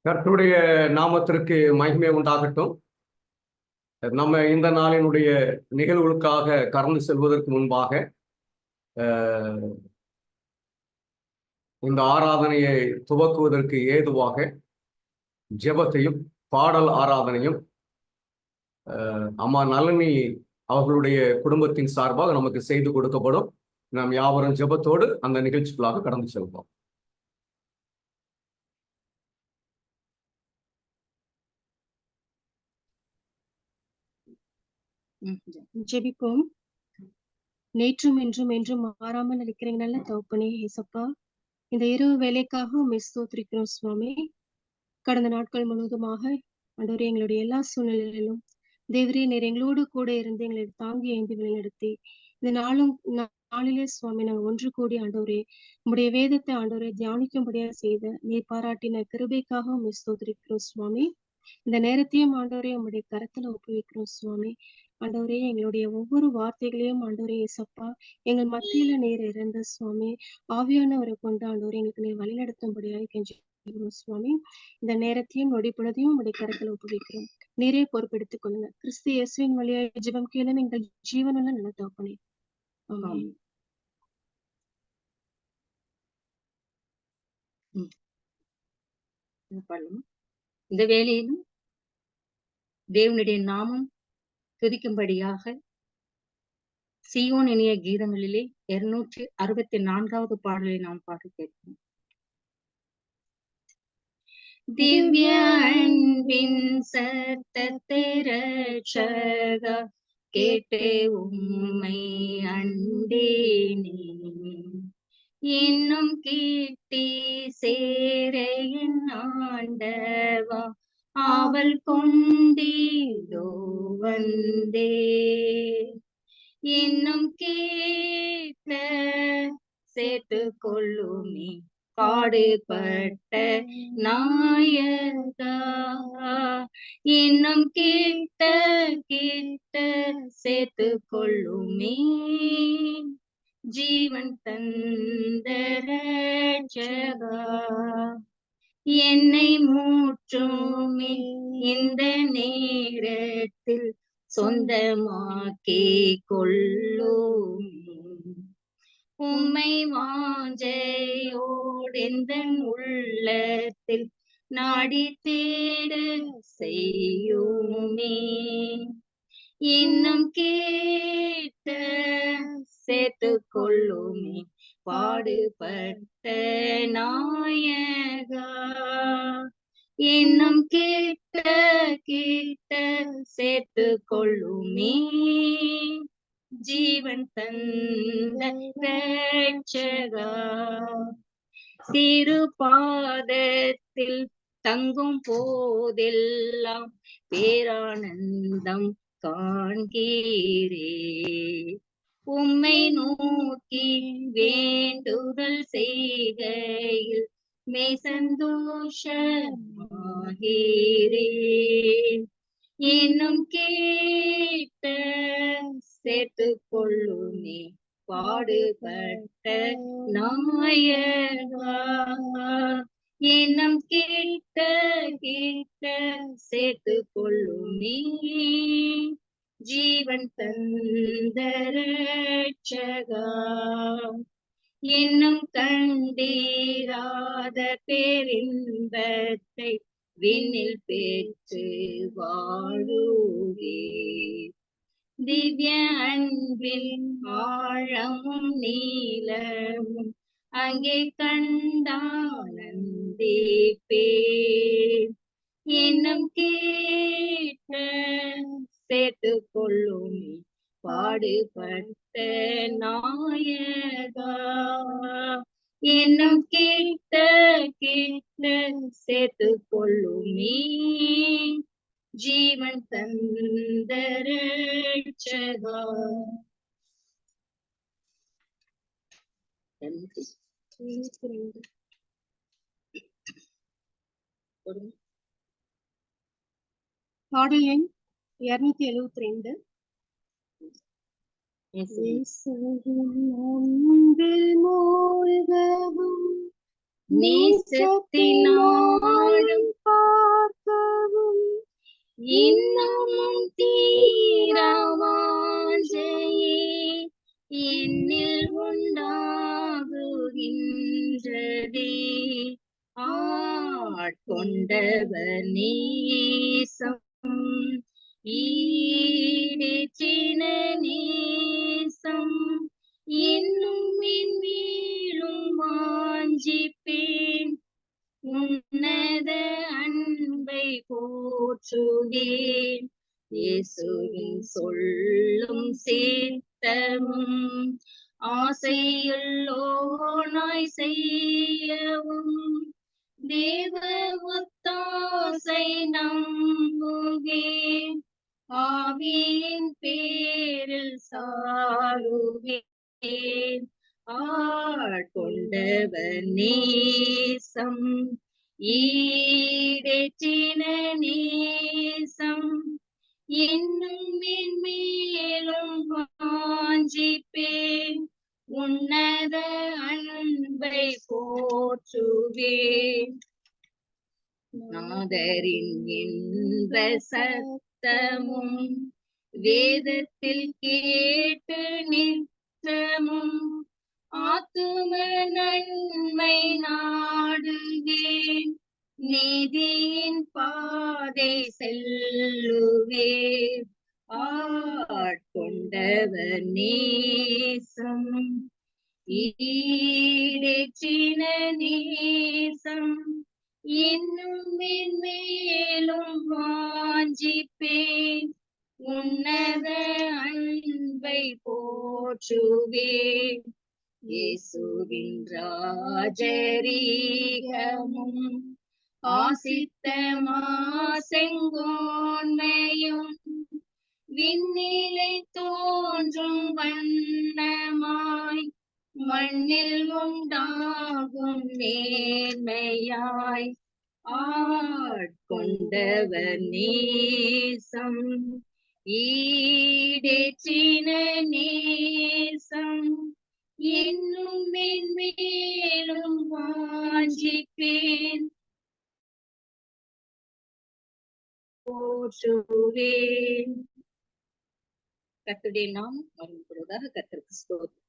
கர்த்தருடைய நாமத்திற்கு மகிமை உண்டாகட்டும். நம்ம இந்த நாளினுடைய நிகழ்வுகளுக்காக கடந்து செல்வதற்கு முன்பாக இந்த ஆராதனையை துவக்குவதற்கு ஏதுவாக ஜெபத்தையும் பாடல் ஆராதனையும் அம்மா நளினி அவர்களுடைய குடும்பத்தின் சார்பாக நமக்கு செய்து கொடுக்கப்படும். நாம் யாவரும் ஜெபத்தோடு அந்த நிகழ்ச்சிகளாக கடந்து செல்வோம். ஜெபிப்போம். நேற்றும் இன்றும் என்றும் மாறாமல் இருக்கிறீங்க நல்ல தகப்பனே ஏசப்பா, இந்த இரவு வேலைக்காக உம்மை ஸ்தோத்திரிக்கிறோம் சுவாமி. கடந்த நாட்கள் முழுவதுமாக ஆண்டவரே எங்களுடைய எல்லா சூழ்நிலைகளிலும் தேவரே நீர் எங்களோடு கூட இருந்து எங்களை தாங்கி ஏந்தி வழிநடத்தி இந்த நாளிலே சுவாமி நாங்கள் ஒன்று கூடி ஆண்டவரே உம்முடைய வேதத்தை ஆண்டவரை தியானிக்கும்படியா செய்த நீர் பாராட்டின கிருபைக்காக உம்மை ஸ்தோத்திரிக்கிறோம் சுவாமி. இந்த நேரத்தையும் ஆண்டவரே உம்முடைய கரத்துல ஒப்புவிக்கிறோம் சுவாமி. ஆண்டவரே எங்களுடைய ஒவ்வொரு வார்த்தைகளையும் ஆண்டவரே ஏசப்பா எங்கள் மத்தியில நீர் இறந்த சுவாமி ஆவியானவரை கொண்டு ஆண்டவரே எங்களுக்கு நீர் வழிநடத்தும்படியாக கெஞ்சுகிறோம் சுவாமி. இந்த நேரத்தையும் நொடிப்பொழுதையும் உங்களுடைய கரத்துல ஒப்புவிக்கிறோம். நீரே பொறுப்பெடுத்துக் கொள்ளுங்க. கிறிஸ்து இயேசுவின் வழியாக ஜெபம் கேளுங்க எங்கள் ஜீவனுள்ள நல்ல தகப்பனே. ஆமென். இந்த வேளையிலும் தேவனுடைய நாமம் துதிக்கும்படியாக சீயோன் இனிய கீதங்களிலே 264வது பாடலை நாம் பாடி கேட்போம். திவ்ய அன்பின் சத்தத்தை ரட்சகா கேட்டு உம்மை அண்டேனே, இன்னும் கிட்டி சேர என் ஆண்டவா ஆவல் கொண்டீதோ வந்தே, இன்னும் கேட்ட சேர்த்து கொள்ளுமே பாடுபட்ட நாயகா, இன்னும் கிட்ட கிட்ட சேர்த்து கொள்ளுமே ஜீவன் தந்த ரட்சகா, என்னை மூற்றுமே இந்த நேரத்தில் சொந்தமாக்கி கொள்ளும், உம்மை வாஞ்சையோடெந்தன் உள்ளத்தில் நாடி தேட செய்யுமே, இன்னும் கேட்ட சேர்த்து கொள்ளுமே பாடுபட்ட நாயகா, இன்னும் கேட்ட கேட்ட சேர்த்து கொள்ளுமே ஜீவன் தந்த ரட்சகா, திருப்பாதத்தில் தங்கும் போதெல்லாம் பேரானந்தம் காண்கிறே, உம்மை நோக்கி வேண்டுதல் செய்கையில் மெய் சந்தோஷமாகிறே, இன்னும் கேட்ட சேர்த்து கொள்ளுமே பாடுபட்ட நாயகா, இன்னும் கேட்ட கேட்ட சேர்த்து கொள்ளுமே ஜீவன் தந்த ரட்சகா, இன்னும் கண்டீராத பேரின்பத்தை விண்ணில் பெற்று வாழுவே, திவ்ய அன்பின் ஆழமும் நீளமும் அங்கே கண்டானந்திப்பே, இன்னும் கேட்ட சேர்த்து கொள்ளுமே பாடுபட்ட நாயகா, இன்னும் கேட்ட கேட்ட சேர்த்து கொள்ளுமே ஜீவன் தந்த ரட்சகா. பாடல் எண் 272. மூழ்கவும் நேசத்தினாலும் பார்க்கவும் இன்னமும் தீரவாஞ்சையே என்னில் உண்டாகுகின்றதே. ஆட்கொண்டவர் நேசம் ஈடேற்றின நேசம் இன்னும் மென்மேலும் வாஞ்சிப்பேன். உன்னத அன்பை போற்றுகேன். இயேசுவின் சொல்லும் சேத்தமும் ஆசையுள்ளோனாய் செய்யவும் தேவ ஒத்தாசை நம்புகேன். ஆவியின் பேரில் சாருவேன். ஆட்கொண்டவர் நேசம் ஈடேற்றின நேசம் இன்னும் மென்மேலும் வாஞ்சிப்பேன். உன்னத அன்பை போற்றுவேன். நாதரின் இன்ப சத்தமும் வேதத்தில் கேட்டு நிற்றமும் ஆத்தும நன்மை நாடுவேன். நீதியின் பாதை செல்லுவேன். ஆட்கொண்டவர் நேசம் ஈடேற்றின நேசம் இன்னும் மென்மேலும் வாஞ்சிப்பேன். உன்னத அன்பை போற்றுவேன். இயேசுவின் ராஜரீகமும் ஆசித்த மாசெங்கோன்மையும் விண்ணிலை தோன்றும் வண்ணமாய் மண்ணில் உண்டாகும் நேர்மையாய் ஆட்கொண்டவர் நேசம் ஈடேற்றின நேசம் இன்னும் மென்மேலும் வாஞ்சிப்பேன். போற்றுவேன். கர்த்தருடைய நாமம் மகிமைப்படுவதாக. கர்த்தருக்கு ஸ்தோத்திரம்.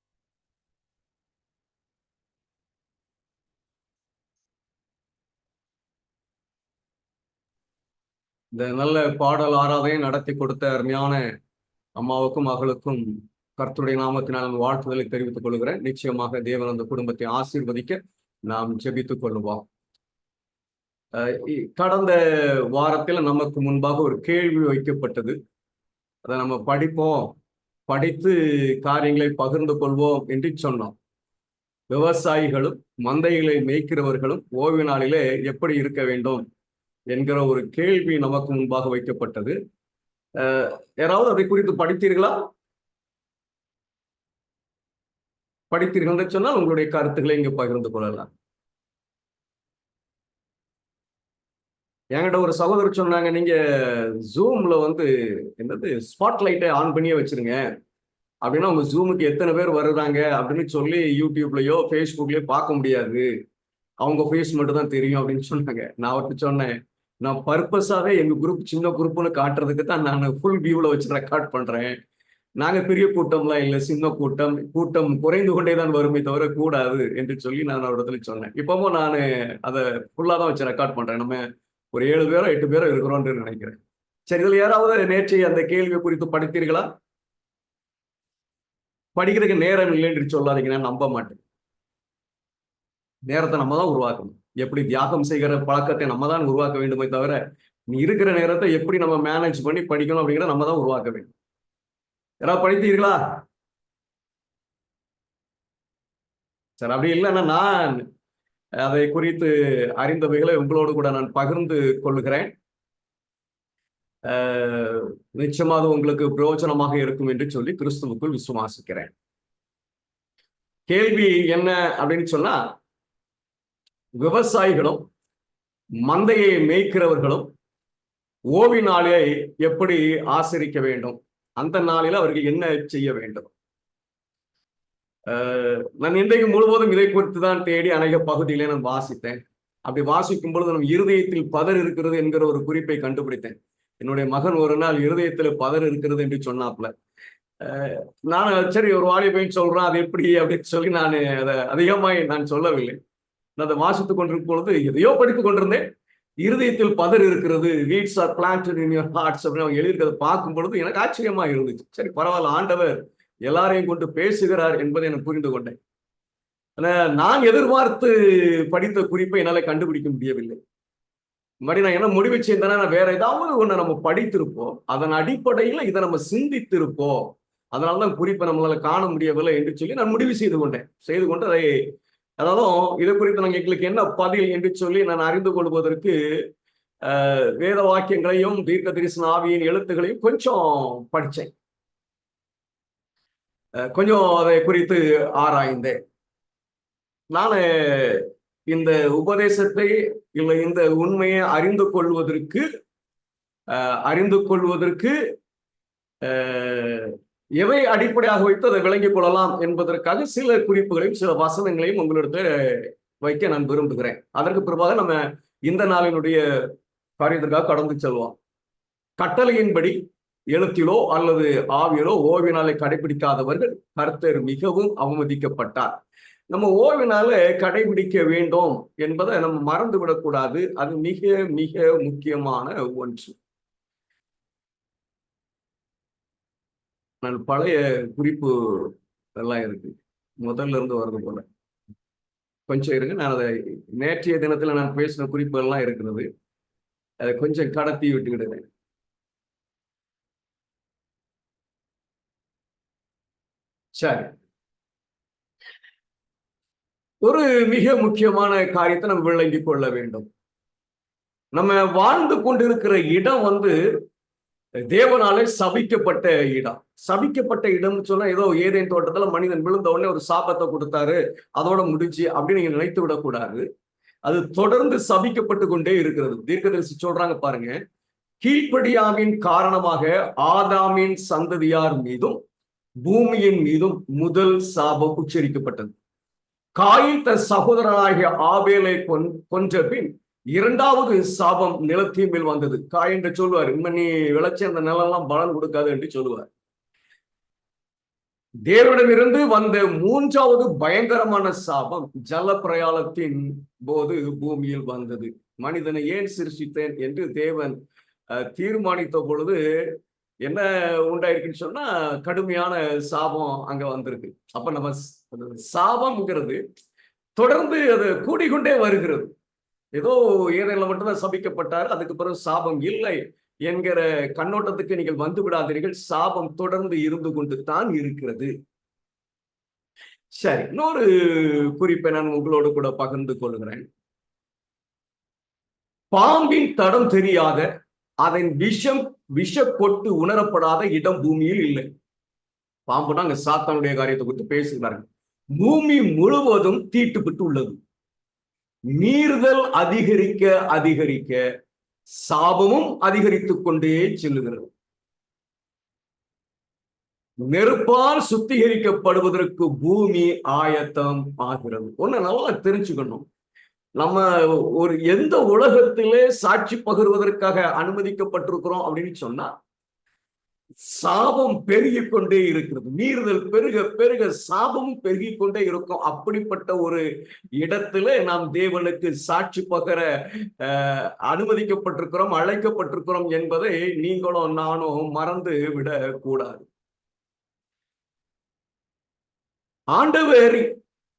இந்த நல்ல பாடல் ஆராதனை நடத்தி கொடுத்த அருமையான அம்மாவுக்கும் மகளுக்கும் கர்த்தருடைய நாமத்தினால் வாழ்த்துதலை தெரிவித்துக் கொள்கிறேன். நிச்சயமாக தேவன் அந்த குடும்பத்தை ஆசீர்வதிக்க நாம் ஜெபித்துக் கொள்வோம். கடந்த வாரத்தில் நமக்கு முன்பாக ஒரு கேள்வி வைக்கப்பட்டது. அதை நம்ம படிப்போம், படித்து காரியங்களை பகிர்ந்து கொள்வோம் என்று சொன்னோம். விவசாயிகளும் மந்தைகளை மேய்க்கிறவர்களும் ஓய்வு நாளிலே எப்படி இருக்க வேண்டும் என்கிற ஒரு கேள்வி நமக்கு முன்பாக வைக்கப்பட்டது. யாராவது அதை குறித்து படித்தீர்களா? படித்தீர்கள் என்று சொன்னால் உங்களுடைய கருத்துக்களை இங்கு பகிர்ந்து கொள்ளலாம். என்கிட்ட ஒரு சகோதரர் சொன்னாங்க, நீங்க ஜூம்ல என்னது ஸ்பாட்லைட்டை ஆன் பண்ணியே வச்சிருங்க, அப்படின்னா உங்க ஜூமுக்கு எத்தனை பேர் வருறாங்க அப்படின்னு சொல்லி யூடியூப்லயோ ஃபேஸ்புக்லயோ பார்க்க முடியாது, அவங்க ஃபேஸ் மட்டும் தான் தெரியும் அப்படின்னு சொன்னாங்க. நான் அவர்கிட்ட சொன்னேன், நான் பர்பஸாவே எங்க குரூப் சின்ன குரூப்னு காட்டுறதுக்கு தான் நான் ஃபுல் வியூவில் வச்சு ரெக்கார்ட் பண்றேன். நாங்க பெரிய கூட்டம்லாம் இல்லை, சின்ன கூட்டம் குறைந்து கொண்டே தான் வருமே தவிர கூடாது என்று சொல்லி நான் அவரிடத்துல சொன்னேன். இப்பவும் நான் அதை ஃபுல்லா தான் வச்சு ரெக்கார்ட் பண்றேன். நம்ம ஒரு 7 பேரோ 8 பேரோ இருக்கிறோம்னு நினைக்கிறேன். சரி, இதுல யாராவது நேற்று அந்த கேள்வி குறித்து படித்தீர்களா? படிக்கிறதுக்கு நேரம் இல்லை என்று சொல்லாதீங்க, நான் நம்ப மாட்டேன். நேரத்தை நம்ம தான் உருவாக்கணும். எப்படி தியாகம் செய்கிற பழக்கத்தை நம்ம தான் உருவாக்க வேண்டுமே தவிர நீ இருக்கிற நேரத்தை எப்படி நம்ம மேனேஜ் பண்ணி படிக்கணும் அப்படிங்கிற நம்ம தான் உருவாக்க வேண்டும். யாராவது படித்தீர்களா? சரி, அப்படி இல்லைன்னா நான் அதை குறித்து அறிந்தவைகளை உங்களோடு கூட நான் பகிர்ந்து கொள்ளுகிறேன். நிச்சயமாக உங்களுக்கு பிரயோஜனமாக இருக்கும் என்று சொல்லி கிறிஸ்துவுக்குள் விசுவாசிக்கிறேன். கேள்வி என்ன அப்படின்னு சொன்னா, விவசாயிகளும் மந்தையை மேய்க்கிறவர்களும் ஓய்வு நாளை எப்படி ஆசரிக்க வேண்டும், அந்த நாளில் அவர்கள் என்ன செய்ய வேண்டும்? நான் இன்றைக்கு முழுவதும் இதை குறித்து தான் தேடி அநேக பகுதியிலே நான் வாசித்தேன். அப்படி வாசிக்கும் பொழுது நம் இருதயத்தில் பதர் இருக்கிறது என்கிற ஒரு குறிப்பை கண்டுபிடித்தேன். என்னுடைய மகன் ஒரு நாள் இருதயத்துல பதர் இருக்கிறது என்று சொன்னாப்ல. நான் சரி ஒரு வாலிபையும் சொல்றேன், அது எப்படி அப்படின்னு சொல்லி நான் அதை அதிகமாய் நான் சொல்லவில்லை. நான் அதை வாசித்துக் கொண்டிருக்கும் பொழுது எதையோ படித்துக் கொண்டிருந்தேன். இருதயத்தில் பதர் இருக்கிறது, weeds R planted in your hearts அப்படின்னு அவங்க எழுதியிருக்கிறத பார்க்கும் பொழுது எனக்கு ஆச்சரியமா இருந்துச்சு. சரி பரவாயில்ல, ஆண்டவர் எல்லாரையும் கொண்டு பேசுகிறார் என்பதை நான் புரிந்து கொண்டேன். ஆனா நான் எதிர்பார்த்து படித்த குறிப்பை என்னால கண்டுபிடிக்க முடியவில்லை. மறுபடி நான் என்ன முடிவு செய்தேன்னா, நான் வேற ஏதாவது ஒண்ணு நம்ம படித்திருப்போம், அதன் அடிப்படையில இதை நம்ம சிந்தித்திருப்போம், அதனாலதான் குறிப்பை நம்மளால காண முடியவில்லை என்று சொல்லி நான் முடிவு செய்து கொண்டு அதை அதாவது இதை குறித்து நாங்கள் எங்களுக்கு என்ன பதில் என்று சொல்லி நான் அறிந்து கொள்வதற்கு வேத வாக்கியங்களையும் தீர்க்க தரிசன ஆவியின் எழுத்துக்களையும் கொஞ்சம் படித்தேன். கொஞ்சம் அதை குறித்து ஆராய்ந்தேன். நான் இந்த உபதேசத்தை இல்லை இந்த உண்மையை அறிந்து கொள்வதற்கு எவை அடிப்படையாக வைத்து அதை விளங்கிக் கொள்ளலாம் என்பதற்காக சில குறிப்புகளையும் சில வசனங்களையும் உங்களிடத்தில் வைக்க நான் விரும்புகிறேன். அதற்கு பிறகு நம்ம இந்த நாளினுடைய காரியத்திற்காக கடந்து செல்வோம். கட்டளையின்படி எழுத்திலோ அல்லது ஆவியிலோ ஓய்வினாலே கடைபிடிக்காதவர்கள் கர்த்தர் மிகவும் அவமதிக்கப்பட்டார். நம்ம ஓய்வினால கடைபிடிக்க வேண்டும் என்பதை நம்ம மறந்து விடக்கூடாது. அது மிக மிக முக்கியமான ஒன்று. நான் பழைய குறிப்பு எல்லாம் இருக்கு, முதல்ல இருந்து வர்றது போல கொஞ்சம் இருக்கு. நான் அதை நேற்றைய தினத்துல நான் பேசின குறிப்பு எல்லாம் இருக்கிறது, அதை கொஞ்சம் கடத்தி விட்டுக்கிடுறேன். சரி, ஒரு மிக முக்கியமான காரியத்தை நம்ம விளங்கிக் கொள்ள வேண்டும். நம்ம வாழ்ந்து கொண்டிருக்கிற இடம் தேவனாலே சபிக்கப்பட்ட இடம். சபிக்கப்பட்ட இடம்னு சொன்னா ஏதோ ஏதேன் தோட்டத்துல மனிதன் விழுந்த உடனே ஒரு சாபத்தை கொடுத்தாரு, அதோட முடிஞ்சு அப்படின்னு நீங்க நினைத்து விடக்கூடாது. அது தொடர்ந்து சபிக்கப்பட்டு கொண்டே இருக்கிறது. தீர்க்கதரிசி சொல்றாங்க பாருங்க, கீழ்ப்படியாவின் காரணமாக ஆதாமின் சந்ததியார் மீதும் பூமியின் மீதும் முதல் சாபம் உச்சரிக்கப்பட்டது. காயின் தன் சகோதரனாகிய ஆபேலை கொன்ற பின் இரண்டாவது சாபம் நிலத்தின் மேல் வந்தது. காய் என்று சொல்லுவார், நீ விளைச்ச அந்த நிலம் பலன் கொடுக்காது என்று சொல்லுவார். தேவனிடமிருந்து வந்த மூன்றாவது பயங்கரமான சாபம் ஜல பிரயாணத்தின் போது பூமியில் வந்தது. மனிதனை ஏன் சிருஷ்டித்தேன் என்று தேவன் தீர்மானித்த பொழுது என்ன உண்டாயிருக்குன்னு சொன்னா கடுமையான சாபம் அங்க வந்திருக்கு. அப்ப நம்ம சாபம்ங்கிறது தொடர்ந்து அது கூடிக்கொண்டே வருகிறது. ஏதோ ஏதேல மட்டும்தான் சபிக்கப்பட்டார், அதுக்கு பிறகு சாபம் இல்லை என்கிற கண்ணோட்டத்துக்கு நீங்கள் வந்து விடாதீர்கள். சாபம் தொடர்ந்து இருந்து கொண்டு தான் இருக்கிறது. சரி, இன்னொரு குறிப்பை நான் உங்களோடு கூட பகிர்ந்து கொள்கிறேன். பாம்பின் தடம் தெரியாத, அதன் விஷ கொட்டு உணரப்படாத இடம் பூமியில் இல்லை. பாம்புனா அங்க சாத்தானுடைய காரியத்தை குறித்து பேசுகிறார்கள். பூமி முழுவதும் தீட்டுப்பட்டு உள்ளது. மீறுதல் அதிகரிக்க அதிகரிக்க சாபமும் அதிகரித்துக் கொண்டே செல்லுகிறது. நெருப்பால் சுத்திகரிக்கப்படுவதற்கு பூமி ஆயத்தம் ஆகிறது. ஒண்ணு நல்லா தெரிஞ்சுக்கணும், நம்ம ஒரு எந்த உலகத்திலே சாட்சி பகிர்வதற்காக அனுமதிக்கப்பட்டிருக்கிறோம் அப்படின்னு சொன்னா சாபம் பெருகிக் கொண்டே இருக்கிறது. மீறுதல் பெருக பெருக சாபமும் பெருகிக் கொண்டே இருக்கும். அப்படிப்பட்ட ஒரு இடத்துல நாம் தேவனுக்கு சாட்சி பகர அனுமதிக்கப்பட்டிருக்கிறோம், அழைக்கப்பட்டிருக்கிறோம் என்பதை நீங்களும் நானும் மறந்து விடக் கூடாது. ஆண்டவர்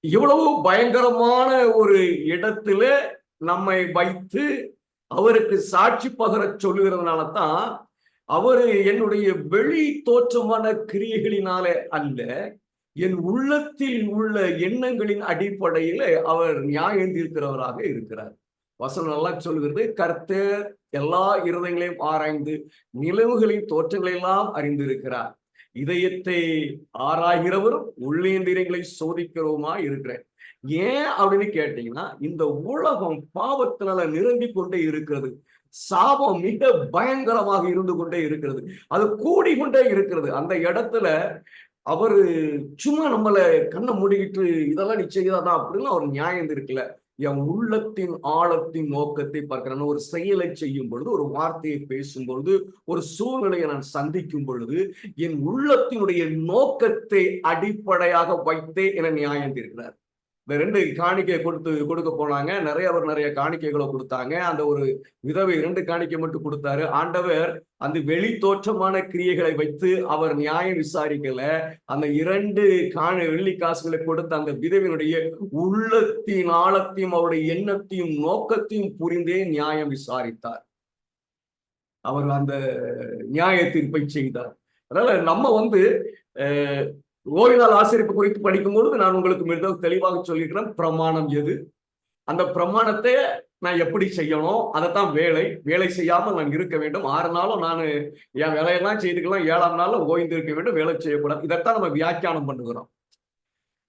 இவ்வளவு பயங்கரமான ஒரு இடத்துல நம்மை வைத்து அவருக்கு சாட்சி பகர சொல்லுகிறதுனால தான் அவரு என்னுடைய வெளி தோற்றமான கிரியைகளினாலே அல்ல, என் உள்ளத்தில் உள்ள எண்ணங்களின் அடிப்படையில அவர் நியாயம் தீர்க்கிறவராக இருக்கிறார். வசனம் நல்லா சொல்லுகிறது, கர்த்தர் எல்லா இருதயங்களையும் ஆராய்ந்து நிலவுகளின் தோற்றங்களை எல்லாம் அறிந்திருக்கிறார். இதயத்தை ஆராய்கிறவரும் உள்ளேந்திரியங்களை சோதிக்கிறவருமா இருக்கிறேன். ஏன் அப்படின்னு கேட்டீங்கன்னா, இந்த உலகம் பாவத்தினால நிரம்பி கொண்டே இருக்கிறது. சாபம் மிக பயங்கரமாக இருந்து கொண்டே இருக்கிறது. அது கூடிக்கொண்டே இருக்கிறது. அந்த இடத்துல அவரு சும்மா நம்மள கண்ணை மூடிக்கிட்டு இதெல்லாம் நீ செய்யாதான் அப்படின்னு ஒரு நியாயம் இருக்குல்ல. என் உள்ளத்தின் ஆழத்தின் நோக்கத்தை பார்க்கிறேன். ஒரு செயலை செய்யும் பொழுது, ஒரு வார்த்தையை பேசும் பொழுது, ஒரு சூழ்நிலையை நான் சந்திக்கும் பொழுது, என் உள்ளத்தினுடைய நோக்கத்தை அடிப்படையாக வைத்தே என நியாயம் இருக்கிறார். இந்த 2 காணிக்கை கொடுக்க போனாங்க. நிறைய காணிக்கைகளை கொடுத்தாங்க. அந்த ஒரு விதவை 2 காணிக்கை மட்டும் கொடுத்தாரு. ஆண்டவர் அந்த வெளி தோற்றமான கிரியைகளை வைத்து அவர் நியாயம் விசாரிக்கல. அந்த 2 வெள்ளி காசுகளை கொடுத்த அந்த விதவினுடைய உள்ளத்தின் ஆழத்தையும் அவருடைய எண்ணத்தையும் நோக்கத்தையும் புரிந்தே நியாயம் விசாரித்தார். அவர் அந்த நியாய தீர்ப்பை செய்தார். அதனால நம்ம ஓய்நாள் ஆசரிப்பு குறித்து படிக்கும்போது நான் உங்களுக்கு மிகவும் தெளிவாக சொல்லியிருக்கிறேன். பிரமாணம் எது, அந்த பிரமாணத்தை நான் எப்படி செய்யணும், அதைத்தான் வேலை செய்யாமல் நான் இருக்க வேண்டும். 6 நாளும் நான் என் வேலையெல்லாம் செய்துக்கலாம், 7ஆம் நாள் ஓய்ந்து இருக்க வேண்டும், வேலை செய்யக்கூடாது. இதைத்தான் நம்ம வியாக்கியானம் பண்ணுகிறோம்.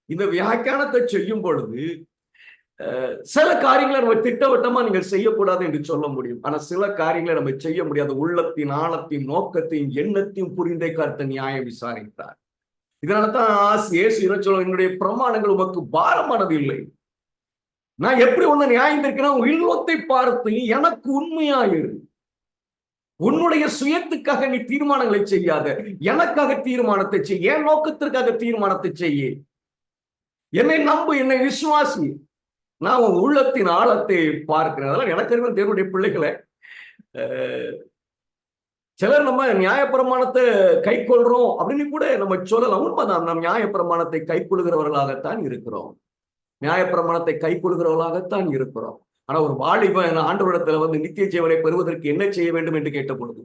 இந்த வியாக்கியானத்தை செய்யும் பொழுது சில காரியங்களை நம்ம திட்டவட்டமா நீங்கள் செய்யக்கூடாது என்று சொல்ல முடியும். ஆனா சில காரியங்களை நம்ம செய்ய முடியாது. உள்ளத்தின் ஆழத்தையும் நோக்கத்தையும் எண்ணத்தையும் புரிந்தே கருத்தை நியாயம் விசாரித்தார். இதனாலதான் இயேசு என்ன சொல்ல, என்னுடைய பிரமாணங்கள் உமக்கு பாரமானது இல்லை. நான் எப்படி ஒண்ணு நியாயம் இருக்கிறேன், உள்ளத்தை பார்த்து எனக்கு உண்மையாயிரு. உன்னுடைய சுயத்துக்காக நீ தீர்மானங்களை செய்யாத, எனக்காக தீர்மானத்தை செய், என் நோக்கத்திற்காக தீர்மானத்தை செய்ய. என்னை நம்பு, என்னை விசுவாசி. நான் உன் உள்ளத்தின் ஆழத்தை பார்க்கிறேன். அதெல்லாம் எனக்கு இருக்கிற தேவனுடைய பிள்ளைகளை, சிலர் நம்ம நியாயப்பிரமாணத்தை கை கொள்றோம் அப்படின்னு கூட நம்ம சொல்லலாம். உண்மைதான், நம் நியாயப்பிரமாணத்தை கை கொள்கிறவர்களாகத்தான் இருக்கிறோம். நியாயப்பிரமாணத்தை கை கொள்கிறவர்களாகத்தான் இருக்கிறோம். ஆனா ஒரு வாலிபன் ஆண்டவரிடத்துல நித்திய ஜீவனை பெறுவதற்கு என்ன செய்ய வேண்டும் என்று கேட்ட பொழுது,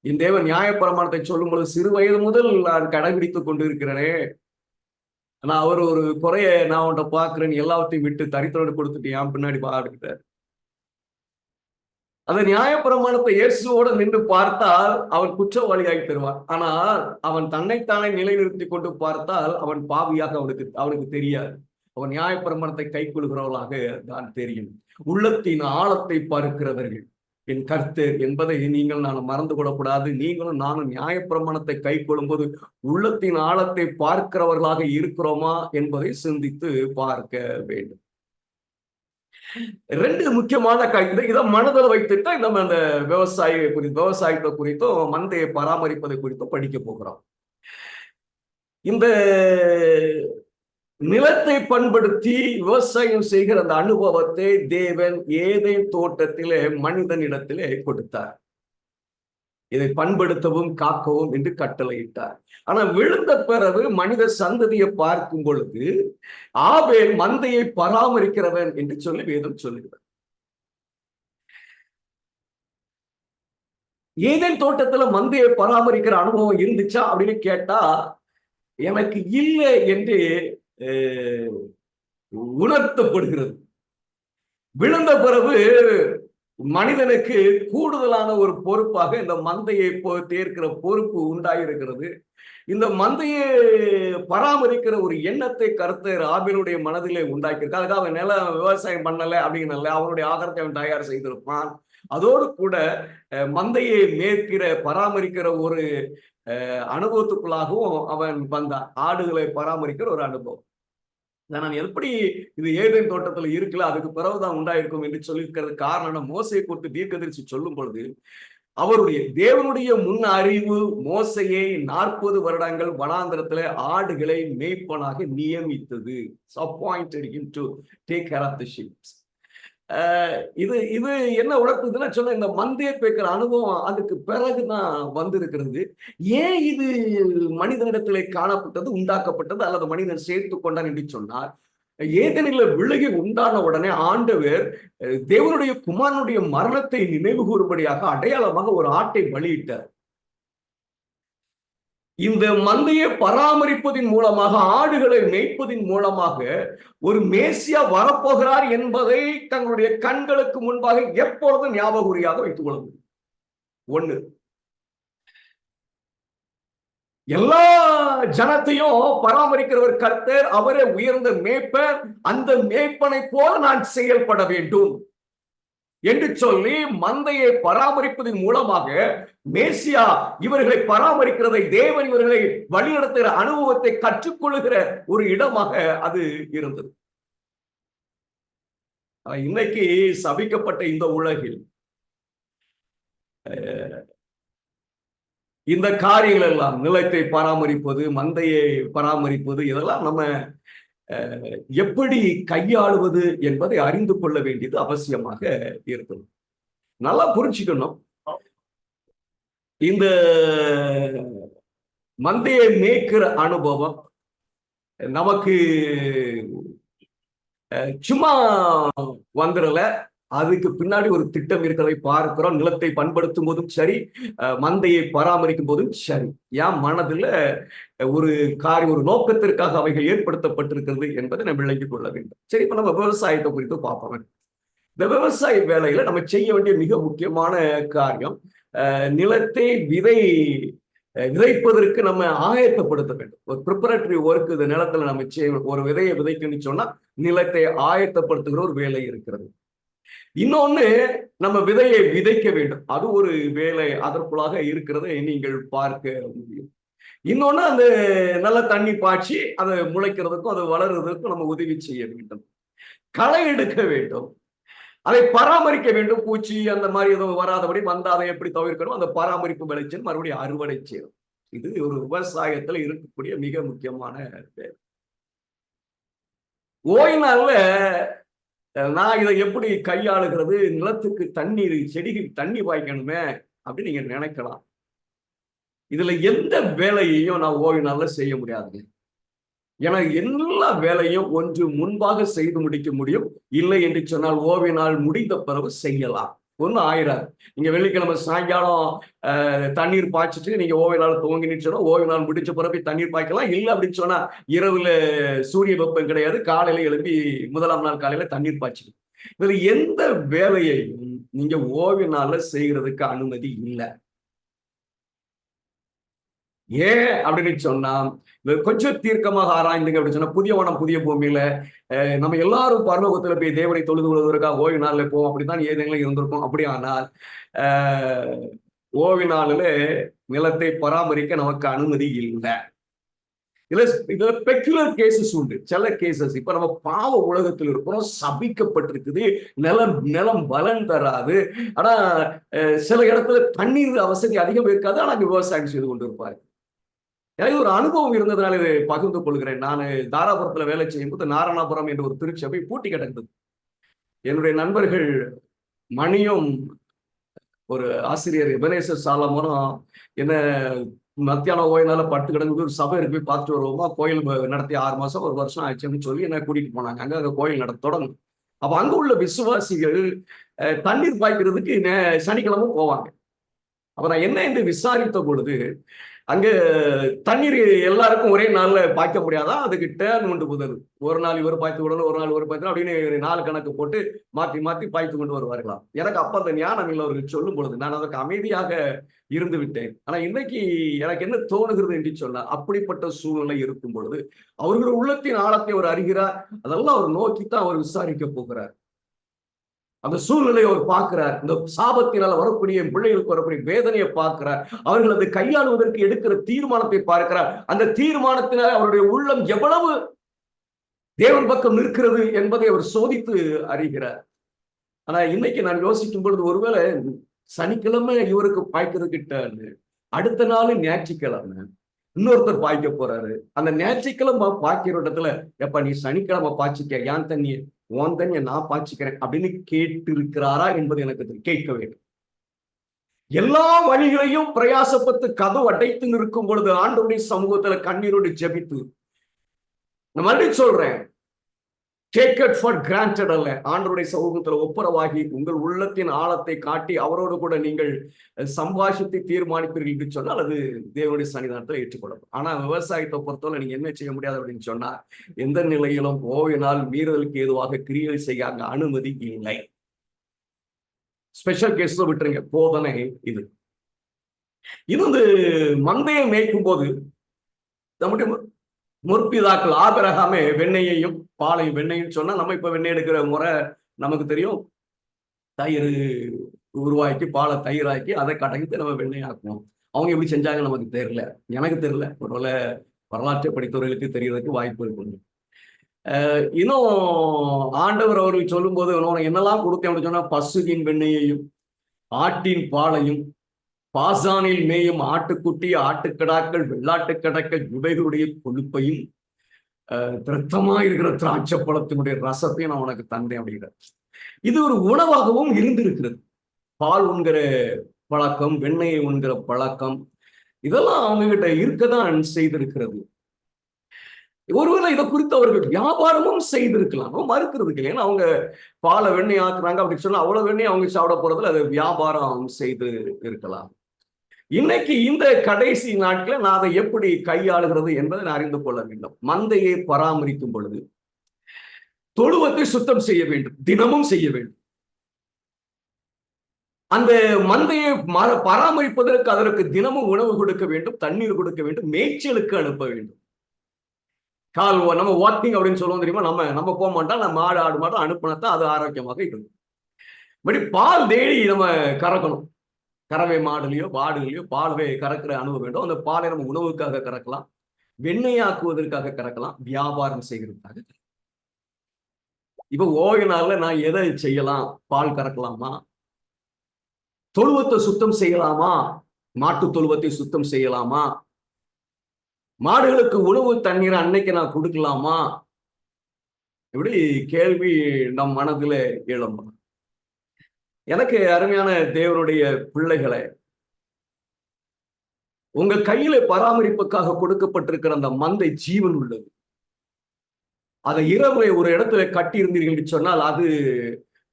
என் தேவன் நியாயப்பிரமாணத்தை சொல்லும் பொழுது, சிறு வயது முதல் நான் கடைபிடித்துக் கொண்டிருக்கிறேனே, ஆனா அவர் ஒரு குறைய நான் உன்ட்ட பாக்குறேன், எல்லாத்தையும் விட்டு தரித்திரோடு கொடுத்துட்டு என் பின்னாடி பாடுகிட்டார். அந்த நியாயப்பிரமாணத்தை இயேசுவோடு நின்று பார்த்தால் அவன் குற்றவாளியாகி தருவான். ஆனால் அவன் தன்னைத்தானே நிலைநிறுத்தி கொண்டு பார்த்தால் அவன் பாவியாக அவனுக்கு தெரியாது. அவன் நியாயப்பிரமாணத்தை கை கொள்கிறவர்களாக தான் தெரியும். உள்ளத்தின் ஆழத்தை பார்க்கிறவர்கள் என் கர்த்தர் என்பதை நீங்கள் நான் மறந்து கொள்ளக்கூடாது. நீங்களும் நானும் நியாயப்பிரமாணத்தை கை கொள்ளும்போது உள்ளத்தின் ஆழத்தை பார்க்கிறவர்களாக இருக்கிறோமா என்பதை சிந்தித்து பார்க்க வேண்டும். 2 முக்கியமான இதை மனதில் வைத்துட்டு நம்ம அந்த விவசாயத்தை குறித்தும் மந்தையை பராமரிப்பதை குறித்தும் படிக்க போகிறோம். இந்த நிலத்தை பண்படுத்தி விவசாயம் செய்கிற அந்த அனுபவத்தை தேவன் ஏதேன் தோட்டத்திலே மனிதனிடத்திலே கொடுத்தார். இதை பண்படுத்தவும் காக்கவும் என்று கட்டளையிட்டார். ஆனா விழுந்த பிறகு மனித சந்ததியை பார்க்கும் பொழுது ஆபேல் மந்தையை பராமரிக்கிறவன் என்று சொல்லி வேதம் சொல்லுகிறார். ஏதேன் தோட்டத்துல மந்தையை பராமரிக்கிற அனுபவம் இருந்துச்சா அப்படின்னு கேட்டா எனக்கு இல்லை என்று உணர்த்தப்படுகிறது. விழுந்த பிறகு மனிதனுக்கு கூடுதலான ஒரு பொறுப்பாக இந்த மந்தையை தேர்க்கிற பொறுப்பு உண்டாயிருக்கிறது. இந்த மந்தையை பராமரிக்கிற ஒரு எண்ணத்தை கர்த்தர் ஆபேலுடைய மனதிலே உண்டாக்கியிருக்க. அதுக்காக அவன் விவசாயம் பண்ணல அப்படின்னு அவனுடைய ஆகாரத்தை அவன் தயார் செய்திருப்பான். அதோடு கூட மந்தையை பராமரிக்கிற ஒரு அனுபவத்துக்குள்ளாகவும் அவன் வந்தான். ஆடுகளை பராமரிக்கிற ஒரு அனுபவம். நான் எப்படி இது ஏதேன் தோட்டத்துல இருக்குல்ல, அதுக்கு பிறகுதான் உண்டாயிருக்கும் என்று சொல்லியிருக்கிறது காரணம், மோசையை குறித்து தீர்க்கதரிசி சொல்லும் பொழுது தேவனுடைய முன் அறிவு மோசையை 40 வருடங்கள் வனாந்திரத்துல ஆடுகளை மேய்ப்பனாக நியமித்தது. appointed him to take care of the sheep. இது என்ன உணர்த்துதுன்னா சொன்ன இந்த மந்தையை பேக்கிற அனுபவம் அதுக்கு பிறகுதான் வந்திருக்கிறது. ஏன் இது மனிதனிடத்திலே காணப்பட்டது, உண்டாக்கப்பட்டது அல்லது மனிதன் சேர்த்து கொண்டான் என்று சொன்னார், ஏதேனில் விழுகை உண்டான உடனே ஆண்டவர் தேவனுடைய குமாரனுடைய மரணத்தை நினைவு கூறும்படியாக அடையாளமாக ஒரு ஆட்டை பலியிட்டார். இந்த மந்தையை பராமரிப்பதின் மூலமாக, ஆடுகளை மேய்ப்பதின் மூலமாக ஒரு மேசியா வரப்போகிறார் என்பதை தங்களுடைய கண்களுக்கு முன்பாக எப்பொழுதும் ஞாபகமாக வைத்துக் கொள்ள முடியும். 1, எல்லா ஜனத்தையும் பராமரிக்கிறவர் கர்த்தர், அவரே உயர்ந்த மேய்ப்பர். அந்த மேய்ப்பனை போல நான் செயல்பட வேண்டும். என்று சொல்லி மந்தையை பராமரிப்பதன் மூலமாக மேசியா இவர்களை பராமரிக்கிறதை, தேவன் இவர்களை வழிநடத்துகிற அனுபவத்தை கற்றுக்கொள்ளுகிற ஒரு இடமாக அது இருந்தது. இன்னைக்கு சபிக்கப்பட்ட இந்த உலகில் இந்த காரியங்கள் எல்லாம், நிலத்தை பராமரிப்பது, மந்தையை பராமரிப்பது, இதெல்லாம் நம்ம எப்படி கையாளுவது என்பதை அறிந்து கொள்ள வேண்டியது அவசியமாக இருக்குது. நல்லா புரிஞ்சுக்கணும். இந்த மந்தையை மேய்க்கிற அனுபவம் நமக்கு சும்மா வந்துடல. அதுக்கு பின்னாடி ஒரு திட்டம் இருக்கிறதை பார்க்கிறோம். நிலத்தை பண்படுத்தும் போதும் சரி, மந்தையை பராமரிக்கும் போதும் சரி, என் மனதில் ஒரு காரியம், ஒரு நோக்கத்திற்காக அவைகள் ஏற்படுத்தப்பட்டிருக்கிறது என்பதை நம்ம விளங்கிக் கொள்ள வேண்டும். சரி, இப்ப நம்ம விவசாயத்தை குறித்து பார்ப்போம். இந்த விவசாய வேலையில நம்ம செய்ய வேண்டிய மிக முக்கியமான காரியம், நிலத்தை விதைப்பதற்கு நம்ம ஆயத்தப்படுத்த வேண்டும். ஒரு ப்ரிப்பரேட்டரி ஒர்க் இந்த நிலத்துல நம்ம செய்யணும். ஒரு விதையை விதைக்கணும்னு சொன்னா நிலத்தை ஆயத்தப்படுத்துகிற ஒரு வேலை இருக்கிறது. இன்னொன்னு, நம்ம விதையை விதைக்க வேண்டும். அது ஒரு வேலை அதற்குள்ளாக இருக்கிறதை நீங்கள் பார்க்க முடியும். இன்னொன்னு, அந்த நல்ல தண்ணி பாய்ச்சி அதை முளைக்கிறதுக்கும் அது வளர்றதுக்கும் நம்ம உதவி செய்ய வேண்டும். களை எடுக்க வேண்டும், அதை பராமரிக்க வேண்டும். பூச்சி அந்த மாதிரி எதுவும் வராதபடி, வந்தா அதை எப்படி தவிர்க்கணும், அந்த பராமரிப்பு விளைச்சல் மறுபடியும் அறுவடை செய்யணும். இது ஒரு விவசாயத்துல இருக்கக்கூடிய மிக முக்கியமான வேலை. ஓய்நாள்ல நான் இதை எப்படி கையாளுகிறது, நிலத்துக்கு தண்ணீர், செடிக்கு தண்ணி பாய்க்கணுமே அப்படின்னு நீங்க நினைக்கலாம். இதுல எந்த வேலையையும் நான் ஓய்நாள்ல செய்ய முடியாதுங்க. ஏன்னா எல்லா வேலையும் ஒன்று முன்பாக செய்து முடிக்க முடியும். இல்லை என்று சொன்னால் ஓய்வினால் முடிந்த பிறகு செய்யலாம். ஒன்றும் ஆயிராது. நீங்க வெள்ளிக்கிழமை சாயங்காலம் தண்ணீர் பாய்ச்சிட்டு நீங்க ஓய்வினால் துவங்கின்னு சொன்னா ஓய்வினால் முடிச்ச பிறகு தண்ணீர் பாய்க்கலாம். இல்லை அப்படின்னு சொன்னா இரவுல சூரிய வெப்பம் கிடையாது, காலையில எழுப்பி முதலாம் நாள் காலையில தண்ணீர் பாய்ச்சிடும். இதுல எந்த வேலையையும் நீங்க ஓய்வினால செய்யறதுக்கு அனுமதி இல்லை. ஏன் அப்படின்னு சொன்னா, கொஞ்சம் தீர்க்கமாக ஆராய்ந்துங்க அப்படின்னு சொன்னா, புதிய வானம் புதிய பூமியில நம்ம எல்லாரும் பரலோகத்துல போய் தேவனை தொழுது கொள்வதற்காக ஓய்வு நாள்ல போவோம். அப்படித்தான் ஏதேனும் இருந்திருக்கும். அப்படி ஆனால் ஓய்வு நாளில் நிலத்தை பராமரிக்க நமக்கு அனுமதி இல்லை. இதுல பெக்குலர் கேசஸ் உண்டு. சில கேசஸ், இப்ப நம்ம பாவ உலகத்தில் இருக்கிறோம், சபிக்கப்பட்டிருக்குது, நிலம் பலன் தராது. ஆனா சில இடத்துல தண்ணீர் வசதி அதிகம் இருக்காது, ஆனா விவசாயம் செய்து கொண்டு இருப்பாரு. எனக்கு ஒரு அனுபவம் இருந்ததுனால இதை பகிர்ந்து கொள்கிறேன். நான் தாராபுரத்துல வேலை செய்யும் போது நாரணாபுரம் என்ற ஒரு திருச்சபை பூட்டி கிடந்தது. என்னுடைய நண்பர்கள் மணியும் ஒரு ஆசிரியர் எபனேசர் சாலமனும் என்ன மத்தியானம் ஓய்னால பட்டு கிடந்து ஒரு சபை இருக்கு, போய் பார்த்துட்டு வருவோமா, கோயில் நடத்தி 6 மாசம் 1 வருஷம் ஆச்சுன்னு சொல்லி என்ன கூட்டிட்டு போனாங்க. அங்க கோயில் நடத்த தொடங்கும். அப்ப அங்க உள்ள விசுவாசிகள் தண்ணீர் பாய்க்கிறதுக்கு சனிக்கிழமை போவாங்க. அப்ப நான் என்ன என்று விசாரித்த பொழுது, அங்க தண்ணீர் எல்லாருக்கும் ஒரே நாள்ல பாய்க்க முடியாதான், அதுக்கு டேர்ன் கொண்டு போகுது. ஒரு நாள் இவர் பாய்த்து விடணும், ஒரு நாள் இவர் பாய்த்து அப்படின்னு 4 கணக்கு போட்டு மாற்றி மாற்றி பாய்த்து கொண்டு வருவார்களாம். எனக்கு அப்ப அந்த ஞானம் இல்லை அவர்கள் சொல்லும் பொழுது நான் அதற்கு அமைதியாக இருந்து விட்டேன். ஆனா இன்னைக்கு எனக்கு என்ன தோணுகிறது என்று சொன்னால், அப்படிப்பட்ட சூழ்நிலை இருக்கும் பொழுது அவர்கள் உள்ளத்தின் ஆழத்தை அவர் அறிகிறார். அதெல்லாம் அவர் நோக்கித்தான் அவர் விசாரிக்க போகிறார். அந்த சூழ்நிலையை அவர் பார்க்கிறார். இந்த சாபத்தினால வரக்கூடிய பிள்ளைகளுக்கு வரக்கூடிய வேதனையை பார்க்கிறார். அவர்கள் அதை கையாளுவதற்கு எடுக்கிற தீர்மானத்தை பார்க்கிறார். அந்த தீர்மானத்தினால அவருடைய உள்ளம் எவ்வளவு தேவன் பக்கம் நிற்கிறது என்பதை அவர் சோதித்து அறிகிறார். ஆனா இன்னைக்கு நான் யோசிக்கும் பொழுது, ஒருவேளை சனிக்கிழமை இவருக்கு பாய்க்கிறதுக்கிட்ட அடுத்த நாள் ஞாயிற்றுக்கிழமை இன்னொருத்தர் பாய்க்க போறாரு. அந்த ஞாயிற்றுக்கிழமை பாய்க்கிற இடத்துல, எப்ப நீ சனிக்கிழமை பாய்ச்சிக்க, ஏன் தண்ணியை உன் தண்ணியை நான் பாய்ச்சிக்கிறேன் அப்படின்னு கேட்டு இருக்கிறாரா என்பது எனக்கு கேட்க வேண்டும். எல்லா வழிகளையும் பிரயாசப்பட்டு கதவு அடைத்து நிற்கும் பொழுது ஆண்டவருடைய சமூகத்துல கண்ணீரோடு ஜெபித்து, நான் மறுபடியும் சொல்றேன், take it for granted அல்ல, ஆண்டவருடைய சமூகத்துல ஒப்புரவாகி உங்கள் உள்ளத்தின் ஆழத்தை காட்டி அவரோடு கூட நீங்கள் சம்பாஷித்து தீர்மானிப்பீர்கள் என்று சொன்னால் அது தேவனுடைய சன்னிதானத்தில் ஏற்றுக்கொள்ளப்படும். ஆனா விவசாயத்தை பொறுத்தவரை நீங்க என்ன செய்ய முடியாது அப்படின்னு சொன்னா, எந்த நிலையிலும் ஓய்வினால் மீறுதலுக்கு ஏதுவாக கிரியை செய்ய அங்க அனுமதி இல்லை. ஸ்பெஷல் கேஸ்ல விட்டுருங்க, போதனை இது. இது மந்தையை மேய்க்கும் போது நம்முடைய முற்பிதாக்கள் ஆபிரகாமே வெண்ணெயையும் பாலையும், வெண்ணெயும் சொன்னா நம்ம இப்ப வெண்ணெய் எடுக்கிற முறை நமக்கு தெரியும். தயிர் உருவாக்கி பாலை தயிராக்கி அதை கடைந்து நம்ம வெண்ணெய் ஆக்குவோம். அவங்க எப்படி செஞ்சாங்க நமக்கு தெரியல, எனக்கு தெரியல. ஒருவேளை வரலாற்றை படித்தவர்களுக்கு தெரியறதுக்கு வாய்ப்பு இருக்கு. இன்னும் ஆண்டவர் அவர்கள் சொல்லும்போது உனக்கு என்னெல்லாம் கொடுத்தேன் அப்படின்னு சொன்னா, பசுவின் வெண்ணெயையும் ஆட்டின் பாலையும் பாசானில் மேயும் ஆட்டுக்குட்டி ஆட்டுக்கடாக்கள் வெள்ளாட்டுக்கடாக்கள் இவைகளுடைய கொழுப்பையும் திருத்தமா இருக்கிற திராட்சை பழத்தினுடைய ரசத்தையும் நான் உனக்கு தந்தேன் அப்படிங்கிற. இது ஒரு உணவாகவும் இருந்திருக்கிறது. பால் உண்கிற பழக்கம், வெண்ணெயை உண்கிற பழக்கம், இதெல்லாம் அவங்க கிட்ட இருக்கதான் செய்திருக்கிறது. ஒருவேளை இதை குறித்து அவர்கள் வியாபாரமும் செய்திருக்கலாம், மறுக்கிறதுக்கு இல்லை. ஏன்னா அவங்க பாலை வெண்ணெய் ஆக்குறாங்க அப்படின்னு சொன்னா அவ்வளவு வெண்ணெய் அவங்க சாப்பிட போறதுல அது வியாபாரம் செய்து இருக்கலாம். இன்னைக்கு இந்த கடைசி நாட்களில் நான் அதை எப்படி கையாளுகிறது என்பதை நான் அறிந்து கொள்ள வேண்டும். மந்தையை பராமரிக்கும் பொழுது தொழுவத்தை சுத்தம் செய்ய வேண்டும், தினமும் செய்ய வேண்டும். அந்த மந்தையை பராமரிப்பதற்கு அதற்கு தினமும் உணவு கொடுக்க வேண்டும், தண்ணீர் கொடுக்க வேண்டும், மேய்ச்சலுக்கு அனுப்ப வேண்டும். நம்ம வாக்கிங் அப்படின்னு சொல்லுவோம் தெரியுமா, நம்ம போக மாட்டோம், நம்ம மாடு ஆடு மாட்டோம், அனுப்பினத்தான் அது ஆரோக்கியமாக இருக்கும். பட் பால் டெய்லி நம்ம கறக்கணும். கறவை மாடுலையோ பாடுகளையோ பால்வே கறக்கிற அனுபவம் வேண்டும். அந்த பாலை நம்ம உணவுக்காக கறக்கலாம், வெண்ணெயாக்குவதற்காக கறக்கலாம், வியாபாரம் செய்கிறதுக்காக. இப்ப ஓய்வு நாள்ல நான் எதை செய்யலாம்? பால் கறக்கலாமா? தொழுவத்தை சுத்தம் செய்யலாமா? மாட்டு தொழுவத்தை சுத்தம் செய்யலாமா? மாடுகளுக்கு உணவு தண்ணீரை அன்னைக்கு நான் கொடுக்கலாமா? இப்படி கேள்வி நம் மனதில் எழும்பும். எனக்கு அருமையான தேவனுடைய பிள்ளைகளை, உங்க கையில பராமரிப்புக்காக கொடுக்கப்பட்டிருக்கிற அந்த மந்தை ஜீவன் உள்ளது. அதை இரவு ஒரு இடத்துல கட்டி இருந்தீர்கள் என்று சொன்னால்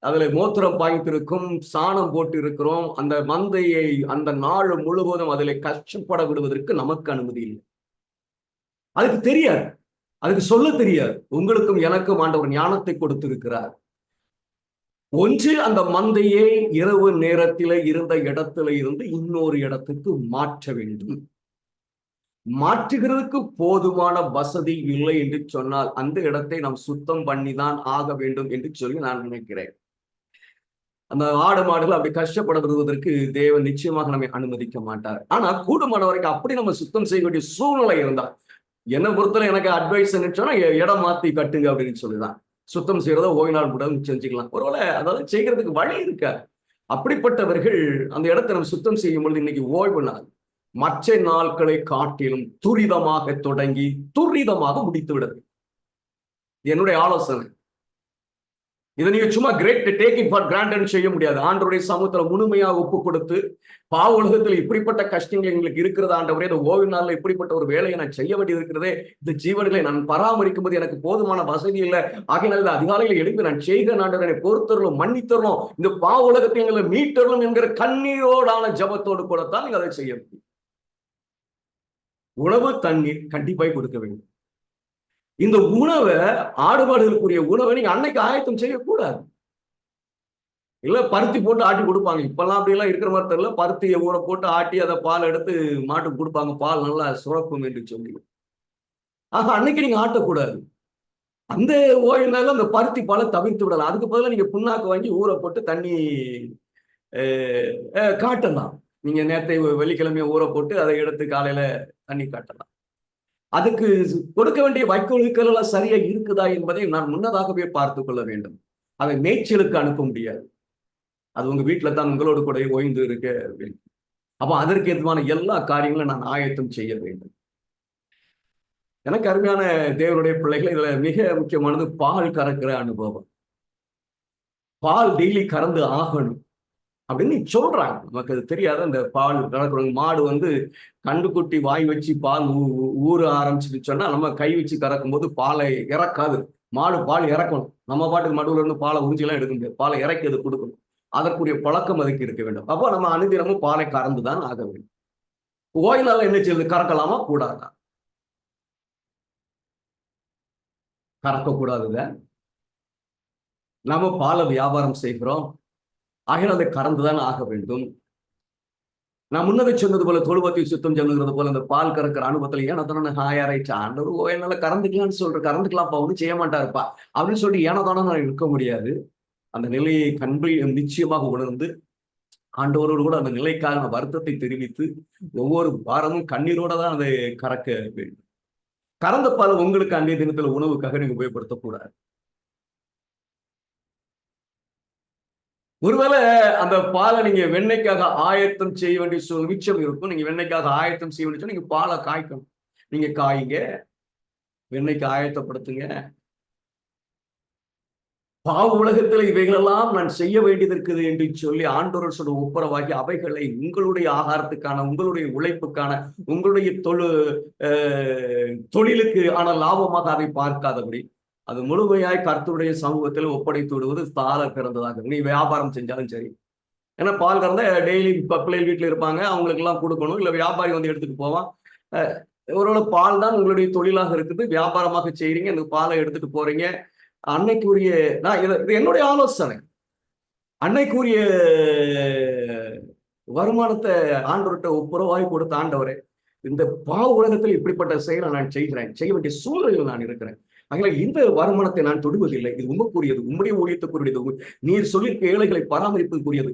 அதுல மூத்திரம் பாய்த்திருக்கும், சாணம் போட்டு இருக்கிறோம். அந்த மந்தையை அந்த நாள் முழுவதும் அதில் கஷ்டப்பட விடுவதற்கு நமக்கு அனுமதி இல்லை. அதுக்கு தெரியாது, அதுக்கு சொல்ல தெரியாது. உங்களுக்கும் எனக்கும் ஆண்டவர் ஞானத்தை கொடுத்திருக்கிறார். ஒன்று, அந்த மந்தையை இரவு நேரத்தில இருந்த இடத்துல இருந்து இன்னொரு இடத்துக்கு மாற்ற வேண்டும். மாற்றுகிறதுக்கு போதுமான வசதி இல்லை என்று சொன்னால் அந்த இடத்தை நாம் சுத்தம் பண்ணிதான் ஆக வேண்டும் என்று சொல்லி நான் நினைக்கிறேன். அந்த ஆடு மாடுகள் அப்படி கஷ்டப்பட வருவதற்கு தேவன் நிச்சயமாக நம்மை அனுமதிக்க மாட்டார். ஆனா கூடுமான வரைக்கும் அப்படி நம்ம சுத்தம் செய்ய வேண்டிய சூழ்நிலை இருந்தால், என்னை பொறுத்தவரை எனக்கு அட்வைஸ் சொன்னா இடம் மாத்தி கட்டுங்க அப்படின்னு சொல்லிதான். சுத்தம் செய்யறத ஓய்வு நாள் கூட செஞ்சுக்கலாம். ஒருவேளை அதாவது செய்யறதுக்கு வழி இருக்க, அப்படிப்பட்டவர்கள் அந்த இடத்தை நம்ம சுத்தம் செய்யும் பொழுது இன்னைக்கு ஓய்வு நாள் மற்ற நாட்களை காட்டிலும் துரிதமாக தொடங்கி துரிதமாக முடித்து விடுது. என்னுடைய ஆலோசனை. இதை நீங்க சும்மா கிரேட் டேக்கிங் ஃபார் கிராண்டட் செய்ய முடியாது. ஆண்டவருடைய சமூகத்துல முழுமையாக ஒப்பு கொடுத்து, பாவ உலகத்தில் இப்படிப்பட்ட கஷ்டங்கள் எங்களுக்கு இருக்கிறது ஆண்டவரே, இந்த ஓய்வு நாள்ல இப்படிப்பட்ட ஒரு வேலையை நான் செய்ய வேண்டியது இருக்கிறதே, இந்த ஜீவன்களை நான் பராமரிக்கும் போது எனக்கு போதுமான வசதி இல்லை, ஆகையினால அதிகாலையில் எழுப்பி நான் செய்கிற ஆண்டவரை பொறுத்தரலும் மன்னித்தரலும் இந்த பாவ உலகத்தை எங்களை மீட்டரலும் என்கிற கண்ணீரோடான ஜபத்தோடு கூடத்தான் நீங்க அதை செய்ய முடியும். உணவு தண்ணீர் கண்டிப்பாய் கொடுக்க வேண்டும். இந்த உணவை, ஆடுபாடுகளுக்குரிய உணவை நீங்க அன்னைக்கு ஆயத்தம் செய்யக்கூடாது. இல்ல பருத்தி போட்டு ஆட்டி கொடுப்பாங்க. இப்பெல்லாம் அப்படி எல்லாம் இருக்கிற மாதிரி தெரியல. பருத்தியை ஊற போட்டு ஆட்டி அதை பால் எடுத்து மாட்டுக்கு கொடுப்பாங்க, பால் நல்லா சுரக்கும் என்று சொல்லி. ஆக அன்னைக்கு நீங்க ஆட்டக்கூடாது. அந்த ஓய்வுனால அந்த பருத்தி பாலை தவிர்த்து விடலாம். அதுக்கு பதிலாக நீங்க புண்ணாக்கு வாங்கி ஊற போட்டு தண்ணி காட்டலாம். நீங்க நேரத்தை வெள்ளிக்கிழமையை ஊற போட்டு அதை எடுத்து காலையில தண்ணி காட்டலாம். அதுக்கு கொடுக்க வேண்டிய வைக்கோல்கள் எல்லாம் சரியா இருக்குதா என்பதை நான் முன்னதாகவே பார்த்து கொள்ள வேண்டும். அதை மேய்ச்சலுக்கு அனுப்ப முடியாது. அது உங்க வீட்டுல தான் உங்களோடு கூட ஓய்ந்து இருக்க வேண்டும். அப்போ அதற்கு எதுவான எல்லா காரியங்களும் நான் ஆயத்தம் செய்ய வேண்டும். எனக்கு அருமையான தேவனுடைய பிள்ளைகள், இதுல மிக முக்கியமானது பால் கறக்கிற அனுபவம். பால் டெய்லி கறந்து ஆகணும் அப்படின்னு சொல்றாங்க. நமக்கு அது தெரியாத அந்த பால் கறக்குறவங்க, மாடு கண்டுக்குட்டி வாய் வச்சு பால் ஊற ஆரம்பிச்சுட்டு சொன்னா நம்ம கை வச்சு கறக்கும் போது பாலை இறக்காது. மாடு பால் இறக்கணும். நம்ம பாட்டுக்கு மடுவுல இருந்து பாலை உறிஞ்செல்லாம் எடுக்க முடியாது. பாலை இறக்கி அது கொடுக்கணும். அதற்குரிய பழக்கம் அதுக்கு இருக்க வேண்டும். அப்போ நம்ம அனுதினமும் பாலை கறந்துதான் ஆக வேண்டும். ஓய்வுனால என்ன செய்யுது? கறக்கலாமா கூடாதா? கறக்கக்கூடாதுங்க. நாம பாலை வியாபாரம் செய்கிறோம், ஆகிய அதை கறந்துதான் ஆக வேண்டும். நான் முன்னதை சொன்னது போல தொழுவத்தை சுத்தம் சொல்லுகிறது போல அந்த பால் கறக்கிற அனுபவத்துல ஏனதான ஹாயாராயிடுச்சு, ஆண்டவர் என்னால கறந்துக்கலாம்னு சொல்ற, கறந்துக்கலாம்ப்பா, ஒன்றும் செய்ய மாட்டாருப்பா அப்படின்னு சொல்லிட்டு ஏனதான நான் இருக்க முடியாது. அந்த நிலையை நிச்சயமாக உணர்ந்து ஆண்டவரோடு கூட அந்த நிலைக்கான வருத்தத்தை தெரிவித்து ஒவ்வொரு வாரமும் கண்ணீரோட தான் அதை கறக்க வேண்டும். கறந்த பால் உங்களுக்கு அன்றைய தினத்துல உணவுக்காக நீங்க உபயோகப்படுத்தக்கூடாது. ஒருவேளை அந்த பாலை நீங்க வெண்ணெய்க்காக ஆயத்தம் செய்ய வேண்டிய மிச்சம் இருக்கும். நீங்க வெண்ணெய்க்காக ஆயத்தம் செய்ய வேண்டிய நீங்க பாலை காய்க்கணும். நீங்க காய்ங்க, வெண்ணெய்க்கு ஆயத்தப்படுத்துங்க. பாவ உலகத்துல இவைகளெல்லாம் நான் செய்ய வேண்டியது இருக்குது என்று சொல்லி ஆண்டவர் சொல்ல ஒப்புரவாகி அவைகளை உங்களுடைய ஆகாரத்துக்கான, உங்களுடைய உழைப்புக்கான, உங்களுடைய தொழிலுக்கு ஆன லாபமாக அதை பார்க்காதபடி அது முழுமையாய் கர்த்தருடைய சமூகத்தில் ஒப்படைத்து விடுவது சால பிறந்ததாக. நீ வியாபாரம் செஞ்சாலும் சரி, ஏன்னா பால் கறந்த டெய்லி பிள்ளைகள் வீட்டுல இருப்பாங்க, அவங்களுக்கு எல்லாம் கொடுக்கணும். இல்ல வியாபாரி வந்து எடுத்துட்டு போவான். ஒருவேளை பால் தான் உங்களுடைய தொழிலாக இருக்குது, வியாபாரமாக செய்றீங்க, இந்த பாலை எடுத்துட்டு போறீங்க. அன்னைக்குரிய இது என்னுடைய ஆலோசனை. அன்னைக்குரிய வருமானத்தை ஆண்டவர்கிட்ட ஒப்புரவாய் கொடுத்த ஆண்டவரே, இந்த பாவ உலகத்தில் இப்படிப்பட்ட செயலை நான் செய்கிறேன், செய்ய வேண்டிய சூழ்நிலையில் நான் இருக்கிறேன். ஆகவே இந்த வருமானத்தை நான் தொடுவதில்லை. இது உங்களுக்குரியது, உங்களுடைய ஊழியத்துக்குரியது, நீர் சொல்லியிருக்க ஏழைகளை பராமரிப்புக்குரியது.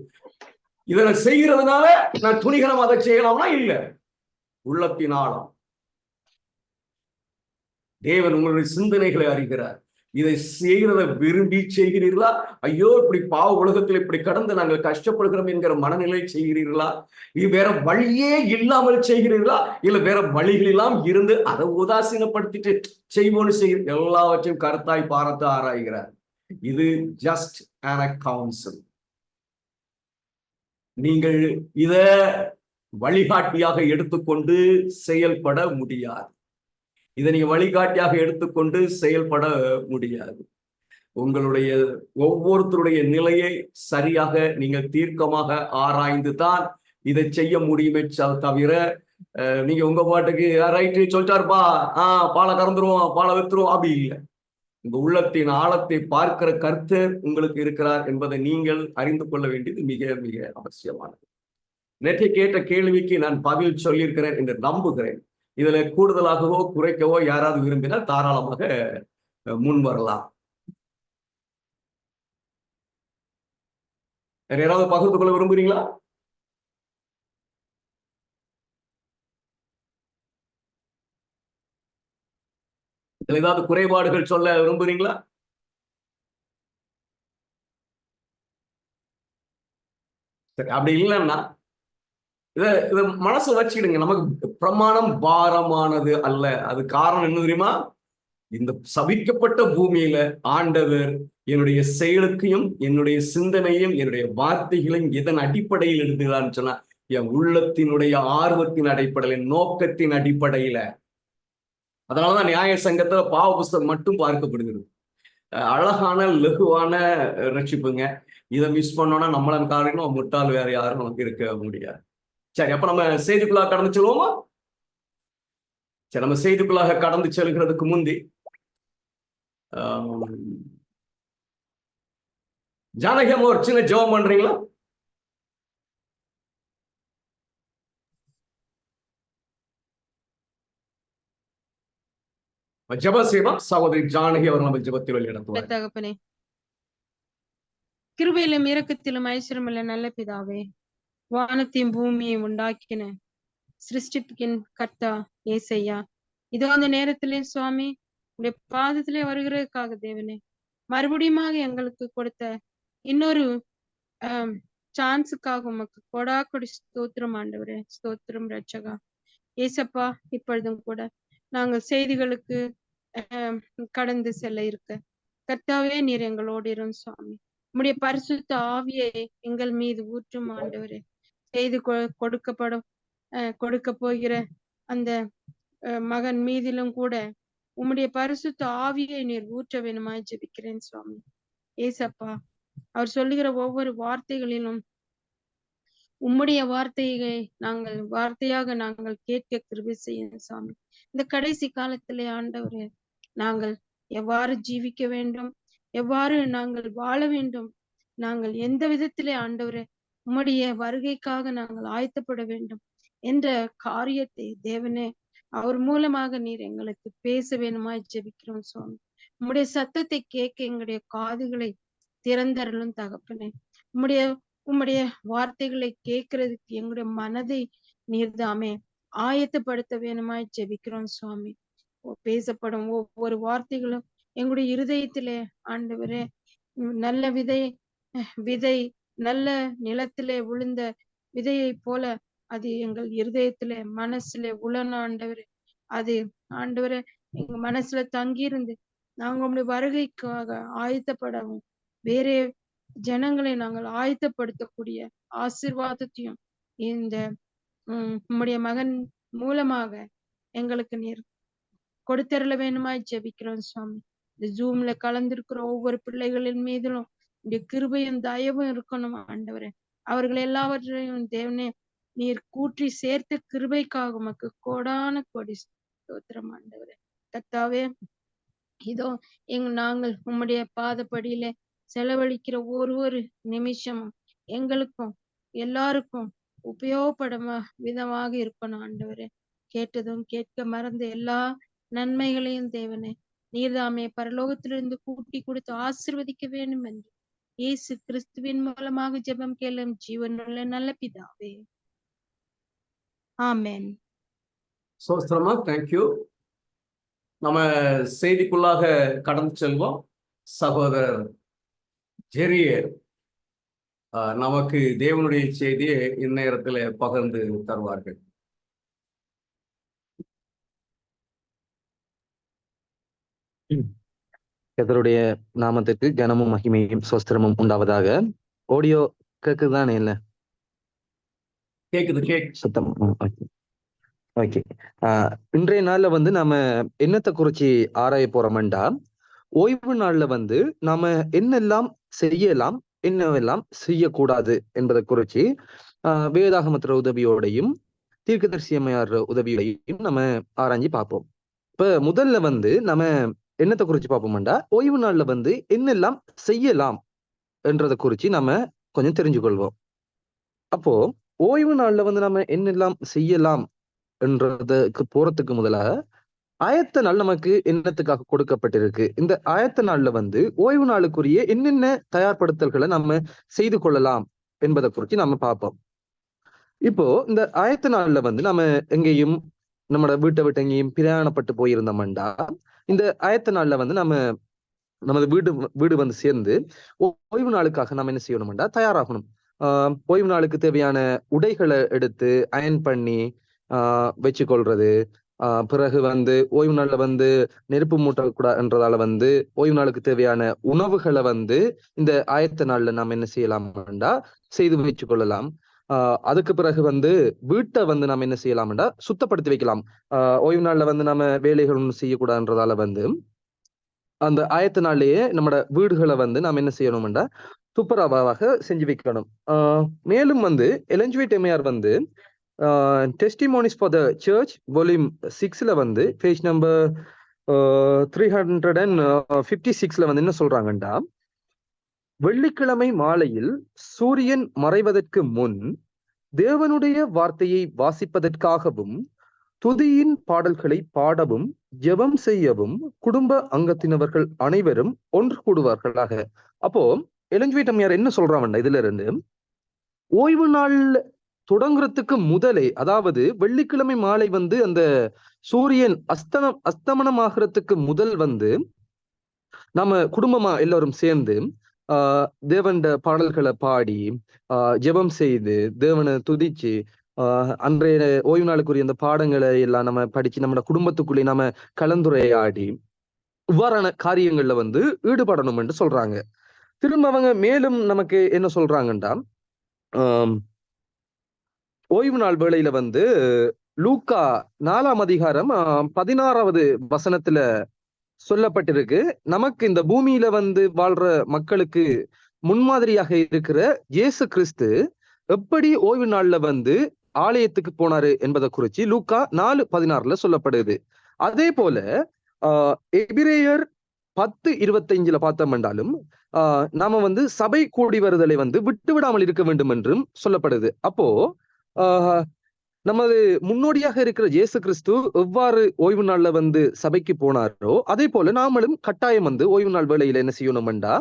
இதை செய்கிறதுனால நான் துணிகரம் அதை செய்யலாம்னா இல்ல. உள்ளத்தின் ஆழம் தேவன் உங்களுடைய சிந்தனைகளை அறிகிறார். இதை செய்கிறத விரும்பி செய்கிறீர்களா? ஐயோ இப்படி பாவ உலகத்தில் இப்படி கடந்து நாங்கள் கஷ்டப்படுகிறோம் என்கிற மனநிலை செய்கிறீர்களா? இது வேற வழியே இல்லாமல் செய்கிறீர்களா? இல்ல வேற வழிகளெல்லாம் இருந்து அதை உதாசீனப்படுத்திட்டு செய்வோன்னு செய்கிற எல்லாவற்றையும் கருத்தாய் பார்த்து ஆராய்கிறார். இது ஜஸ்ட் an கவுன்சில். நீங்கள் இத வழிகாட்டியாக எடுத்துக்கொண்டு செயல்பட முடியாது. இதை நீங்க வழிகாட்டியாக எடுத்துக்கொண்டு செயல்பட முடியாது. உங்களுடைய ஒவ்வொருத்தருடைய நிலையை சரியாக நீங்கள் தீர்க்கமாக ஆராய்ந்து தான் இதை செய்ய முடியுமே தவிர நீங்க உங்க பாட்டுக்கு ரைட்டு சொல்லிட்டாருப்பா, பாலை கறந்துருவோம், பாலை வித்துருவோம் அப்படி இல்லை. உங்க உள்ளத்தின் ஆழத்தை பார்க்கிற கர்த்தர் உங்களுக்கு இருக்கிறார் என்பதை நீங்கள் அறிந்து கொள்ள வேண்டியது மிக மிக அவசியமானது. நேற்று கேட்ட கேள்விக்கு நான் பதில் சொல்லியிருக்கிறேன் என்று நம்புகிறேன். இதுல கூடுதலாகவோ குறைக்கவோ யாராவது விரும்பினால் தாராளமாக முன் வரலாம். வேற யாராவது பகிர்ந்து கொள்ள விரும்புறீங்களா? இதுல ஏதாவது குறைபாடுகள் சொல்ல விரும்புறீங்களா? சரி, அப்படி இல்லைன்னா இத மனசு வச்சுக்கிடுங்க. நமக்கு பிரமாணம் பாரமானது அல்ல. அது காரணம் என்ன தெரியுமா? இந்த சபிக்கப்பட்ட பூமியில ஆண்டவர் என்னுடைய செயலுக்கையும் என்னுடைய சிந்தனையும் என்னுடைய வார்த்தைகளையும் எதன் அடிப்படையில் எழுதுகிறான்னு சொன்னா என் உள்ளத்தினுடைய ஆர்வத்தின் அடிப்படையில், நோக்கத்தின் அடிப்படையில. அதனாலதான் நியாய சங்கத்துல பாவ புஸ்தகம் மட்டும் பார்க்கப்படுகிறது. அழகான லகுவான ரட்சிப்புங்க. இதை மிஸ் பண்ணோம்னா நம்மளும் காரணம் முட்டாள், வேற யாரும் நமக்கு இருக்க முடியாது. சரி, அப்ப நம்ம செய்திக்குள்ளாக கடந்து செல்வோமா? சரி, நம்ம செய்திக்குள்ளாக கடந்து செல்கிறதுக்கு முந்தி ஜானகம் ஒரு சின்ன ஜெபம் பண்றீங்களா? ஜெப செய்வோம். சகோதரி ஜானகி அவர் நம்ம ஜெபத்தில் வழிநடத்துவார். தகப்பனே, கிருபையிலும் இரக்கத்திலும் ஐஸ்வரமுள்ள நல்ல பிதாவே, வானத்தையும் பூமியை உண்டாக்கின சிருஷ்டிப்பின் கர்த்தா ஏசையா, இதோ அந்த நேரத்திலே சுவாமி உடைய பாதத்திலே வருகிறதுக்காக தேவனே, மறுபடியுமாக எங்களுக்கு கொடுத்த இன்னொரு சான்ஸுக்காக உமக்கு கொடா கொடி ஸ்தோத்திரம் ஆண்டவரே, ஸ்தோத்திரம் ரட்சகா ஏசப்பா. இப்பொழுதும் கூட நாங்கள் செய்திகளுக்கு கடந்து செல்ல இருக்க கர்த்தாவே நீர் எங்களோடு இரும் சுவாமி. உம்முடைய பரிசுத்த ஆவியை எங்கள் மீது ஊற்றும் ஆண்டவரே. செய்து கொடுக்க போகிற அந்த மகன் மீதிலும் கூட உம்முடைய பரிசுத்த ஆவியை நீர் ஊற்ற வேணுமாய் ஜெபிக்கிறேன் சுவாமி ஏசப்பா. அவர் சொல்லுகிற ஒவ்வொரு வார்த்தைகளிலும் உம்முடைய வார்த்தையை வார்த்தையாக நாங்கள் கேட்க கிருபை செய்யணும் சுவாமி. இந்த கடைசி காலத்திலே ஆண்டவரே, நாங்கள் எவ்வாறு ஜீவிக்க வேண்டும், எவ்வாறு நாங்கள் வாழ வேண்டும், நாங்கள் எந்த விதத்திலே ஆண்டவரே உம்முடைய வருகைக்காக நாங்கள் ஆயத்தப்பட வேண்டும் என்ற காரியத்தை தேவனே அவர் மூலமாக நீர் எங்களுக்கு பேச வேணுமாய் ஜெபிக்கிறோம் சுவாமி. உம்முடைய சத்தத்தை கேட்க எங்களுடைய காதுகளை திறந்தருளும் தகப்பனே. உம்முடைய உம்முடைய வார்த்தைகளை கேட்கறதுக்கு எங்களுடைய மனதை நீர்தாமே ஆயத்தப்படுத்த வேணுமாய் ஜெபிக்கிறோம் சுவாமி. பேசப்படும் ஒவ்வொரு வார்த்தைகளும் எங்களுடைய இருதயத்திலே ஆண்டவரே நல்ல விதை நல்ல நிலத்திலே விழுந்த விதையை போல அது எங்கள் இருதயத்திலே மனசுல உளன ஆண்டவரே. அது ஆண்டவரே எங்க மனசுல தங்கியிருந்து நாங்க உங்களுடைய வருகைக்காக ஆயத்தப்படவும் வேற ஜனங்களை நாங்கள் ஆயத்தப்படுத்தக்கூடிய ஆசீர்வாதத்தையும் இந்த உம்முடைய மகன் மூலமாக எங்களுக்கு நீர் கொடுத்தருள வேணுமாய் ஜெபிக்கிறோம் சுவாமி. இந்த ஜூம்ல கலந்திருக்கிற ஒவ்வொரு பிள்ளைகளின் மீதிலும் இந்த கிருபையும் தயவும் இருக்கணும் ஆண்டவரே. அவர்கள் எல்லாவற்றையும் தேவனே நீர் கூற்றி சேர்த்த கிருபைக்காக உமக்கு கோடான கோடி ஸ்தோத்திரம் ஆண்டவரே. கர்த்தாவே, இதோ நாங்கள் உம்முடைய பாதப்படியில செலவழிக்கிற ஒரு நிமிஷமும் எங்களுக்கும் எல்லாருக்கும் உபயோகப்படும் விதமாக இருக்கணும் ஆண்டவரே. கேட்டதும் கேட்க மறந்த எல்லா நன்மைகளையும் தேவனே நீர்தாமே பரலோகத்திலிருந்து கூட்டி கொடுத்து ஆசீர்வதிக்க வேண்டும் என்று இயேசு கிறிஸ்துவின் மூலமாக ஜெபம் கேளும் ஜீவனுள்ள நல்ல பிதாவே, ஆமென். சோஸ்திரமா, தேங்க்யூ. நம்ம செய்திக்குள்ளாக கடந்து செல்வோம். சகோதரர் ஜெரியர் நமக்கு தேவனுடைய செய்தியை இந்நேரத்தில் பகிர்ந்து தருவார்கள். கர்த்தருடைய நாமத்துக்கு கனமும் மகிமையும் சோஸ்திரமும் உண்டாவதாக. ஆடியோ கேக்குதானே? இல்ல கேக்குது சுத்தம். ஓகே. இன்றைய நாள்ல வந்து நாம என்னத்தை குறிச்சு ஆராய போறோம்டா, ஓய்வு நாள்ல வந்து நாம என்னெல்லாம் செய்யலாம் என்னவெல்லாம் செய்யக்கூடாது என்பதை குறிச்சு வேதாகமத்திர உதவியோடையும் தீர்க்கதரிசியமையார் உதவியோடையும் நம்ம ஆராய்ஞ்சு பார்ப்போம். இப்ப முதல்ல வந்து நம்ம என்னத்தை குறிச்சு பார்ப்போம்டா, ஓய்வு நாள்ல வந்து என்னெல்லாம் செய்யலாம் என்றதை குறிச்சு நம்ம கொஞ்சம் தெரிஞ்சுக்கொள்வோம். அப்போ ஓய்வு நாள்ல வந்து நம்ம என்னெல்லாம் செய்யலாம் என்றதுக்கு போறதுக்கு முதலாக ஆயத்த நாள் நமக்கு என்னத்துக்காக கொடுக்கப்பட்டிருக்கு. இந்த ஆயத்த நாள்ல வந்து ஓய்வு நாளுக்குரிய என்னென்ன தயார்படுத்தல்களை நம்ம செய்து கொள்ளலாம் என்பதை குறித்து நம்ம பார்ப்போம். இப்போ இந்த ஆயத்த நாள்ல வந்து நம்ம எங்கேயும் நம்மளோட வீட்டை விட்டு எங்கேயும் பிரயாணப்பட்டு போயிருந்தோம்டா, இந்த ஆயத்த நாள்ல வந்து நமது வீடு வந்து சேர்ந்து ஓய்வு நாளுக்காக நம்ம என்ன செய்யணும்டா, தயாராகணும். ஓய்வு நாளுக்கு தேவையான உடைகளை எடுத்து அயன் பண்ணி வச்சுக்கொள்றது. பிறகு வந்து ஓய்வு நாள்ல வந்து நெருப்பு மூட்டக்கூடாதுன்றதால வந்து ஓய்வு நாளுக்கு தேவையான உணவுகளை வந்து இந்த ஆயத்த நாள்ல நாம் என்ன செய்யலாம்டா, செய்து வச்சு கொள்ளலாம். அதுக்கு பிறகு வந்து வீட்டை வந்து நம்ம என்ன செய்யலாம்டா, சுத்தப்படுத்தி வைக்கலாம். ஓய்வு நாள்ல வந்து நம்ம வேலைகள் ஒன்றும் செய்யக்கூடாதுன்றதால வந்து அந்த ஆயத்த நாள்லயே நம்மளோட வீடுகளை வந்து நாம் என்ன செய்யணும்டா, துப்புரவாக செஞ்சு வைக்கணும். மேலும் வந்து எலன் ஒயிட் எம்ஏஆர் வந்து testimonies for the church volume 6ல வந்து பேஜ் நம்பர் 356ல வந்து என்ன சொல்றாங்கண்டா, வெள்ளிக்கிழமை மாலையில் சூரியன் மறைவதற்கு முன் தேவனுடைய வார்த்தையை வாசிப்பதற்காகவும் துதியின் பாடல்களை பாடவும் ஜெபம் செய்யவும் குடும்ப அங்கத்தினவர்கள் அனைவரும் ஒன்று கூடுவார்களாக. அப்போ எலன் ஒயிட் எம்ஏஆர் என்ன சொல்றாங்கண்டா, இதுல இருந்து ஓய்வு நாள் தொடங்குறதுக்கு முதலே, அதாவது வெள்ளிக்கிழமை மாலை வந்து அந்த சூரியன் அஸ்தமனமாகிறதுக்கு முதல் வந்து நம்ம குடும்பமா எல்லாரும் சேர்ந்து தேவன் பாடல்களை பாடி ஜெபம் செய்து தேவனை துதிச்சு அன்றைய ஓய்வு நாளுக்குரிய அந்த பாடங்களை எல்லாம் நம்ம படிச்சு நம்ம குடும்பத்துக்குள்ளே நம்ம கலந்துரையாடி இவ்வாறான காரியங்கள்ல வந்து ஈடுபடணும் என்று சொல்றாங்க. திரும்ப அவங்க மேலும் நமக்கு என்ன சொல்றாங்கண்டா, ஓய்வு நாள் வேளையில வந்து லூக்கா 4ஆம் அதிகாரம் 16வது வசனத்துல சொல்லப்பட்டிருக்கு, நமக்கு இந்த பூமியில வந்து வாழ்ற மக்களுக்கு முன்மாதிரியாக இருக்கிற இயேசு கிறிஸ்து எப்படி ஓய்வு நாள்ல வந்து ஆலயத்துக்கு போனாரு என்பதை குறிச்சு லூக்கா 4:16 சொல்லப்படுது. அதே போல எபிரேயர் 10:25 பார்த்தோம் என்றாலும் நாம வந்து சபை கூடி வருதலை வந்து விட்டு விடாமல் இருக்க வேண்டும் என்றும் சொல்லப்படுது. அப்போ நமது முன்னோடியாக இருக்கிற இயேசு கிறிஸ்து எவ்வாறு ஓய்வு நாள்ல வந்து சபைக்கு போனாரோ அதே போல நாமளும் கட்டாயம் வந்து ஓய்வு நாள் வேளையில என்ன செய்யணும்டா,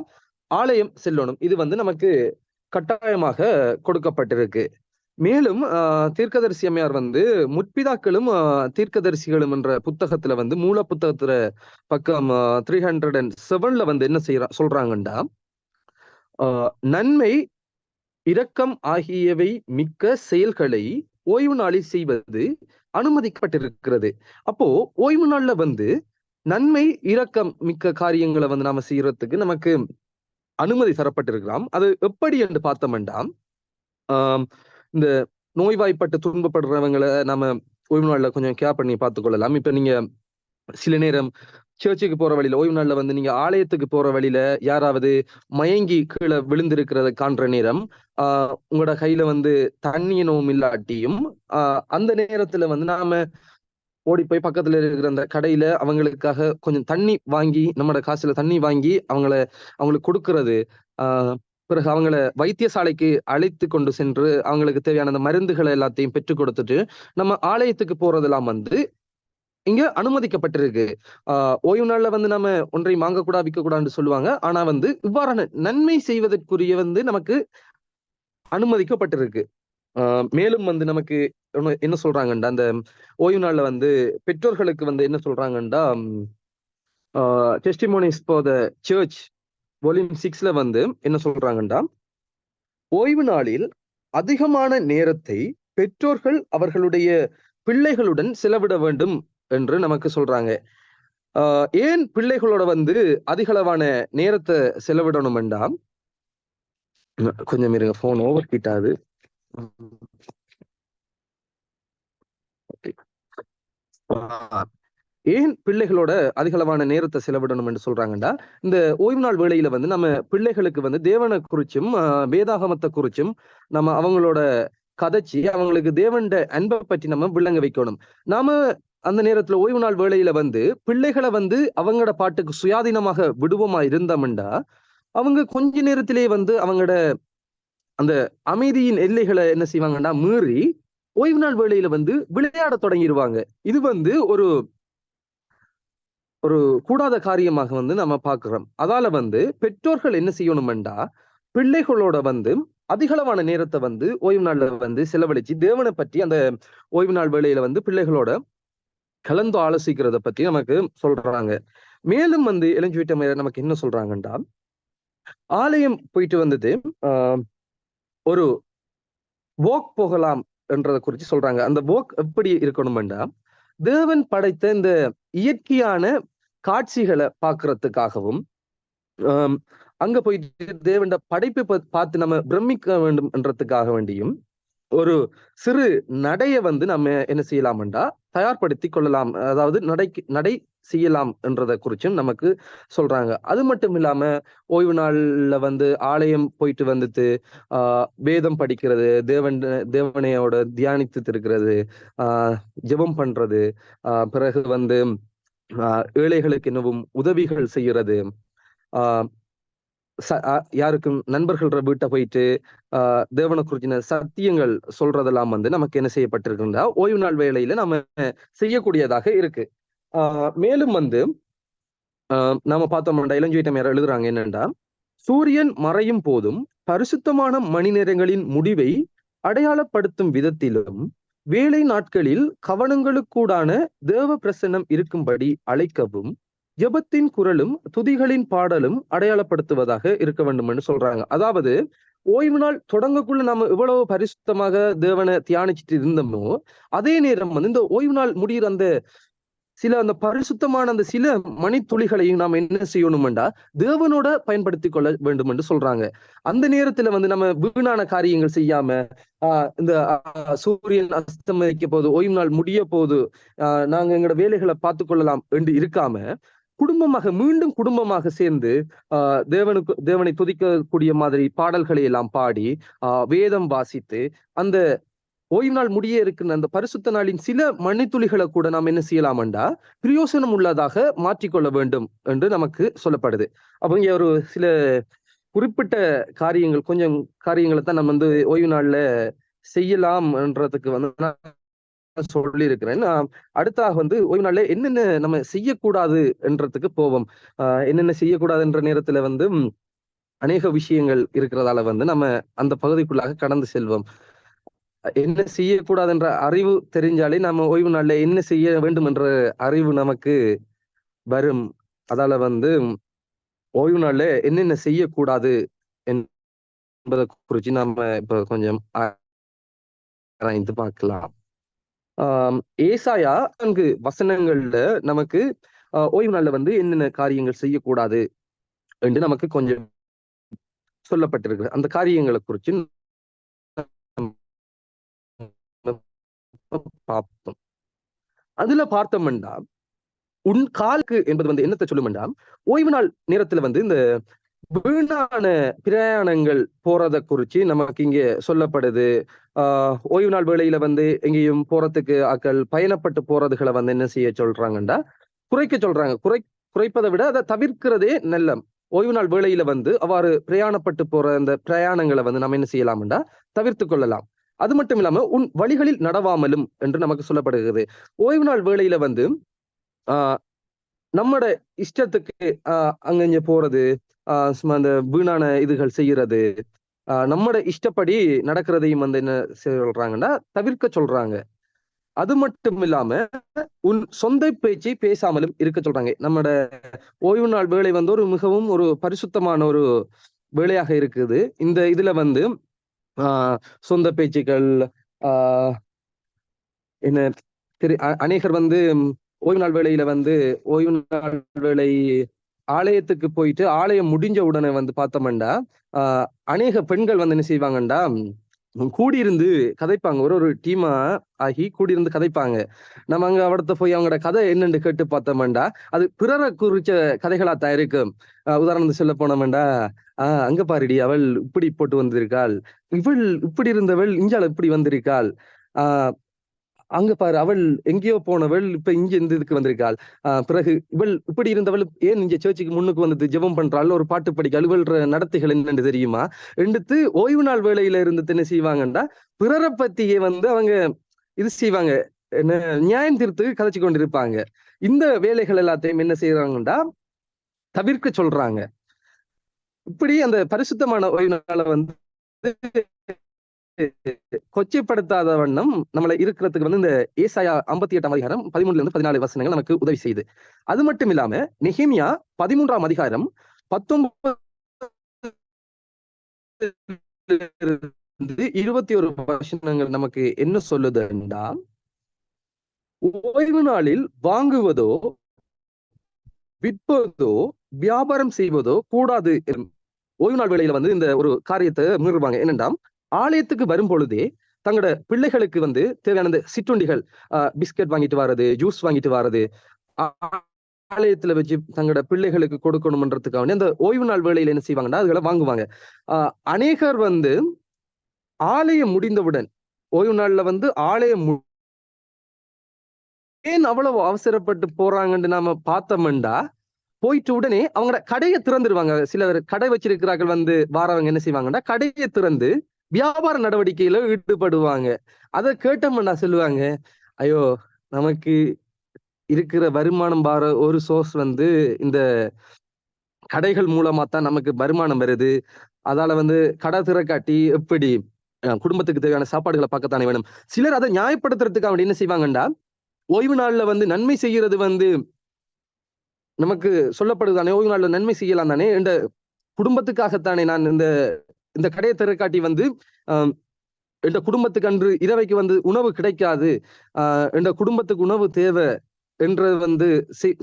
ஆலயம் செல்லணும். இது வந்து நமக்கு கட்டாயமாக கொடுக்கப்பட்டிருக்கு. மேலும் தீர்க்கதரிசி அம்மையார் வந்து முற்பிதாக்களும் தீர்க்கதரிசிகளும் என்ற புத்தகத்துல வந்து மூல புத்தகத்துல பக்கம் 307 வந்து என்ன சொல்றாங்கன்னா, நன்மை இரக்கம் ஆகியவை மிக்க செயல்களை ஓய்வு நாளில் செய்வது அனுமதிக்கப்பட்டிருக்கிறது. அப்போ ஓய்வு நாள்ல வந்து நன்மை இரக்கம் மிக்க காரியங்களை வந்து நாம செய்யறதுக்கு நமக்கு அனுமதி தரப்பட்டிருக்கலாம். அது எப்படி என்று பார்த்தோம்னா, இந்த நோய்வாய்ப்பட்டு துன்பப்படுறவங்களை நம்ம ஓய்வு நாள்ல கொஞ்சம் கேர் பண்ணி பார்த்துக்கொள்ளலாம். இப்ப நீங்க சில நேரம் சர்ச்சுக்கு போற வழியில, ஓய்வு நாள்ல வந்து நீங்க ஆலயத்துக்கு போற வழியில யாராவது மயங்கி கீழே விழுந்திருக்கிறத காண்ற நேரம், உங்களோட கையில வந்து தண்ணியனும் இல்லாட்டியும் அந்த நேரத்துல வந்து நாம ஓடி போய் பக்கத்துல இருக்கிற அந்த கடையில அவங்களுக்காக கொஞ்சம் தண்ணி வாங்கி, நம்மளோட காசுல தண்ணி வாங்கி அவங்களுக்கு கொடுக்கறது, பிறகு அவங்கள வைத்தியசாலைக்கு அழைத்து கொண்டு சென்று அவங்களுக்கு தேவையான அந்த மருந்துகளை எல்லாத்தையும் பெற்றுக் கொடுத்துட்டு நம்ம ஆலயத்துக்கு போறதெல்லாம் வந்து இங்க அனுமதிக்கப்பட்டிருக்கு. ஓய்வு நாள்ல வந்து நம்ம ஒன்றையும் வாங்கக்கூடாது, விற்கக்கூடாதுன்னு சொல்லுவாங்க. ஆனா வந்து இவ்வாறான நன்மை செய்வதற்குரிய வந்து நமக்கு அனுமதிக்கப்பட்டிருக்கு. மேலும் வந்து நமக்கு என்ன சொல்றாங்கண்டா, அந்த ஓய்வு நாள்ல வந்து பெற்றோர்களுக்கு வந்து என்ன சொல்றாங்கண்டா, testimonies for the church volume 6ல வந்து என்ன சொல்றாங்கண்டா, ஓய்வு நாளில் அதிகமான நேரத்தை பெற்றோர்கள் அவர்களுடைய பிள்ளைகளுடன் செலவிட வேண்டும் என்று நமக்கு சொல்றாங்க. ஏன் பிள்ளைகளோட வந்து அதிகளவான நேரத்தை செலவிடணும்டா, கொஞ்சம் இருங்க, போன் ஓவர் ஹீட் ஆகுது. ஏன் பிள்ளைகளோட அதிகளவான நேரத்தை செலவிடணும் என்று சொல்றாங்கடா, இந்த ஓய்வு நாள் வேளையில வந்து நம்ம பிள்ளைகளுக்கு வந்து தேவனை குறிச்சும் வேதாகமத்தை குறிச்சும் நம்ம அவங்களோட கதைச்சி அவங்களுக்கு தேவன்ட அன்பை பற்றி நம்ம விளங்க வைக்கணும். நாம அந்த நேரத்துல ஓய்வு நாள் வேளையில வந்து பிள்ளைகளை வந்து அவங்களோட பாட்டுக்கு சுயாதீனமாக விடுவோமா இருந்தோம்டா, அவங்க கொஞ்ச நேரத்திலேயே வந்து அவங்களோட அந்த அமைதியின் எல்லைகளை என்ன செய்வாங்கன்னா மீறி ஓய்வு நாள் வேளையில வந்து விளையாட தொடங்கிடுவாங்க. இது வந்து ஒரு கூடாத காரியமாக வந்து நம்ம பார்க்கிறோம். அதால வந்து பெற்றோர்கள் என்ன செய்யணும்டா, பிள்ளைகளோட வந்து அதிகளவான நேரத்தை வந்து ஓய்வு நாள்ல வந்து செலவழிச்சு தேவனை பற்றி அந்த ஓய்வு நாள் வேளையில வந்து பிள்ளைகளோட கலந்து ஆலோசிக்கிறத பத்தி நமக்கு சொல்றாங்க. மேலும் வந்து இளஞ்சுவிட்ட நமக்கு என்ன சொல்றாங்கண்டா, ஆலயம் போயிட்டு வந்தது ஒரு வோக் போகலாம் என்றதை குறித்து சொல்றாங்க. அந்த வோக் எப்படி இருக்கணும்டா, தேவன் படைத்த இந்த இயற்கையான காட்சிகளை பார்க்கறதுக்காகவும் அங்க போயிட்டு தேவன் படைப்பை பார்த்து நம்ம பிரமிக்க வேண்டும் என்றதுக்காக வேண்டியும் ஒரு சிறு நடைய வந்து நம்ம என்ன செய்யலாம்டா தயார்படுத்தி கொள்ளலாம், அதாவது நடை செய்யலாம் என்றதை குறிச்சும் நமக்கு சொல்றாங்க. அது மட்டும் இல்லாம ஓய்வு நாள்ல வந்து ஆலயம் போயிட்டு வந்துட்டு வேதம் படிக்கிறது, தேவனையோட தியானித்து இருக்கிறது, ஜெபம் பண்றது, பிறகு வந்து ஏழைகளுக்கு என்னவும் உதவிகள் செய்யறது, யாருக்கும் நண்பர்கள் வீட்டை போயிட்டு தேவனை குறிச்சின சத்தியங்கள் சொல்றதெல்லாம் வந்து நமக்கு என்ன செய்யப்பட்டிருக்குன்றா ஓய்வு நாள் வேளையில நம்ம செய்யக்கூடியதாக இருக்கு. மேலும் வந்து நாம பார்த்தோம்னா இளஞ்சுவிட்டம் யாரும் எழுதுறாங்க என்னண்டா, சூரியன் மறையும் போதும் பரிசுத்தமான மணி நேரங்களின் முடிவை அடையாளப்படுத்தும் விதத்திலும் வேலை நாட்களில் கவனங்களுக்கூடான தேவ பிரசன்னம் இருக்கும்படி அழைக்கவும் ஜெபத்தின் குரலும் துதிகளின் பாடலும் அடையாளப்படுத்துவதாக இருக்க வேண்டும் என்று சொல்றாங்க. அதாவது ஓய்வு நாள் தொடங்கக்குள்ள நாம எவ்வளவு பரிசுத்தமாக தேவனை தியானிச்சுட்டு இருந்தோமோ, அதே நேரம் வந்து இந்த ஓய்வு நாள் முடிகிற அந்த பரிசுத்தமான அந்த சில மணித்துளிகளையும் நாம் என்ன செய்யணும்டா தேவனோட பயன்படுத்தி கொள்ள வேண்டும் என்று சொல்றாங்க. அந்த நேரத்துல வந்து நம்ம வீணான காரியங்கள் செய்யாம இந்த சூரியன் அஸ்தமிக்க போது, ஓய்வு நாள் முடிய போது நாங்க எங்களோட வேலைகளை பார்த்து கொள்ளலாம் என்று இருக்காம குடும்பமாக மீண்டும் குடும்பமாக சேர்ந்து தேவனை துதிக்கக்கூடிய மாதிரி பாடல்களை எல்லாம் பாடி வேதம் வாசித்து அந்த ஓய்வு நாள் முடிய இருக்கிற அந்த பரிசுத்த நாளின் சில மணித்துளிகளை கூட நாம் என்ன செய்யலாம்டா பிரயோசனம் உள்ளதாக மாற்றிக்கொள்ள வேண்டும் என்று நமக்கு சொல்லப்படுது. அப்ப இங்க ஒரு சில குறிப்பிட்ட காரியங்கள், கொஞ்சம் காரியங்களை தான் நம்ம வந்து ஓய்வு நாள்ல செய்யலாம் என்றதுக்கு வந்து சொல்லி இருக்கிறேன். அடுத்தாக வந்து ஓய்வு நாள்ல என்னென்ன நம்ம செய்யக்கூடாது என்றதுக்கு போவோம். என்னென்ன செய்யக்கூடாது என்ற நேரத்துல வந்து அநேக விஷயங்கள் இருக்கிறதால வந்து நம்ம அந்த பகுதிக்குள்ளாக கடந்து செல்வோம். என்ன செய்யக்கூடாது என்ற அறிவு தெரிஞ்சாலே நம்ம ஓய்வு நாள்ல என்ன செய்ய வேண்டும் என்ற அறிவு நமக்கு வரும். அதால வந்து ஓய்வு நாள்ல என்னென்ன செய்யக்கூடாது என்பதை குறித்து நாம இப்ப கொஞ்சம் ஆராய்ந்து பார்க்கலாம். ஏசாயா 4 வசனங்கள்ல நமக்கு ஓய்வு நாள்ல வந்து என்னென்ன காரியங்கள் செய்யக்கூடாது என்று நமக்கு கொஞ்சம் சொல்லப்பட்டிருக்கு. அந்த காரியங்களை குறித்து பார்த்தோம். அதுல பார்த்தோம்னா உன் காலுக்கு என்பது வந்து என்னத்தை சொல்லுமெண்டா, ஓய்வு நாள் நேரத்துல வந்து இந்த வீணான பிரயாணங்கள் போறதை குறிச்சு நமக்கு இங்க சொல்லப்படுது. ஓய்வு நாள் வேளையில வந்து எங்கேயும் போறதுக்கு ஆக்கள் பயணப்பட்டு போறதுகளை வந்து என்ன செய்ய சொல்றாங்கண்டா குறைக்க சொல்றாங்க. குறைப்பதை விட அதை தவிர்க்கிறதே நல்ல. ஓய்வு நாள் வேளையில வந்து அவ்வாறு பிரயாணப்பட்டு போற அந்த பிரயாணங்களை வந்து நம்ம என்ன செய்யலாம்டா தவிர்த்து கொள்ளலாம். அது மட்டும் இல்லாம உன் வழிகளில் நடவாமலும் என்று நமக்கு சொல்லப்படுகிறது. ஓய்வு நாள் வேளையில வந்து நம்மட இஷ்டத்துக்கு அங்க போறது, அந்த வீணான இதுகள் செய்யறது, நம்மட இஷ்டப்படி நடக்கிறதையும் வந்து என்ன சொல்றாங்கன்னா தவிர்க்க சொல்றாங்க. அது மட்டும் இல்லாம உன் சொந்த பேச்சை பேசாமலும் இருக்க சொல்றாங்க. நம்மட ஓய்வு நாள் வேலை வந்து ஒரு மிகவும் ஒரு பரிசுத்தமான ஒரு வேலையாக இருக்குது. இந்த இதுல வந்து சொந்த பேச்சுக்கள் என்ன அநேகர் வந்து ஓய்வு நாள் வேளையில வந்து ஓய்வு நாள் வேலை ஆலயத்துக்கு போயிட்டு ஆலயம் முடிஞ்ச உடனே வந்து பார்த்தோம்டா அநேக பெண்கள் வந்து என்ன செய்வாங்கண்டா கூடியிருந்து கதைப்பாங்க. ஒரு டீமா ஆகி கூடியிருந்து கதைப்பாங்க. நம்ம அங்க அவடத்த போய் அவங்களோட கதை என்னன்னு கேட்டு பார்த்தோம்டா அது பிறரை குறிச்ச கதைகளாத்தான் இருக்கும். உதாரணத்துக்கு சொல்ல போனோம்டா அங்க பாருடி அவள் இப்படி போட்டு வந்திருக்காள், இவள் இப்படி இருந்தவள் இஞ்சால இப்படி வந்திருக்காள், அங்க பாரு அவள் எங்கேயோ போனவள் இப்ப இங்க இந்த இதுக்கு வந்திருக்காள், பிறகு இவள் இப்படி இருந்தவள் ஏன் இங்க சர்ச்சுக்கு முன்னுக்கு வந்து ஜெபம் பண்றாள், ஒரு பாட்டு படிக்காள், இவள்ற நடத்தைகள் என்னன்னு தெரியுமா எடுத்து ஓய்வு நாள் வேளையில இருந்து என்ன செய்வாங்கண்டா பிறரை பத்தியே வந்து அவங்க இது செய்வாங்க, என்ன நியாயம் தீர்த்து கதைச்சு கொண்டிருப்பாங்க. இந்த வேலைகள் எல்லாத்தையும் என்ன செய்யறாங்கண்டா தவிர்க்க சொல்றாங்க. இப்படி அந்த பரிசுத்தமான ஓய்வு நாளை வந்து கொச்சைப்படுத்தாத வண்ணம் நம்மளை இருக்கிறதுக்கு வந்து இந்த ஏசாயா 58 அதிகாரம் 13 14 வசனங்கள் நமக்கு உதவி செய்யுது. அது மட்டும் இல்லாம நெகேமியா 13 அதிகாரம் 19 21 வசனங்கள் நமக்கு என்ன சொல்லுதுன்னா, ஓய்வு நாளில் வாங்குவதோ விற்பதோ வியாபாரம் செய்வதோ கூடாது. ஓய்வு நாள் வேளையில வந்து இந்த ஒரு காரியத்தை மீறுவாங்க. என்னன்னா ஆலயத்துக்கு வரும் பொழுதே தங்களோட பிள்ளைகளுக்கு வந்து தேவையான இந்த சிற்றுண்டிகள், பிஸ்கட் வாங்கிட்டு வர்றது, ஜூஸ் வாங்கிட்டு வர்றது, ஆலயத்துல வச்சு தங்களோட பிள்ளைகளுக்கு கொடுக்கணும்ன்றதுக்காக அந்த ஓய்வு நாள் வேளையில என்ன செய்வாங்கன்னா அதுகளை வாங்குவாங்க. அநேகர் வந்து ஆலயம் முடிந்தவுடன் ஓய்வு நாள்ல வந்து ஆலயம் ஏன் அவ்வளவு அவசரப்பட்டு போறாங்கன்னு நாம பார்த்தோம்டா போயிட்டு உடனே அவங்களோட கடையை திறந்துருவாங்க. சிலர் கடை வச்சிருக்கிறார்கள் வந்து வாரவங்க என்ன செய்வாங்கன்னா கடையை திறந்து வியாபார நடவடிக்கையில ஈடுபடுவாங்க. அதை கேட்டோம்னா சொல்லுவாங்க, ஐயோ நமக்கு இருக்கிற வருமானம் பார ஒரு சோர்ஸ் வந்து இந்த கடைகள் மூலமா தான் நமக்கு வருமானம் வருது, அதால வந்து கடை திறக்காட்டி எப்படி குடும்பத்துக்கு தேவையான சாப்பாடுகளை பார்க்கத்தானே வேணும். சிலர் அதை நியாயப்படுத்துறதுக்கு அவங்க என்ன செய்வாங்கண்டா ஓய்வு நாள்ல வந்து நன்மை செய்யறது வந்து நமக்கு சொல்லப்படுதானே, ஓய்வு நாள்ல நன்மை செய்யலாம் தானே, இந்த குடும்பத்துக்காகத்தானே நான் இந்த கடையை திறக்காட்டி வந்து இந்த குடும்பத்துக்கு அன்று இரவைக்கு வந்து உணவு கிடைக்காது, இந்த குடும்பத்துக்கு உணவு தேவை என்று வந்து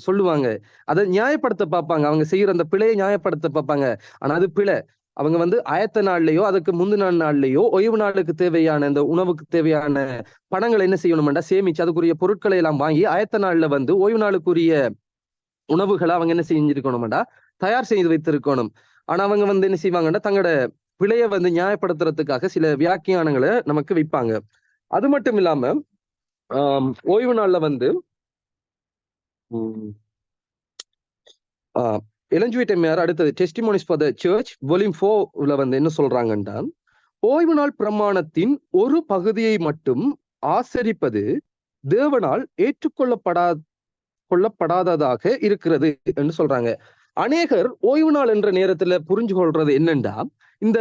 சொல்லுவாங்க. அதை நியாயப்படுத்த பார்ப்பாங்க. அவங்க செய்யற அந்த பிழையை நியாயப்படுத்த பார்ப்பாங்க. ஆனா அது பிழை. அவங்க வந்து ஆயத்த நாள்லயோ அதுக்கு முந்தின நாள்லயோ ஓய்வு நாளுக்கு தேவையான இந்த உணவுக்கு தேவையான பணங்களை என்ன செய்யணும்டா சேமிச்சு அதுக்குரிய பொருட்களை எல்லாம் வாங்கி ஆயத்த நாள்ல வந்து ஓய்வு நாளுக்குரிய உணவுகளை அவங்க என்ன செஞ்சிருக்கணும்டா தயார் செய்து வைத்திருக்கணும். ஆனா அவங்க வந்து என்ன செய்வாங்கன்னா தங்களோட பிழையை வந்து நியாயப்படுத்துறதுக்காக சில வியாக்கியானங்களை நமக்கு வைப்பாங்க. அது மட்டும் இல்லாம ஓய்வு நாள்ல வந்து எலன் ஜி. ஒயிட் அடுத்தது testimonies for the search volume 4 வந்து என்ன சொல்றாங்கன்னா, ஓய்வு நாள் பிரமாணத்தின் ஒரு பகுதியை மட்டும் ஆசரிப்பது தேவனால் கொள்ளப்படாததாக இருக்கிறது என்று சொல்றாங்க. அநேகர் ஓய்வு நாள் என்ற நேரத்துல புரிஞ்சு கொள்றது என்னண்டா, இந்த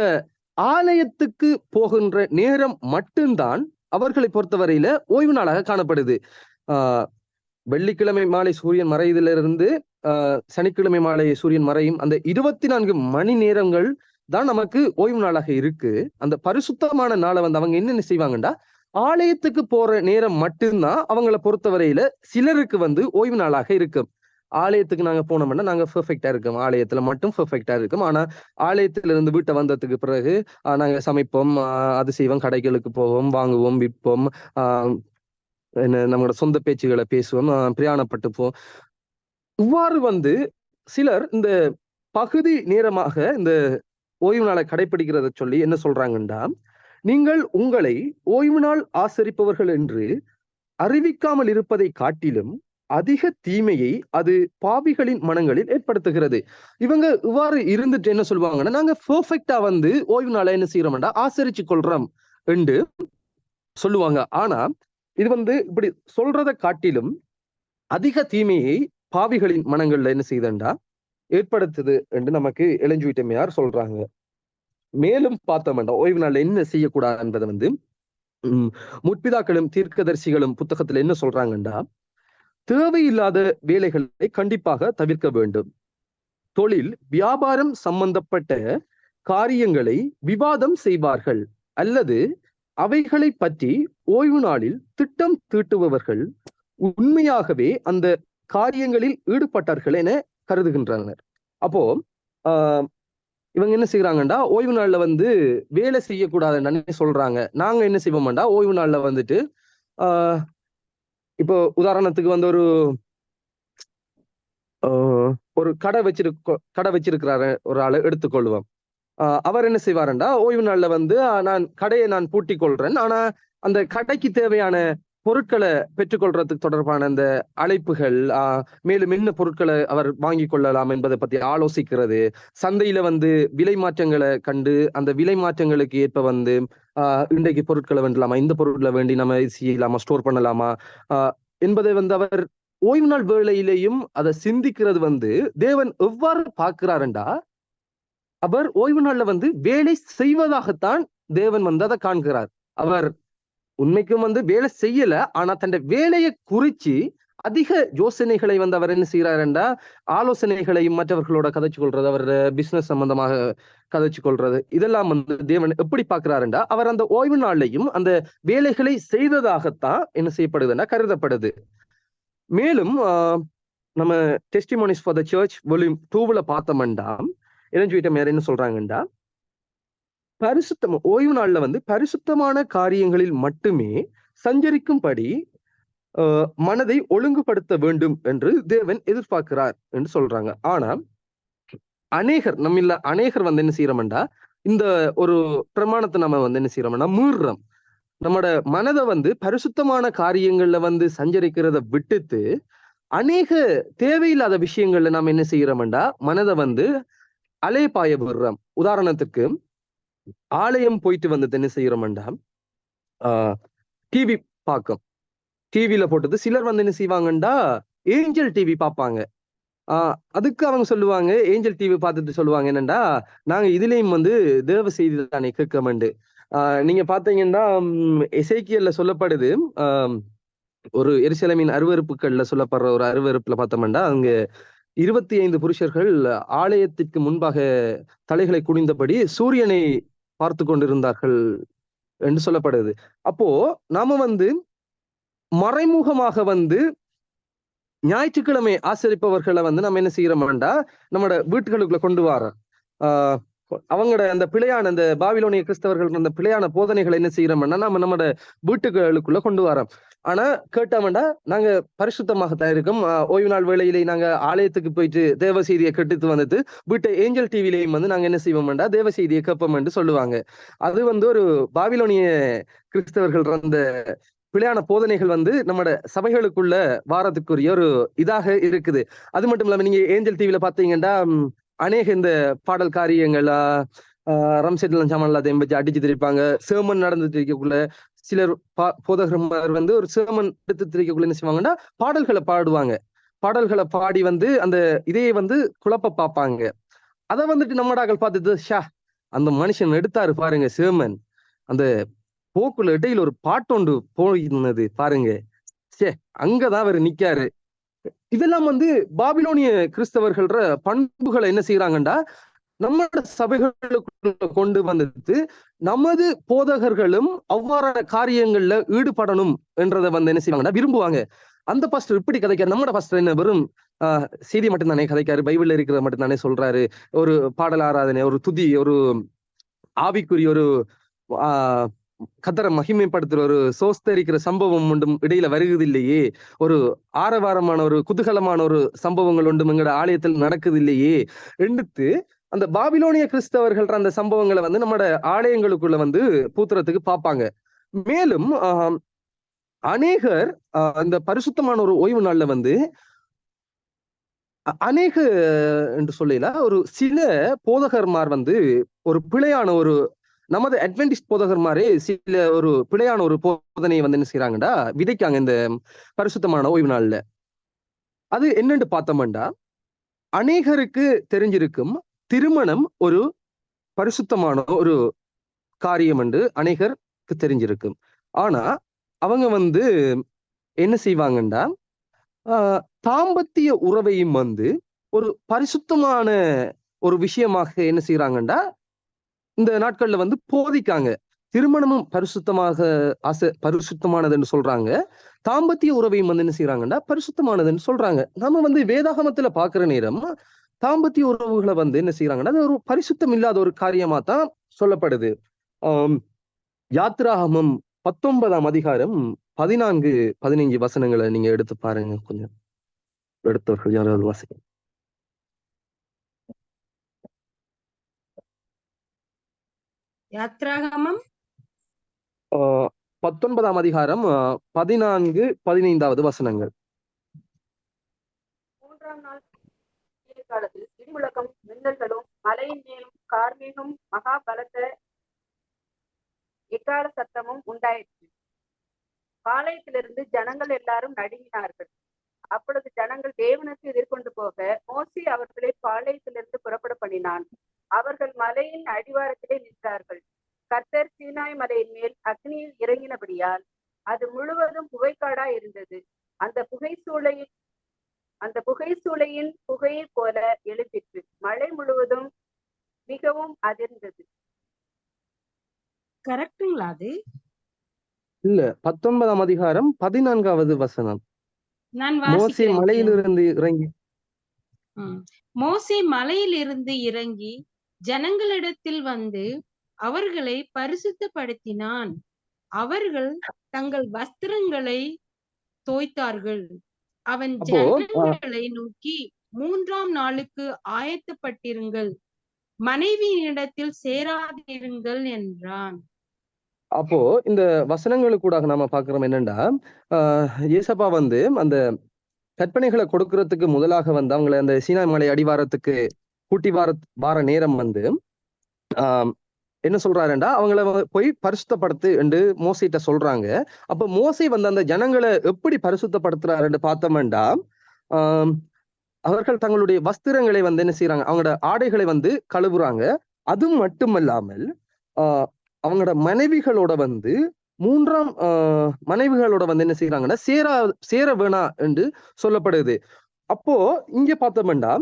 ஆலயத்துக்கு போகின்ற நேரம் மட்டும்தான் அவர்களை பொறுத்தவரையில ஓய்வு நாளாக காணப்படுது. வெள்ளிக்கிழமை மாலை சூரியன் மறையதிலிருந்து சனிக்கிழமை மாலை சூரியன் மறையும் அந்த 24 மணி நேரங்கள் தான் நமக்கு ஓய்வு நாளாக இருக்கு. அந்த பரிசுத்தமான நாளை வந்து அவங்க என்னென்ன செய்வாங்கண்டா, ஆலயத்துக்கு போற நேரம் மட்டும்தான் அவங்கள பொறுத்தவரையில சிலருக்கு வந்து ஓய்வு நாளாக இருக்கும். ஆலயத்துக்கு நாங்க போனோம்னா நாங்க பெர்ஃபெக்டா இருக்கோம், ஆலயத்துல மட்டும் பெர்ஃபெக்டா இருக்கும். ஆனா ஆலயத்துல இருந்து வீட்டை வந்ததுக்கு பிறகு நாங்க சமைப்போம், அது செய்வோம், கடைகளுக்கு போவோம், வாங்குவோம், விற்போம், என்ன நம்மளோட சொந்த பேச்சுகளை பேசுவோம், பிரயாணப்பட்டு போவோம். இவ்வாறு வந்து சிலர் இந்த பகுதி நேரமாக இந்த ஓய்வு நாளை கடைபிடிக்கிறத சொல்லி என்ன சொல்றாங்கன்னா, நீங்கள் உங்களை ஓய்வு நாள் ஆசரிப்பவர்கள் என்று அறிவிக்காமல் இருப்பதை காட்டிலும் அதிக தீமையை அது பாவிகளின் மனங்களில் ஏற்படுத்துகிறது. இவங்க இவ்வாறு இருந்துட்டு என்ன சொல்லுவாங்கன்னா, நாங்க பெர்ஃபெக்டா வந்து ஓய்வு நாளை என்ன செய்யறோம்டா ஆசரிச்சு கொள்றோம் என்று சொல்லுவாங்க. ஆனா இது வந்து இப்படி சொல்றதை காட்டிலும் அதிக தீமையை பாவிகளின் மனங்கள்ல என்ன செய்தண்டா ஏற்படுத்துது என்று நமக்கு இளஞ்சுவிட்டமையார் சொல்றாங்க. மேலும் பார்த்தோம்டா ஓய்வு நாள்ல என்ன செய்யக்கூடாது என்பதை வந்து முற்பிதாக்களும் தீர்க்கதரிசிகளும் புத்தகத்துல என்ன சொல்றாங்கண்டா, தேவையில்லாத வேலைகளை கண்டிப்பாக தவிர்க்க வேண்டும். தொழில் வியாபாரம் சம்பந்தப்பட்ட காரியங்களை விவாதம் செய்வார்கள் அல்லது அவைகளை பற்றி ஓய்வு நாளில் திட்டம் தீட்டுபவர்கள் உண்மையாகவே அந்த காரியங்களில் ஈடுபட்டார்கள் என கருதுகின்றனர். அப்போ இவங்க என்ன செய்யறாங்கண்டா, ஓய்வு நாள்ல வந்து வேலை செய்யக்கூடாதுன்னு சொல்றாங்க. நாங்க என்ன செய்வோம்டா, ஓய்வு நாள்ல வந்துட்டு இப்போ உதாரணத்துக்கு வந்து ஒரு கடை வச்சிருக்கிறாரு ஒரு ஆளை எடுத்துக்கொள்வோம். அவர் என்ன செய்வாருண்டா, ஓய்வு நாள்ல வந்து கடையை நான் பூட்டி கொள்றேன், ஆனா அந்த கடைக்கு தேவையான பொருட்களை பெற்றுக்கொள்றதுக்கு தொடர்பான அந்த அழைப்புகள், மேலும் என்ன பொருட்களை அவர் வாங்கி கொள்ளலாம் என்பதை பத்தி ஆலோசிக்கிறது, சந்தையில வந்து விலை மாற்றங்களை கண்டு அந்த விலை மாற்றங்களுக்கு ஏற்ப வந்து இன்றைக்கு பொருட்களை வேண்டலாமா, இந்த பொருட்களை வேண்டி நம்ம செய்யலாமா, ஸ்டோர் பண்ணலாமா என்பதை வந்து அவர் ஓய்வு நாள் வேளையிலேயும் அதை சிந்திக்கிறது வந்து தேவன் எவ்வாறு பார்க்கிறாருண்டா, அவர் ஓய்வு நாள்ல வந்து வேலை செய்வதாகத்தான் தேவன் வந்து அதை காண்கிறார். அவர் உண்மைக்கும் வந்து வேலை செய்யல, ஆனா தன் வேலையை குறிச்சு அதிக யோசனைகளை வந்து அவர் என்ன செய்யறாருண்டா, ஆலோசனைகளையும் மற்றவர்களோட கதைச்சு கொள்றது, அவர் பிசினஸ் சம்பந்தமாக கதைச்சு கொள்றது, இதெல்லாம் வந்து தேவன் எப்படி பார்க்கிறாருண்டா, அவர் அந்த ஓய்வு நாள்லையும் அந்த வேலைகளை செய்ததாகத்தான் என்ன செய்யப்படுதுன்னா கருதப்படுது. மேலும் நம்ம testimonies for the church volume 2ல பார்த்தோம்டா இளஞ்சுவிட்டமையார் என்ன சொல்றாங்கண்டா, ஓய்வு நாள்ல வந்து பரிசுத்தமான காரியங்களில் மட்டுமே சஞ்சரிக்கும்படி மனதை ஒழுங்குபடுத்த வேண்டும் என்று தேவன் எதிர்பார்க்கிறார் என்று சொல்றாங்க. ஆனா அநேகர் வந்து என்ன செய்யறோம்டா, இந்த ஒரு பிரமாணத்தை நம்ம வந்து என்ன செய்யறோம்னா மீறுறோம். நம்மோட மனதை வந்து பரிசுத்தமான காரியங்கள்ல வந்து சஞ்சரிக்கிறத விட்டுட்டு அநேக தேவையில்லாத விஷயங்கள்ல நாம என்ன செய்யறோம்டா மனதை வந்து அலைபாய விடுறோம். உதாரணத்துக்கு ஆலயம் போயிட்டு வந்து என்ன செய்யறோம்டா, டிவி பார்க்கும், டிவில போட்டது சிலர் வந்து என்ன செய்வாங்கண்டா ஏஞ்சல் டிவி பார்ப்பாங்க. அதுக்கு அவங்க சொல்லுவாங்க, ஏஞ்சல் டிவி பார்த்துட்டு சொல்லுவாங்க என்னண்டா, நாங்க இதுலயும் வந்து தேவ செய்தி தானே கேட்கமெண்டு. நீங்க பாத்தீங்கன்னா எசேக்கியல்ல சொல்லப்படுது, ஒரு எருசலேமின் அருவருப்புகள்ல சொல்லப்படுற ஒரு அருவருப்புல பார்த்தோம்னா அங்க 25 புருஷர்கள் ஆலயத்திற்கு முன்பாக தலைகளை குனிந்தபடி சூரியனை பார்த்து கொண்டிருந்தார்கள் என்று சொல்லப்படுது. அப்போ நாம வந்து மறைமுகமாக வந்து ஞாயிற்றுக்கிழமை ஆசரிப்பவர்களை வந்து நம்ம என்ன செய்யறோம்டா நம்மளோட வீட்டுகளுக்குள்ள கொண்டு வரோம். அவங்களோட அந்த பிழையான அந்த பாபிலோனிய கிறிஸ்தவர்கள் அந்த பிழையான போதனைகளை என்ன செய்யறோம்னா நம்மளோட வீட்டுகளுக்குள்ள கொண்டு வரோம். ஆனா கேட்டாமண்டா நாங்க பரிசுத்தமாகத்தான் இருக்கோம், ஓய்வு நாள் வேளையிலே நாங்க ஆலயத்துக்கு போயிட்டு தேவ செய்தியை கெட்டுத்து வந்துட்டு வீட்டை ஏஞ்சல் டிவிலையும் வந்து நாங்க என்ன செய்வோம்டா தேவ செய்தியை கேட்போம் என்று சொல்லுவாங்க. அது வந்து ஒரு பாபிலோனிய கிறிஸ்தவர்கள் அந்த பிழையான போதனைகள் வந்து நம்மட சபைகளுக்குள்ள வாரத்துக்குரிய ஒரு இதாக இருக்குது. அது மட்டும் இல்லாம நீங்க ஏஞ்சல் டிவில பாத்தீங்கன்னா அநேக இந்த பாடல் காரியங்கள் ரம்செட்லாம் சாமான் அதையும் வச்சு அடிச்சு திரிப்பாங்க. சேமன் நடந்துட்டு இருக்கக்குள்ள சிலர் போதகர் வந்து ஒரு சேமன் எடுத்து திரிக்கக்குள்ள என்ன செய்வாங்கன்னா பாடல்களை பாடுவாங்க. பாடல்களை பாடி வந்து அந்த இதையை வந்து குழப்ப பார்ப்பாங்க. அதை வந்துட்டு நம்மடாக்கள் பார்த்துட்டு ஷா அந்த மனுஷன் எடுத்தாரு பாருங்க சேமன், அந்த போக்குல இடையில ஒரு பாட்டொண்டு போயிருந்தது பாருங்க, சே அங்கதான் அவர் நிக்காரு. இதெல்லாம் வந்து பாபிலோனிய கிறிஸ்தவர்கள பண்புகளை என்ன செய்யறாங்கண்டா நம்மளோட சபைகளுக்குள்ள கொண்டு வந்துட்டு நமது போதகர்களும் அவ்வாறான காரியங்கள்ல ஈடுபடணும் என்றதை வந்து என்ன செய்வாங்கன்னா விரும்புவாங்க. அந்த பாஸ்டர் இப்படி கதைக்காரு, நம்மளோட பாஸ்டர் என்ன வெறும் செய்தி மட்டும்தானே கதைக்காரு, பைபிள்ல இருக்கிறத மட்டும்தானே சொல்றாரு, ஒரு பாடல் ஆராதனை, ஒரு துதி, ஒரு ஆவிக்குரிய ஒரு கத்தரை மகிமைப்படுத்துற ஒரு சோஸ்தரிக்கிற சம்பவம் ஒன்றும் இடையில வருகிறது இல்லையே, ஒரு ஆரவாரமான ஒரு குதூகலமான ஒரு சம்பவங்கள் ஒன்றும் எங்களோட ஆலயத்தில் நடக்குது இல்லையே எடுத்து அந்த பாபிலோனிய கிறிஸ்தவர்கள் அந்த சம்பவங்களை வந்து நம்மளோட ஆலயங்களுக்குள்ள வந்து பூத்துறதுக்கு பார்ப்பாங்க. மேலும் அநேகர் இந்த பரிசுத்தமான ஒரு ஓய்வு நாள்ல வந்து அநேக என்று சொல்லல ஒரு சில போதகர்மார் வந்து ஒரு பிழையான ஒரு நமது அட்வென்டிஸ்ட் போதகர்மாரே சில ஒரு பிழையான ஒரு போதனையை வந்து என்ன செய்யறாங்கடா விதைக்காங்க இந்த பரிசுத்தமான ஓய்வு நாள்ல. அது என்னன்னு பார்த்தோம்டா, அநேகருக்கு தெரிஞ்சிருக்கும் திருமணம் ஒரு பரிசுத்தமான ஒரு காரியம் என்று அநேகருக்கு தெரிஞ்சிருக்கும். ஆனா அவங்க வந்து என்ன செய்வாங்கண்டா தாம்பத்திய உறவையும் வந்து ஒரு பரிசுத்தமான ஒரு விஷயமாக என்ன செய்யறாங்கண்டா இந்த நாட்கள்ல வந்து போதிக்காங்க. திருமணமும் பரிசுத்தமானதுன்னு சொல்றாங்க, தாம்பத்திய உறவையும் வந்து என்ன செய்யறாங்கன்னா பரிசுத்தமானதுன்னு சொல்றாங்க. நம்ம வந்து வேதாகமத்துல பாக்குற நேரம் தாம்பத்திய உறவுகளை வந்து என்ன செய்யறாங்கன்னா அது ஒரு பரிசுத்தம் இல்லாத ஒரு காரியமா தான் சொல்லப்படுது. யாத்ராகமம் 19ஆம் அதிகாரம் 14-15 வசனங்களை நீங்க எடுத்து பாருங்க. கொஞ்சம் எடுத்தவர்கள் யாராவது வாசிக்க. யாத்ராகமம் 19ஆம் அதிகாரம் 14-15 வசனங்கள். 3ஆம் நாள் காலத்தில் இடிமுழக்கம் மின்னல்களும் மலையின் மேலும் கார்மேகம் மகா பலத்த எக்கால சத்தமும் உண்டாயிற்று. பாளையத்திலிருந்து ஜனங்கள் எல்லாரும் நடுங்கினார்கள். அப்பொழுது ஜனங்கள் தேவனுக்கு எதிர்கொண்டு போக மோசே அவர்களை பாளையத்திலிருந்து புறப்பட பண்ணினான். அவர்கள் மலையின் அடிவாரத்திலே நின்றார்கள். கர்த்தர் சீனாய் மலையின் மேல் அக்னியில் இறங்கினபடியால் அது முழுவதும் புகைக்காடா இருந்தது. அந்த புகைசூளையின் புகையை போல எழுப்பிற்று. மழை முழுவதும் மிகவும் அதிர்ந்தது. கரெக்டுங்களா? அது இல்ல, 19ஆம் அதிகாரம் 14வது வசனம். நான் மோசே மலையிலிருந்து இறங்கி மோசே மலையிலிருந்து இறங்கி ஜனங்களிடத்தில் வந்து அவர்களை பரிசுத்தப்படுத்தினான். அவர்கள் தங்கள் வஸ்திரங்களை தோய்த்தார்கள். அவன் ஜனங்களை நோக்கி 3ஆம் நாளுக்கு ஆயத்தப்பட்டிருங்கள், மனைவியினிடத்தில் சேராதிருங்கள் என்றான். அப்போ இந்த வசனங்களுக்கூடாக நாம பாக்குறோம் என்னன்னா, ஏசப்பா வந்து அந்த கற்பனைகளை கொடுக்கறதுக்கு முதலாக வந்து அவங்களை அந்த சீனாய் மலை அடிவாரத்துக்கு கூட்டி வார நேரம் வந்து என்ன சொல்றாருண்டா அவங்கள போய் பரிசுத்தப்படுத்து என்று மோசைட்ட சொல்றாங்க. அப்ப மோசை வந்து அந்த ஜனங்களை எப்படி பரிசுத்தப்படுத்துறாருன்னு பார்த்தோம்டா, அவர்கள் தங்களுடைய வஸ்திரங்களை வந்து என்ன செய்யறாங்க, அவங்களோட ஆடைகளை வந்து கழுவுறாங்க. அது மட்டுமல்லாமல் அவங்களோட மனைவிகளோட வந்து 3ஆம் மனைவிகளோட வந்து என்ன செய்யறாங்கன்னா சேர வேணா என்று சொல்லப்படுது. அப்போ இங்க பார்த்தோம்டா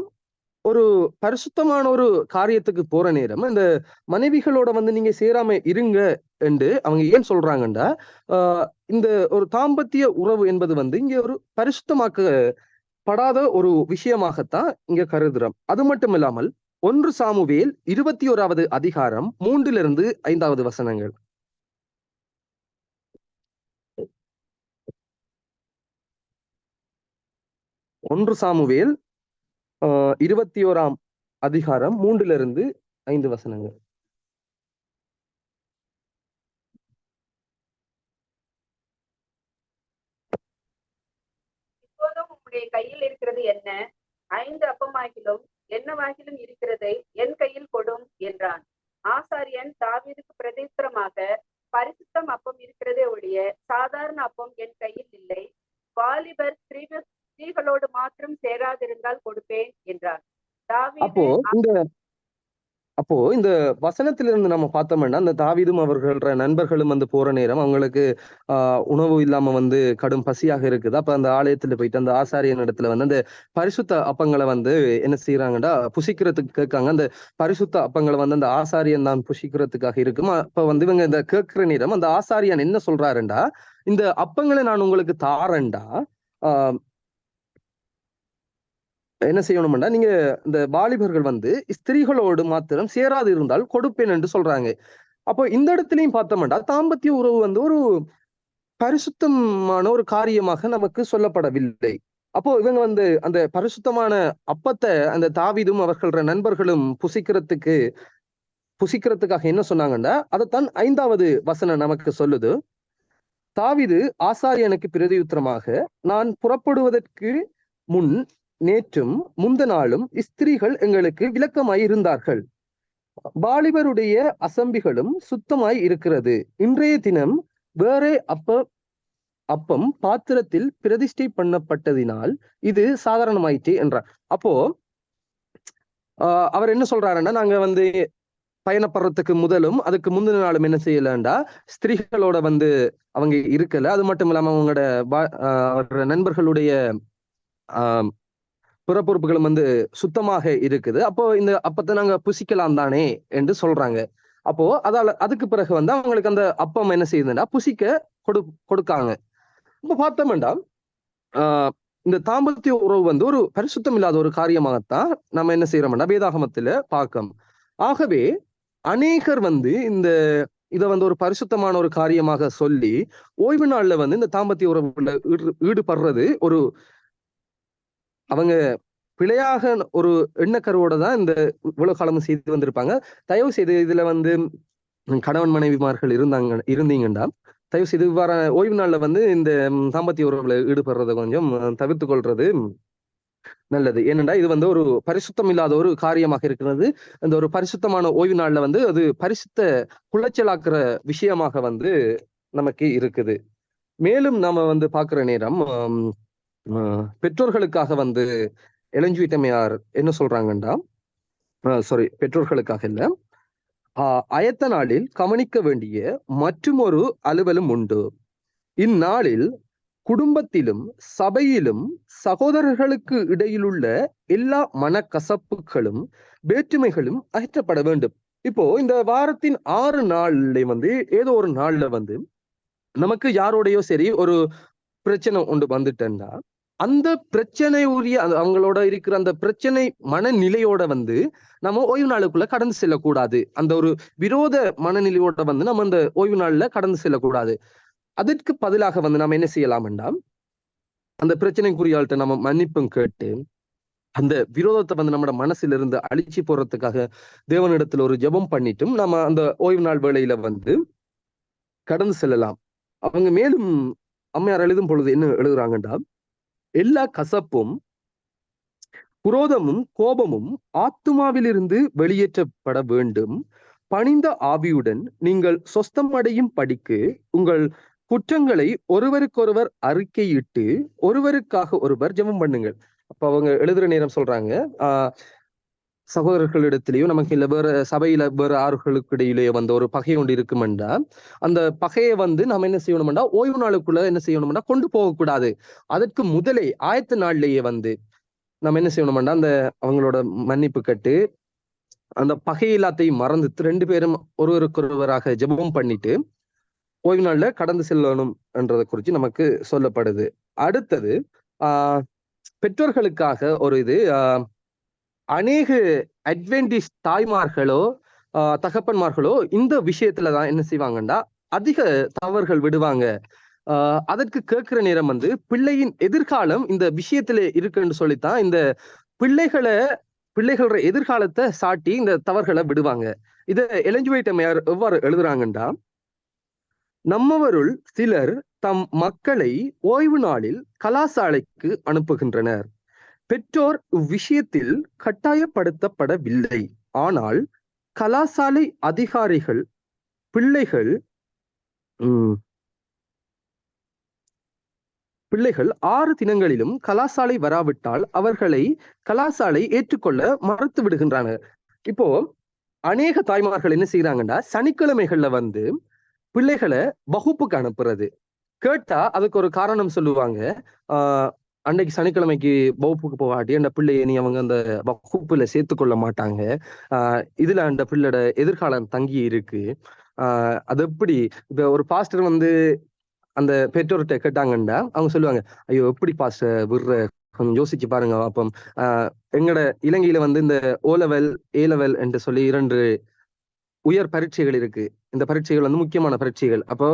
ஒரு பரிசுத்தமான ஒரு காரியத்துக்கு போற நேரம் இந்த மனைவிகளோட வந்து நீங்க சேராம இருங்க என்று அவங்க ஏன் சொல்றாங்கண்டா, இந்த ஒரு தாம்பத்திய உறவு என்பது வந்து இங்க ஒரு பரிசுத்தமாக்கப்படாத ஒரு விஷயமாகத்தான் இங்க கருதுறோம். அது மட்டும் இல்லாமல் 1 சாமுவேல் 21வது அதிகாரம் 3-5 வசனங்கள். 1 சாமுவேல் 21ஆம் அதிகாரம் 3-5 வசனங்கள். இப்போதும் உம்முடைய கையில் இருக்கிறது என்ன? 5 அப்பமாகிலும் என்னவாகிலும் இருக்கிறதை என் கையில் கொடும் என்றான். ஆசாரியன் தாவீதுக்கு பிரதித்திரமாக, பரிசுத்தம் அப்பம் இருக்கிறதே ஒழிய சாதாரண அப்பம் என் கையில் இல்லை. வாலிபர் ஸ்திரீகளோடு மாத்திரம் அப்போ இந்த வசனத்திலிருந்து நம்ம பார்த்தோம்னா அந்த தாவீதும் அவர்கள நண்பர்களும் வந்து போற நேரம் அவங்களுக்கு உணவு இல்லாம வந்து கடும் பசியாக இருக்குது. அப்ப அந்த ஆலயத்துல போயிட்டு அந்த ஆசாரியன் இடத்துல வந்து அந்த பரிசுத்த அப்பங்களை வந்து என்ன செய்யறாங்கன்னா புசிக்கிறதுக்கு கேட்காங்க. அந்த பரிசுத்த அப்பங்களை வந்து அந்த ஆசாரியன் தான் புசிக்கிறதுக்காக இருக்கும். அப்ப வந்து இவங்க இந்த கேட்கிற நேரம் அந்த ஆசாரியன் என்ன சொல்றாருண்டா, இந்த அப்பங்களை நான் உங்களுக்கு தாரேன்டா, என்ன செய்யணும்னா நீங்க இந்த வாலிபர்கள் வந்து ஸ்திரீகளோடு மாத்திரம் சேராது இருந்தால் கொடுப்பேன் என்று சொல்றாங்க. அப்போ இந்த இடத்துலயும் பார்த்தோம்னா தாம்பத்திய உறவு வந்து ஒரு பரிசுத்தமான ஒரு காரியமாக நமக்கு சொல்லப்படவில்லை. அப்போ இவங்க வந்து அந்த பரிசுத்தமான அப்பத்தை அந்த தாவீதும் அவர்கள நண்பர்களும் புசிக்கிறதுக்காக என்ன சொன்னாங்கன்னா, அதைத்தான் 5வது வசனம் நமக்கு சொல்லுது. தாவீது ஆசாரியனுக்கு பிரதியுத்தரமாக, நான் புறப்படுவதற்கு முன் நேற்றும் முந்த நாளும் ஸ்திரீகள் எங்களுக்கு விளக்கமாய் இருந்தார்கள். வாலிபருடைய அசம்பிகளும் சுத்தமாய் இருக்கிறது. இன்றைய தினம் வேறே அப்பம் பாத்திரத்தில் பிரதிஷ்டை பண்ணப்பட்டதினால் இது சாதாரணமாயிற்று என்றார். அப்போ அவர் என்ன சொல்றாருன்னா, நாங்க வந்து பயணப்படுறதுக்கு முதலும் அதுக்கு முந்தின நாளும் என்ன செய்யலண்டா ஸ்திரீகளோட வந்து அவங்க இருக்கல. அது மட்டும் இல்லாம அவங்களோட நண்பர்களுடைய புறப்பொறுப்புகளும் வந்து சுத்தமாக இருக்குது. அப்போ இந்த அப்பத்தை நாங்க புசிக்கலாம் தானே என்று சொல்றாங்க. அப்போ அதுக்கு பிறகு வந்து அவங்களுக்கு அந்த அப்பம் என்ன செய்யுதுன்னா புசிக்க கொடுக்காங்க. இப்ப பார்த்தோம்னா இந்த தாம்பத்திய உறவு வந்து ஒரு பரிசுத்தம் இல்லாத ஒரு காரியமாகத்தான் நம்ம என்ன செய்யறோம்னா வேதாகமத்துல பார்க்கணும். ஆகவே அநேகர் வந்து இதை வந்து ஒரு பரிசுத்தமான ஒரு காரியமாக சொல்லி ஓய்வு நாள்ல வந்து இந்த தாம்பத்திய உறவுல ஈடுபடுறது ஒரு அவங்க பிழையாக ஒரு எண்ணக்கருவோட தான் இந்த இவ்வளவு காலமும் செய்து வந்திருப்பாங்க. தயவு செய்து இதுல வந்து கணவன் மனைவிமார்கள் இருந்தீங்கன்னா தயவு செய்து இவ்வாறு ஓய்வு நாள்ல வந்து இந்த தாம்பத்திய உறவுல ஈடுபடுறதை கொஞ்சம் தவிர்த்து கொள்றது நல்லது. ஏனென்றா இது வந்து ஒரு பரிசுத்தம் இல்லாத ஒரு காரியமாக இருக்கிறது. இந்த ஒரு பரிசுத்தமான ஓய்வு நாள்ல வந்து அது பரிசுத்த குளைச்சலாக்குற விஷயமாக வந்து நமக்கு இருக்குது. மேலும் நாம வந்து பார்க்கிற நேரம் பெற்றோர்களுக்காக வந்து இளஞ்சுவிட்டமையார் என்ன சொல்றாங்கன்னா, பெற்றோர்களுக்காக இல்ல, அயத்த நாளில் கவனிக்க வேண்டிய மற்றுமொரு அலுவலும் உண்டு. இந்நாளில் குடும்பத்திலும் சபையிலும் சகோதரர்களுக்கு இடையிலுள்ள எல்லா மனக்கசப்புகளும் வேற்றுமைகளும் அகற்றப்பட வேண்டும். இப்போ இந்த வாரத்தின் 6 நாள்ல வந்து ஏதோ ஒரு நாள்ல வந்து நமக்கு யாரோடையோ சரி ஒரு பிரச்சனை ஒன்று வந்துட்டேன்னா அந்த பிரச்சனையுரிய அவங்களோட இருக்கிற அந்த பிரச்சனை மனநிலையோட வந்து நம்ம ஓய்வு நாளுக்குள்ள கடந்து செல்லக்கூடாது. அந்த ஒரு விரோத மனநிலையோட வந்து நம்ம அந்த ஓய்வு நாள்ல கடந்து செல்லக்கூடாது. அதற்கு பதிலாக வந்து நம்ம என்ன செய்யலாம்டா, அந்த பிரச்சனைக்குரியாள்கிட்ட நம்ம மன்னிப்பும் கேட்டு அந்த விரோதத்தை வந்து நம்ம மனசுல இருந்து அழிச்சு போறதுக்காக தேவனிடத்துல ஒரு ஜெபம் பண்ணிட்டும் நம்ம அந்த ஓய்வு நாள் வேளையில வந்து கடந்து செல்லலாம். அவங்க மேலும் அம்மையார் எழுதும் பொழுது என்ன எழுதுறாங்கடா, எல்லா கசப்பும் குரோதமும் கோபமும் ஆத்துமாவிலிருந்து வெளியேற்றப்பட வேண்டும். பணிந்த ஆவியுடன் நீங்கள் சொஸ்தம் அடையும் படிக்கு உங்கள் குற்றங்களை ஒருவருக்கொருவர் அறிக்கையிட்டு ஒருவருக்காக ஒருவர் ஜெபம் பண்ணுங்கள். அப்ப அவங்க எழுதுற நேரம் சொல்றாங்க, சகோதரர்களிடத்திலேயும் நமக்கு இல்ல வேற சபையில வேற ஆறுகளுக்கு இடையிலேயே வந்து ஒரு பகை ஒன்று இருக்குமெண்டா அந்த பகையை வந்து நம்ம என்ன செய்யணும்டா ஓய்வு நாளுக்குள்ள என்ன செய்யணும்னா கொண்டு போகக்கூடாது. அதற்கு முதலே ஆயத்த நாள்லயே வந்து நம்ம என்ன செய்யணும்டா அந்த அவங்களோட மன்னிப்பு கட்டு அந்த பகை எல்லாத்தையும் மறந்துட்டு 2 பேரும் ஒருவருக்கொருவராக ஜெபம் பண்ணிட்டு ஓய்வு நாள்ல கடந்து செல்லணும் என்றதை குறித்து நமக்கு சொல்லப்படுது. அடுத்தது பெற்றோர்களுக்காக ஒரு இது அநேக அட்வென்டிஸ் தாய்மார்களோ தகப்பன்மார்களோ இந்த விஷயத்துலதான் என்ன செய்வாங்கன்னா அதிக தவறுகள் விடுவாங்க. அதற்கு கேட்கிற நேரம் வந்து பிள்ளையின் எதிர்காலம் இந்த விஷயத்துல இருக்குன்னு சொல்லித்தான் இந்த பிள்ளைகளோட எதிர்காலத்தை சாட்டி இந்த தவறுகளை விடுவாங்க. இத எலஞ்சுவைட்டமையார் எவ்வாறு எழுதுறாங்கண்டா, நம்மவருள் சிலர் தம் மக்களை ஓய்வு நாளில் கலாசாலைக்கு அனுப்புகின்றனர். பெற்றோர் இவ்விஷயத்தில் கட்டாயப்படுத்தப்படவில்லை. ஆனால் கலாசாலை அதிகாரிகள் பிள்ளைகள் பிள்ளைகள் 6 தினங்களிலும் கலாசாலை வராவிட்டால் அவர்களை கலாசாலை ஏற்றுக்கொள்ள மறுத்து விடுகின்றனர். இப்போ அநேக தாய்மார்கள் என்ன செய்யறாங்கன்னா, சனிக்கிழமைகள்ல வந்து பிள்ளைகளை வகுப்புக்கு அனுப்புறது. கேட்டா அதுக்கு ஒரு காரணம் சொல்லுவாங்க. அன்னைக்கு சனிக்கிழமைக்கு வகுப்புக்கு போகாட்டி அந்த பிள்ளையை நீ அவங்க அந்த வகுப்புல சேர்த்துக்கொள்ள மாட்டாங்க. இதுல அந்த பிள்ளையோட எதிர்காலம் தங்கி இருக்கு. அது எப்படி இப்ப ஒரு பாஸ்டர் வந்து அந்த பெற்றோர்கிட்ட கேட்டாங்கன்னா அவங்க சொல்லுவாங்க, ஐயோ எப்படி பாஸ்டர் விடுற, கொஞ்சம் யோசிச்சு பாருங்க. அப்போ எங்கட இலங்கையில வந்து இந்த O level A level என்று சொல்லி 2 உயர் பரீட்சைகள் இருக்கு. இந்த பரீட்சைகள் வந்து முக்கியமான பரீட்சைகள். அப்போ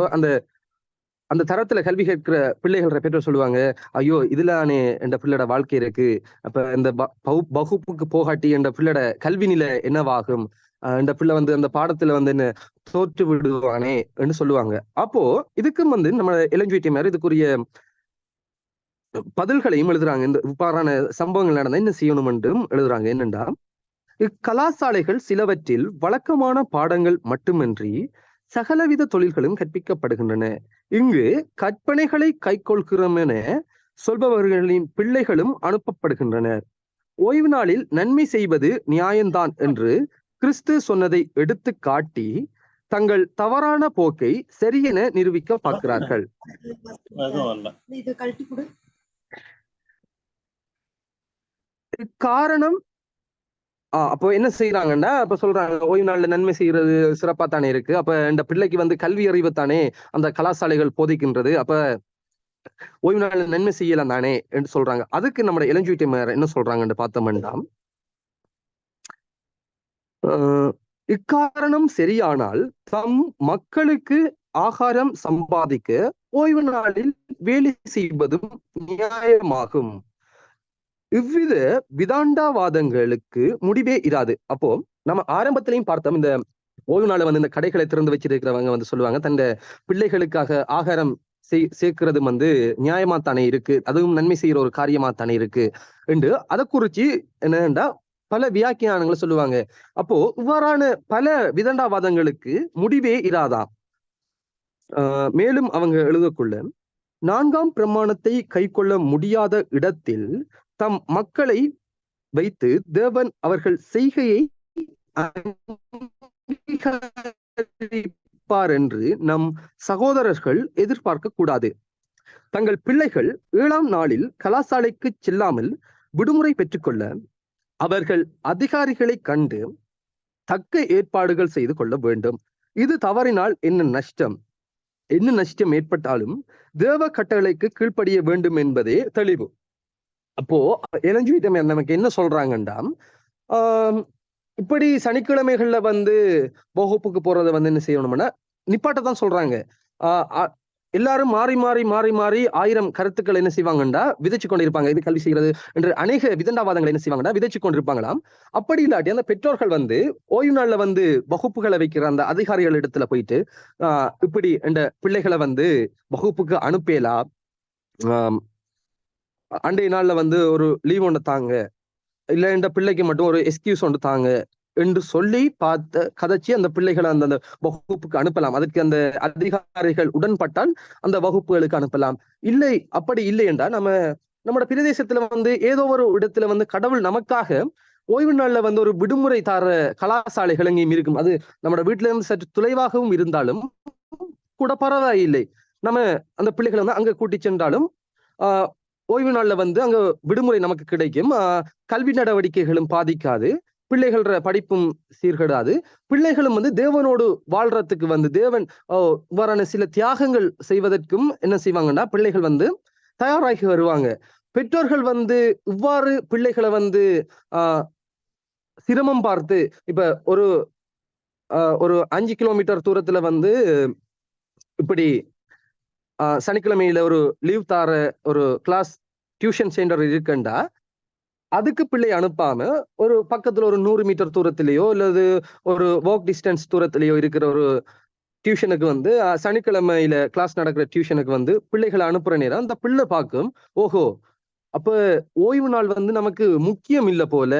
அந்த தரத்துல கல்வி கேட்கிற பிள்ளைகள பெற்றோர் சொல்லுவாங்க, ஐயோ இதுலானே என்ற பிள்ளையோட வாழ்க்கை இருக்கு. அப்ப இந்த வகுப்புக்கு போகாட்டி என்ற பிள்ளையோட கல்வி நிலை என்னவாகும், இந்த பிள்ளை வந்து அந்த பாடத்துல வந்து என்ன தோற்று விடுவானே என்று சொல்லுவாங்க. அப்போ இதுக்கும் வந்து நம்ம இளஞ்சுவீட்டை மாதிரி இதுக்குரிய பதில்களையும் எழுதுறாங்க. இந்த இவ்வாறான சம்பவங்கள் நடந்தா என்ன செய்யணும் என்றும் எழுதுறாங்க. என்னண்டா, இக்கலாசாலைகள் சிலவற்றில் வழக்கமான பாடங்கள் மட்டுமின்றி சகலவித தொழில்களும் கற்பிக்கப்படுகின்றன. இங்கு கற்பனைகளை கைக்கொள்கிறோம் என சொல்பவர்களின் பிள்ளைகளும் அனுப்பப்படுகின்றனர். ஓய்வு நாளில் நன்மை செய்வது நியாயம்தான் என்று கிறிஸ்து சொன்னதை எடுத்து காட்டி தங்கள் தவறான போக்கை சரியென நிரூபிக்க பார்க்கிறார்கள். காரணம் அப்போ என்ன செய்யறாங்கன்னா, அப்ப சொல்றாங்க ஓய்வு நாள்ல நன்மை செய்யறது சிறப்பா தானே இருக்கு. அப்ப இந்த பிள்ளைக்கு வந்து கல்வி அறிவு தானே அந்த கலாசாலைகள் போதிக்கின்றது. அப்ப ஓய்வு நாள்ல நன்மை செய்யலாம் தானே என்று சொல்றாங்க. அதுக்கு நம்ம இளஞ்சுவீட்டை என்ன சொல்றாங்கன்னு பார்த்தோம்னா, இக்காரணம் சரியானால் தம் மக்களுக்கு ஆகாரம் சம்பாதிக்க ஓய்வு நாளில் வேலை செய்வதும் நியாயமாகும். இவ்வித விதாண்டாவாதங்களுக்கு முடிவே இராது. அப்போ நம்ம ஆரம்பத்திலையும் பார்த்தோம், இந்த ஓய்வு நாளை வந்து இந்த கடைகளை திறந்து வச்சிருக்கிறவங்க வந்து சொல்லுவாங்க, தன் பிள்ளைகளுக்காக ஆகாரம் சேர்க்கிறது வந்து நியாயமா தானே இருக்கு, அதுவும் நன்மை செய்யற ஒரு காரியமா தானே இருக்கு என்று அதை குறிச்சு என்னன்னா பல வியாக்கியானங்களை சொல்லுவாங்க. அப்போ இவ்வாறான பல விதண்டாவாதங்களுக்கு முடிவே இராதாம். மேலும் அவங்க எழுதக்குள்ள, 4ஆம் பிரமாணத்தை கை கொள்ள முடியாத இடத்தில் தம் மக்களை வைத்து தேவன் அவர்கள் செய்கையை அங்கீகரிப்பார் என்று நம் சகோதரர்கள் எதிர்பார்க்க கூடாது. தங்கள் பிள்ளைகள் 7ஆம் நாளில் கலாசாலைக்கு செல்லாமல் விடுமுறை பெற்றுக்கொள்ள அவர்கள் அதிகாரிகளை கண்டு தக்க ஏற்பாடுகள் செய்து கொள்ள வேண்டும். இது தவறினால் என்ன நஷ்டம் ஏற்பட்டாலும் தேவ கட்டளைக்கு கீழ்ப்படிய வேண்டும் என்பதே தெளிவு. அப்போ இளஞ்சுவீட்டம் நமக்கு என்ன சொல்றாங்கன்னா, இப்படி சனிக்கிழமைகள்ல வந்து வகுப்புக்கு போறதை வந்து என்ன செய்யணும்னா நிப்பாட்டத்தான் சொல்றாங்க. எல்லாரும் மாறி 1000 கருத்துக்கள் என்ன செய்வாங்கண்டா விதைச்சு கொண்டிருப்பாங்க. இது கல்வி செய்கிறது என்று அநேக விதண்டாவாதங்களை என்ன செய்வாங்கடா விதைச்சு கொண்டிருப்பாங்களாம். அப்படி இல்லாட்டி அந்த பெற்றோர்கள் வந்து ஓய்வு நாள்ல வந்து வகுப்புகளை வைக்கிற அந்த அதிகாரிகள் இடத்துல போயிட்டு இப்படி இந்த பிள்ளைகளை வந்து வகுப்புக்கு அனுப்பலாம், அன்றைய நாள்ல வந்து ஒரு லீவ் ஒன்று தாங்க, இல்ல இந்த பிள்ளைக்கு மட்டும் ஒரு எக்ஸ்கியூஸ் ஒன்று தாங்க என்று சொல்லி கதைச்சி அந்த பிள்ளைகளை அந்த வகுப்புக்கு அனுப்பலாம். அதுக்கு அந்த அதிகாரிகள் உடன்பட்டால் அந்த வகுப்புகளுக்கு அனுப்பலாம். இல்லை அப்படி இல்லை என்றால் நம்மளோட பிரதேசத்துல வந்து ஏதோ ஒரு இடத்துல வந்து கடவுள் நமக்காக ஓய்வு நாள்ல வந்து ஒரு விடுமுறை தார கலாசாலைகள் எங்கேயும் இருக்கும். அது நம்மளோட வீட்டுல இருந்து சற்று தொலைவாகவும் இருந்தாலும் கூட பரவாயில்லை, நம்ம அந்த பிள்ளைகளை வந்து அங்க கூட்டி சென்றாலும் ஓய்வு நாள்ல வந்து அங்க விடுமுறை நமக்கு கிடைக்கும். கல்வி நடவடிக்கைகளும் பாதிக்காது, பிள்ளைகள படிப்பும் சீர்கெடாது, பிள்ளைகளும் வந்து தேவனோடு வாழ்றதுக்கு வந்து தேவன் இவ்வாறான சில தியாகங்கள் செய்வதற்கும் என்ன செய்வாங்கன்னா பிள்ளைகள் வந்து தயாராகி வருவாங்க. பெற்றோர்கள் வந்து இவ்வாறு பிள்ளைகளை வந்து சிரமம் பார்த்து, இப்ப ஒரு 5 கிலோமீட்டர் தூரத்துல வந்து இப்படி சனிக்கிழமையில ஒரு லீவ் தார ஒரு கிளாஸ் டியூஷன் சென்டர் இருக்குண்டா அதுக்கு பிள்ளை அனுப்பாம ஒரு பக்கத்துல ஒரு 100 மீட்டர் தூரத்திலேயோ அல்லது ஒரு வாக் டிஸ்டன்ஸ் தூரத்திலேயோ இருக்கிற ஒரு டியூஷனுக்கு வந்து சனிக்கிழமையில கிளாஸ் நடக்கிற டியூஷனுக்கு வந்து பிள்ளைகளை அனுப்புற நேரம் அந்த பிள்ளை பார்க்கும், ஓஹோ அப்ப ஓய்வு நாள் வந்து நமக்கு முக்கியம் இல்லை போல,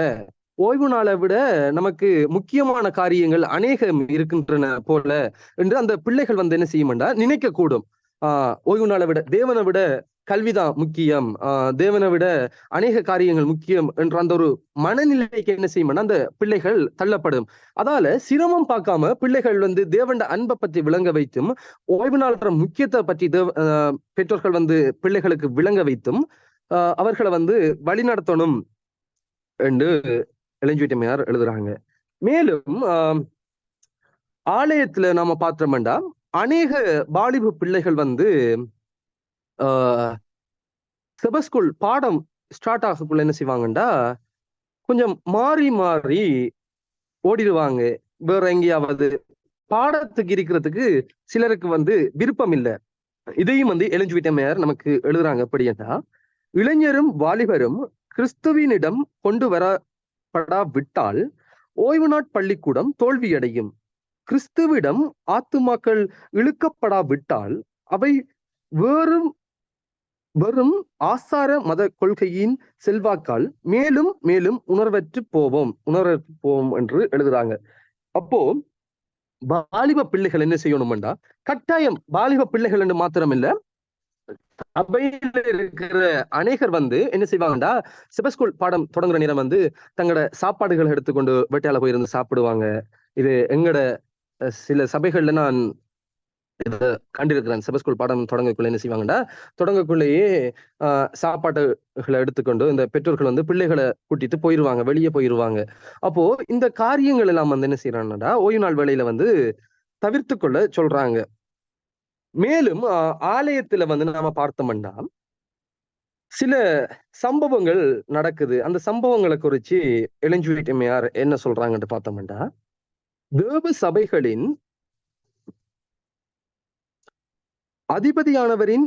ஓய்வு நாளை விட நமக்கு முக்கியமான காரியங்கள் அநேகம் இருக்கின்றன போல என்று அந்த பிள்ளைகள் வந்து என்ன செய்யும்டா நினைக்க கூடும். ஓய்வு நாளை விட தேவனை விட கல்விதான் முக்கியம், தேவனை விட அநேக காரியங்கள் முக்கியம் என்ற அந்த ஒரு மனநிலைக்கு என்ன செய்யும், அந்த பிள்ளைகள் தள்ளப்படும். அதால சிரமம் பார்க்காம பிள்ளைகள் வந்து தேவண்ட அன்பை பற்றி விளங்க வைத்தும், ஓய்வு நாள் முக்கியத்தை பற்றி பெற்றோர்கள் வந்து பிள்ளைகளுக்கு விளங்க வைத்தும் அவர்களை வந்து வழிநடத்தணும் என்று இளஞ்சுவிட்டமையார் எழுதுறாங்க. மேலும் ஆலயத்துல நாம பார்த்தோம்டா அநேக வாலிப பிள்ளைகள் வந்து செபஸ்கூல் பாடம் ஸ்டார்ட் ஆகக்குள்ள என்ன செய்வாங்கண்டா கொஞ்சம் மாறி மாறி ஓடிடுவாங்க. வேற எங்கேயாவது பாடத்துக்கு இருக்கிறதுக்கு சிலருக்கு வந்து விருப்பம் இல்லை. இதையும் வந்து இளஞ்சுவிட்டமையார் நமக்கு எழுதுறாங்க. எப்படின்னா, இளைஞரும் வாலிபரும் கிறிஸ்துவினிடம் கொண்டு வரப்படாவிட்டால் ஓய்வு நாட் பள்ளிக்கூடம் தோல்வியடையும். கிறிஸ்துவிடம் ஆத்துமாக்கள் இழுக்கப்படாவிட்டால் அவை வெறும் ஆசார மத கொள்கையின் செல்வாக்கால் மேலும் மேலும் உணர்வற்று போவோம் என்று எழுதுறாங்க. அப்போ வாலிப பிள்ளைகள் என்ன செய்யணும்டா, கட்டாயம் வாலிப பிள்ளைகள் என்று மாத்திரமில்ல, சபையில இருக்கிற அநேகர் வந்து என்ன செய்வாங்கடா, செபஸ்கூல் பாடம் தொடங்குற நேரம் வந்து தங்களோட சாப்பாடுகளை எடுத்துக்கொண்டு வெட்டையால போயிருந்து சாப்பிடுவாங்க. இது எங்கட சில சபைகள்ல நான் இதை கண்டிருக்கிறேன். செபஸ்கூல் பாடம் தொடங்கக்குள்ள என்ன செய்வாங்கடா, தொடங்கக்குள்ளேயே சாப்பாட்டுகளை எடுத்துக்கொண்டு இந்த பெற்றோர்கள் வந்து பிள்ளைகளை கூட்டிட்டு போயிருவாங்க, வெளியே போயிருவாங்க. அப்போ இந்த காரியங்கள் எல்லாம் வந்து என்ன செய்யறாங்கடா, ஓய்வு நாள் வேளையில வந்து தவிர்த்து கொள்ள சொல்றாங்க. மேலும் ஆலயத்துல வந்து நாம பார்த்தோம்னா சில சம்பவங்கள் நடக்குது. அந்த சம்பவங்களை குறிச்சு இளஞ்சுவிட்டமையார் என்ன சொல்றாங்கன்னு பார்த்தோம்னா, தேவ சபைகளின் அதிபதியானவரின்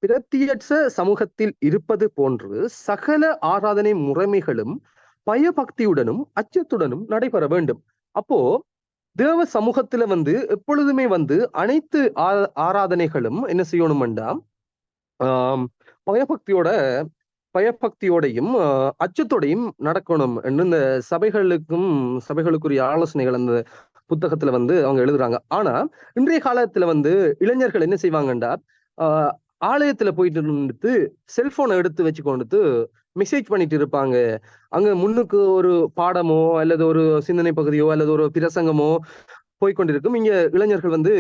பிரத்தியட்ச சமூகத்தில் இருப்பது போன்று சகல ஆராதனை முறைமைகளும் பயபக்தியுடனும் அச்சத்துடனும் நடைபெற வேண்டும். அப்போ தேவ சமூகத்துல வந்து எப்பொழுதுமே வந்து அனைத்து ஆராதனைகளும் என்ன செய்யணும்டா, பயபக்தியோடையும் அச்சத்தோடையும் நடக்கணும் என்று இந்த சபைகளுக்குரிய ஆலோசனைகள் அந்த புத்தகத்துல வந்து அவங்க எழுதுறாங்க. ஆனா இன்றைய காலத்துல வந்து இளைஞர்கள் என்ன செய்வாங்கண்டா, ஆலயத்துல போயிட்டு இருந்துட்டு செல்போனை எடுத்து வச்சு கொண்டுட்டு மெசேஜ் பண்ணிட்டு இருப்பாங்க. அங்க முன்னுக்கு ஒரு பாடமோ அல்லது ஒரு சிந்தனை பகுதியோ அல்லது ஒரு பிரசங்கமோ போய்கொண்டிருக்கும். இங்க இளைஞர்கள் வந்து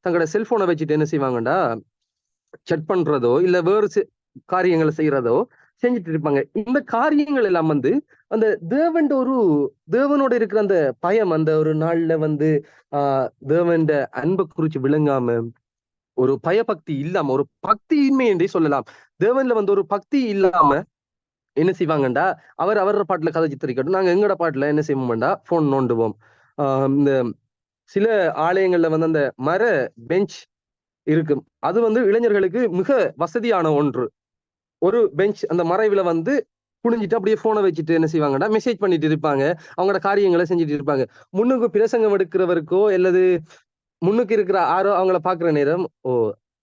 தங்களோட செல்போனை வச்சுட்டு என்ன செய்வாங்கண்டா, செட் பண்றதோ இல்ல வேறு காரியங்களை செய்யறதோ செஞ்சுட்டு இருப்பாங்க. இந்த காரியங்கள் எல்லாம் வந்து அந்த தேவனோட இருக்கிற அந்த பயம், அந்த ஒரு நாள்ல வந்து தேவன் அன்பை குறிச்சு விளங்காம, ஒரு பயபக்தி இல்லாம, ஒரு பக்தியின்மை என்றே சொல்லலாம், தேவன்ல வந்து ஒரு பக்தி இல்லாம என்ன செய்வாங்கண்டா, அவர் பாட்டுல கதை சித்தரிக்கட்டும், நாங்க எங்கட பாட்டுல என்ன செய்வோம்டா, போன் நோண்டுவோம். இந்த சில ஆலயங்கள்ல வந்து அந்த மர பெஞ்ச் இருக்கும். அது வந்து இளைஞர்களுக்கு மிக வசதியான ஒன்று. ஒரு பெஞ்ச் அந்த மறைவுல வந்து புழிஞ்சிட்டு அப்படியே போனை வச்சுட்டு என்ன செய்வாங்கடா, மெசேஜ் பண்ணிட்டு இருப்பாங்க, அவங்களோட காரியங்களை செஞ்சுட்டு இருப்பாங்க. முன்னுக்கு பிரசங்கம் எடுக்கிறவருக்கோ அல்லது முன்னுக்கு இருக்கிற ஆரோ அவங்கள பாக்குற நேரம்,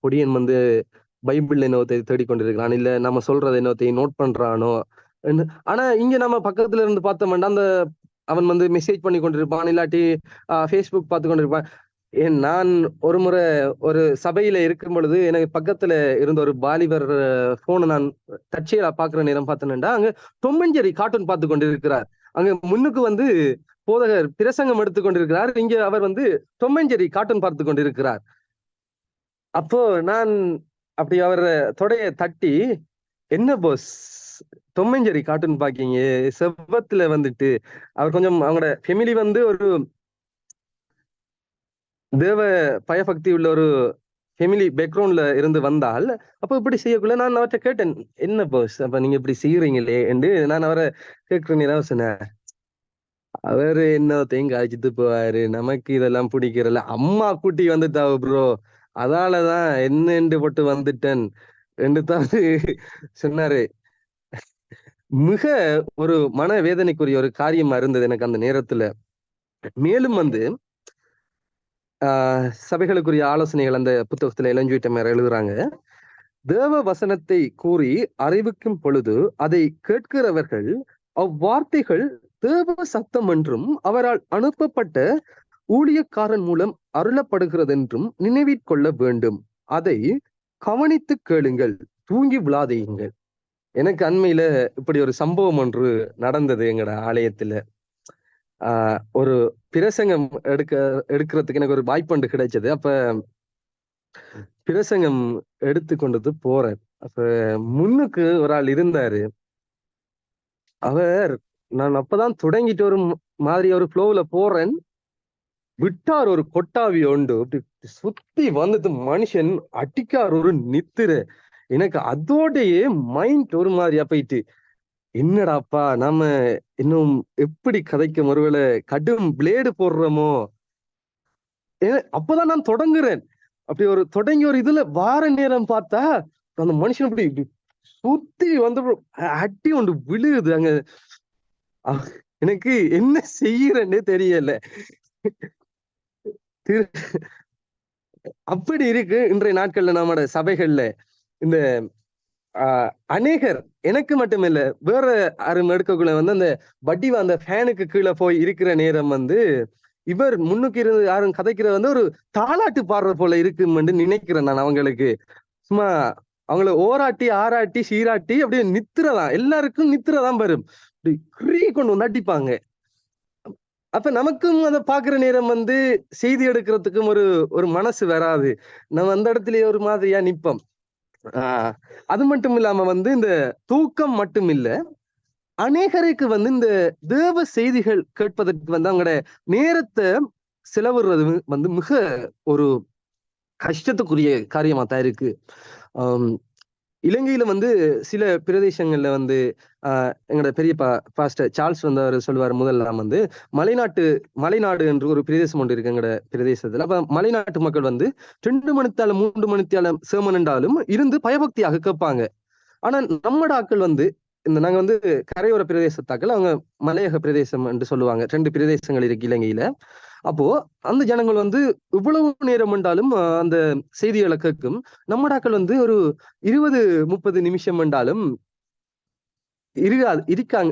பொடியன் வந்து பைபிள் என்னத்தை தேடிக்கொண்டிருக்கிறான், இல்ல நம்ம சொல்றது என்னத்தை நோட் பண்றானோ. ஆனா இங்க நம்ம பக்கத்துல இருந்து பார்த்தோம்னா அந்த அவன் வந்து மெசேஜ் பண்ணி கொண்டிருப்பான், இல்லாட்டி ஃபேஸ்புக் பார்த்து கொண்டிருப்பான். நான் ஒரு முறை ஒரு சபையில இருக்கும் பொழுது எனக்கு பக்கத்துல இருந்த ஒரு வாலிபர் போனை நான் தற்செயலா பாக்குற நேரம் பார்த்தேன்டா, அங்க டாம் அண்ட் ஜெர்ரி கார்ட்டூன் பார்த்து கொண்டிருக்கிறார். அங்க முன்னுக்கு வந்து போதகர் பிரசங்கம் எடுத்துக் கொண்டிருக்கிறார், இங்க அவர் வந்து டாம் அண்ட் ஜெர்ரி கார்ட்டூன் பார்த்து கொண்டிருக்கிறார். அப்போ நான் அப்படி அவர் தொடைய தட்டி, என்ன போஸ் டாம் அண்ட் ஜெர்ரி கார்ட்டூன் பாக்கீங்க செவ்வத்துல வந்துட்டு, அவர் கொஞ்சம் அவங்களோட ஃபேமிலி வந்து ஒரு தேவ பயபக்தி உள்ள ஒரு ஃபேமிலி பேக்ரவுண்ட்ல இருந்து வந்தால், அப்ப இப்படி செய்யக்குள்ள நான் அவர்கிட்ட கேட்டேன், என்ன போஸ் அப்ப நீங்க இப்படி செய்யறீங்களே என்று நான் அவரை கேட்கிறேன். சொன்னேன், அவரு என்னத்தையும் காய்ச்சிட்டு போவாரு, நமக்கு இதெல்லாம் பிடிக்கிறல்ல, அம்மா கூட்டி வந்துட்டாவ ப்ரோ, அதாலதான் என்னென்று போட்டு வந்துட்டேன் என்று தான் சொன்னாரு. மிக ஒரு மன வேதனைக்குரிய ஒரு காரியமா இருந்தது எனக்கு அந்த நேரத்துல. மேலும் வந்து சபைகளுக்குரிய ஆலோசனைகள் அந்த புத்தகத்துல இளஞ்சுவிட்டமையார் எழுதுறாங்க. தேவ வசனத்தை கூறி அறிவிக்கும் பொழுது அதை கேட்கிறவர்கள் அவ்வார்த்தைகள் தேவ சத்தம் என்றும் அவரால் அனுப்பப்பட்ட ஊழியக்காரன் மூலம் அருளப்படுகிறது என்றும் நினைவிற்கொள்ள வேண்டும். அதை கவனித்து கேளுங்கள், தூங்கி விழாதீங்கள். எனக்கு அண்மையில இப்படி ஒரு சம்பவம் ஒன்று நடந்தது எங்கட ஆலயத்துல. ஒரு பிரசங்கம் எடுக்கிறதுக்கு எனக்கு ஒரு வாய்ப்பு கிடைச்சது. அப்ப பிரசங்கம் எடுத்து கொண்டு போறேன். அப்ப முன்னுக்கு ஒரு ஆள் இருந்தாரு. அவர் நான் அப்பதான் தொடங்கிட்டு ஒரு மாதிரி ஒரு ஃப்ளோவில் போறேன். விட்டார் ஒரு கொட்டாவி உண்டு. அப்படி சுத்தி வந்துட்டு மனுஷன் அடிக்கார் ஒரு நித்திர. எனக்கு அதோடையே மைண்ட் ஒரு மாதிரியா போயிட்டு, என்னடாப்பா நாம இன்னும் எப்படி கதைக்க ஒருவேளை கடும் பிளேடு போடுறோமோ. அப்பதான் நான் தொடங்குறேன். அப்படி ஒரு தொடங்கி ஒரு இதுல வார நேரம் பார்த்தா அந்த மனுஷன் அப்படி சுத்தி வந்து அடி ஒன்று விழுகுது அங்க. எனக்கு என்ன செய்யறேன்னே தெரியல. அப்படி இருக்கு இன்றைய நாட்கள்ல நம்மட சபைகள்ல இந்த அநேகர், எனக்கு மட்டுமில்ல வேற யாரும் எடுக்கக்குள்ள வந்து அந்த வட்டி அந்த ஃபேனுக்கு கீழே போய் இருக்கிற நேரம் வந்து இவர் முன்னுக்கு இருந்து யாரும் கதைக்கிறது வந்து ஒரு தாலாட்டு பாடுற போல இருக்குன்னு நினைக்கிறேன் நான். அவங்களுக்கு சும்மா அவங்கள ஓராட்டி ஆராட்டி சீராட்டி அப்படியே நித்திரதான், எல்லாருக்கும் நித்திரதான் வரும். அப்படி கிரீ கொண்டு வந்து அடிப்பாங்க. அப்ப நமக்கும் அதை பாக்குற நேரம் வந்து செய்தி எடுக்கிறதுக்கும் ஒரு மனசு வராது. நம்ம அந்த இடத்துலயே ஒரு மாதிரியா நிப்போம். அது மட்டும் இல்லாம வந்து இந்த தூக்கம் மட்டும் இல்ல, அநேகருக்கு வந்து இந்த தேவ செய்திகள் கேட்பதற்கு வந்து அவங்களோட நேரத்தை செலவிடுறது வந்து மிக ஒரு கஷ்டத்துக்குரிய காரியமா தான் இருக்கு. இலங்கையில வந்து சில பிரதேசங்கள்ல வந்து எங்களோட பெரிய பாஸ்டர் சார்ல்ஸ் வந்து அவர் சொல்லுவார், முதல்லாம் வந்து மலைநாடு என்று ஒரு பிரதேசம் ஒன்று இருக்கு எங்களோட பிரதேசத்துல. அப்ப மலைநாட்டு மக்கள் வந்து 2 மணித்தாலும் 3 மணித்தாலும் சேமன் என்றாலும் இருந்து பயபக்தியாக கேட்பாங்க. ஆனா நம்மட ஆக்கள் வந்து நாங்க வந்து கரையோர பிரதேசத்தாக்கள், அவங்க மலையக பிரதேசம் என்று சொல்லுவாங்க. 2 பிரதேசங்கள் இருக்கு இலங்கையில. அப்போ அந்த ஜனங்கள் வந்து இவ்வளவு நேரம் என்றாலும் அந்த செய்திகளை கேட்கும். நம்மடாக்கள் வந்து ஒரு 20-30 நிமிஷம் என்றாலும்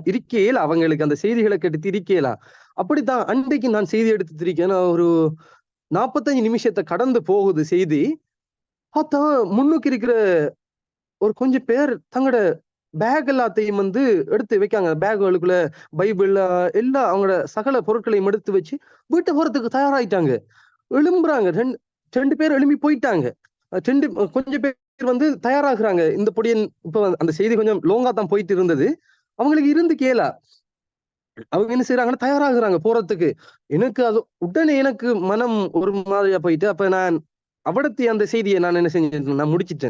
இருக்கையில அவங்களுக்கு அந்த செய்திகளை கேட்டு இருக்கலாம். அப்படித்தான் அன்றைக்கு நான் செய்தி எடுத்து இருக்கேன். ஒரு 45 நிமிஷத்தை கடந்து போகுது செய்தி. பார்த்தா முன்னுக்கு இருக்கிற ஒரு கொஞ்சம் பேர் தங்களோட பேக் எல்லாத்தையும் வந்து எடுத்து வைக்காங்க. பேக்குகளுக்குள்ள பைபிள் எல்லா அவங்களோட சகல பொருட்களையும் எடுத்து வச்சு வீட்டு போறதுக்கு தயாராயிட்டாங்க. எழும்புறாங்க. 2 பேர் எழும்பி போயிட்டாங்க. கொஞ்சம் பேர் வந்து தயாராகுறாங்க. இந்த பொடியன் இப்ப அந்த செய்தி கொஞ்சம் லோங்கா தான் போயிட்டு இருந்தது. அவங்களுக்கு இருந்து கேளா அவங்க என்ன செய்யறாங்கன்னா தயாராகுறாங்க போறதுக்கு. எனக்கு அது உடனே எனக்கு மனம் ஒரு மாதிரியா போயிட்டு, அப்ப நான் அவடத்தி அந்த செய்தியை நான் என்ன செஞ்சேன், நான் முடிச்சிட்டு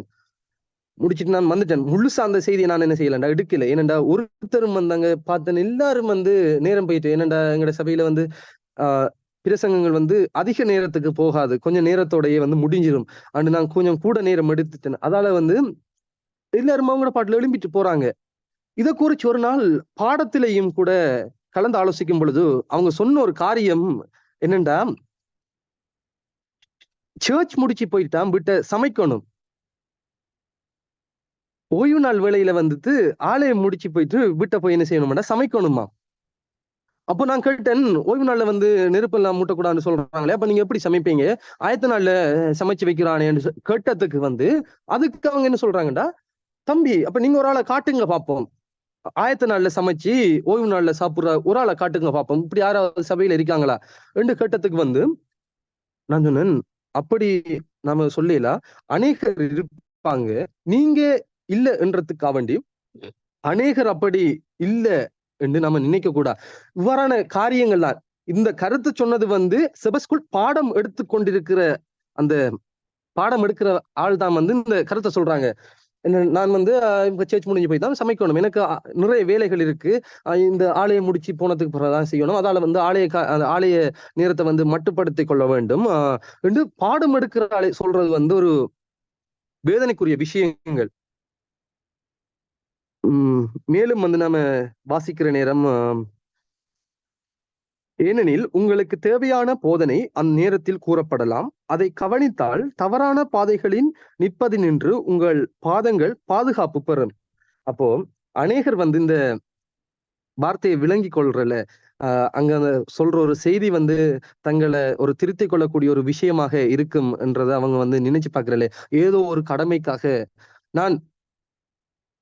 நான் வந்துட்டேன். முழுசா அந்த செய்தியை நான் என்ன செய்யலண்டா எடுக்கல. ஏனண்டா ஒருத்தரும் வந்தாங்க பார்த்தேன், எல்லாரும் வந்து நேரம் போயிட்டு. ஏனண்டா எங்களோட சபையில வந்து பிரசங்கங்கள் வந்து அதிக நேரத்துக்கு போகாது, கொஞ்சம் நேரத்தோடயே வந்து முடிஞ்சிடும். அண்ட் நான் கொஞ்சம் கூட நேரம் எடுத்துட்டேன். அதால வந்து எல்லாரும் அவங்களோட பாட்டுல எழும்பிட்டு போறாங்க. இதை குறிச்சு ஒரு நாள் பாடத்திலையும் கூட கலந்து ஆலோசிக்கும் பொழுது அவங்க சொன்ன ஒரு காரியம் என்னண்டா, சர்ச் முடிச்சு போயிட்டான், வீட்டை சமைக்கணும். ஓய்வு நாள் வேளையில வந்துட்டு ஆலயம் முடிச்சு போயிட்டு வீட்டை போய் என்ன செய்யணும்டா, சமைக்கணுமா. அப்போ நான் கேட்டேன், ஓய்வு நாள்ல வந்து நெருப்பெல்லாம் மூட்டக்கூடாதுன்னு சொல்றாங்களே, அப்ப நீங்க எப்படி சமைப்பீங்க, ஆயத்த நாள்ல சமைச்சு வைக்கிறானேன்னு கேட்டதுக்கு வந்து அதுக்கு அவங்க என்ன சொல்றாங்கடா, தம்பி அப்ப நீங்க ஒரு ஆளை காட்டுங்க பார்ப்போம், ஆயத்த நாள்ல சமைச்சு ஓய்வு நாள்ல சாப்பிடுற ஒரு ஆளை காட்டுங்க பார்ப்போம், இப்படி யாராவது சபையில இருக்காங்களா என்று கேட்டதுக்கு வந்து நான் சொன்னேன், அப்படி நாம சொல்லலாம், அநேகர் இருப்பாங்க, நீங்க இல்ல என்றதுக்காக வேண்டி அநேகர் அப்படி இல்ல என்று நம்ம நினைக்க கூடாது. இவ்வாறான காரியங்கள் தான். இந்த கருத்து சொன்னது வந்து செபஸ்குல் பாடம் எடுத்துக்கொண்டிருக்கிற அந்த பாடம் எடுக்கிற ஆள் தான் வந்து இந்த கருத்தை சொல்றாங்க. நான் வந்து சர்ச் முடிஞ்சு போய் தான் சமைக்கணும், எனக்கு நிறைய வேலைகள் இருக்கு, இந்த ஆலயம் முடிச்சு போனதுக்கு பிறகுதான் செய்யணும், அதால வந்து ஆலய நேரத்தை வந்து மட்டுப்படுத்தி கொள்ள வேண்டும் என்று பாடம் எடுக்கிற ஆளை சொல்றது வந்து ஒரு வேதனைக்குரிய விஷயங்கள். மேலும் வந்து நாம வாசிக்கிற நேரம், ஏனெனில் உங்களுக்கு தேவையான போதனை அந்நேரத்தில் கூறப்படலாம், அதை கவனித்தால் தவறான பாதைகளின் நிற்பதினின்று உங்கள் பாதங்கள் பாதுகாப்பு பெறும். அப்போ அநேகர் வந்து இந்த வார்த்தையை விளங்கி கொள்றல, அங்க சொல்ற ஒரு செய்தி வந்து தங்களை ஒரு திருத்திக் கொள்ளக்கூடிய ஒரு விஷயமாக இருக்கும் என்றதை அவங்க வந்து நினைச்சு பாக்குறல, ஏதோ ஒரு கடமைக்காக நான்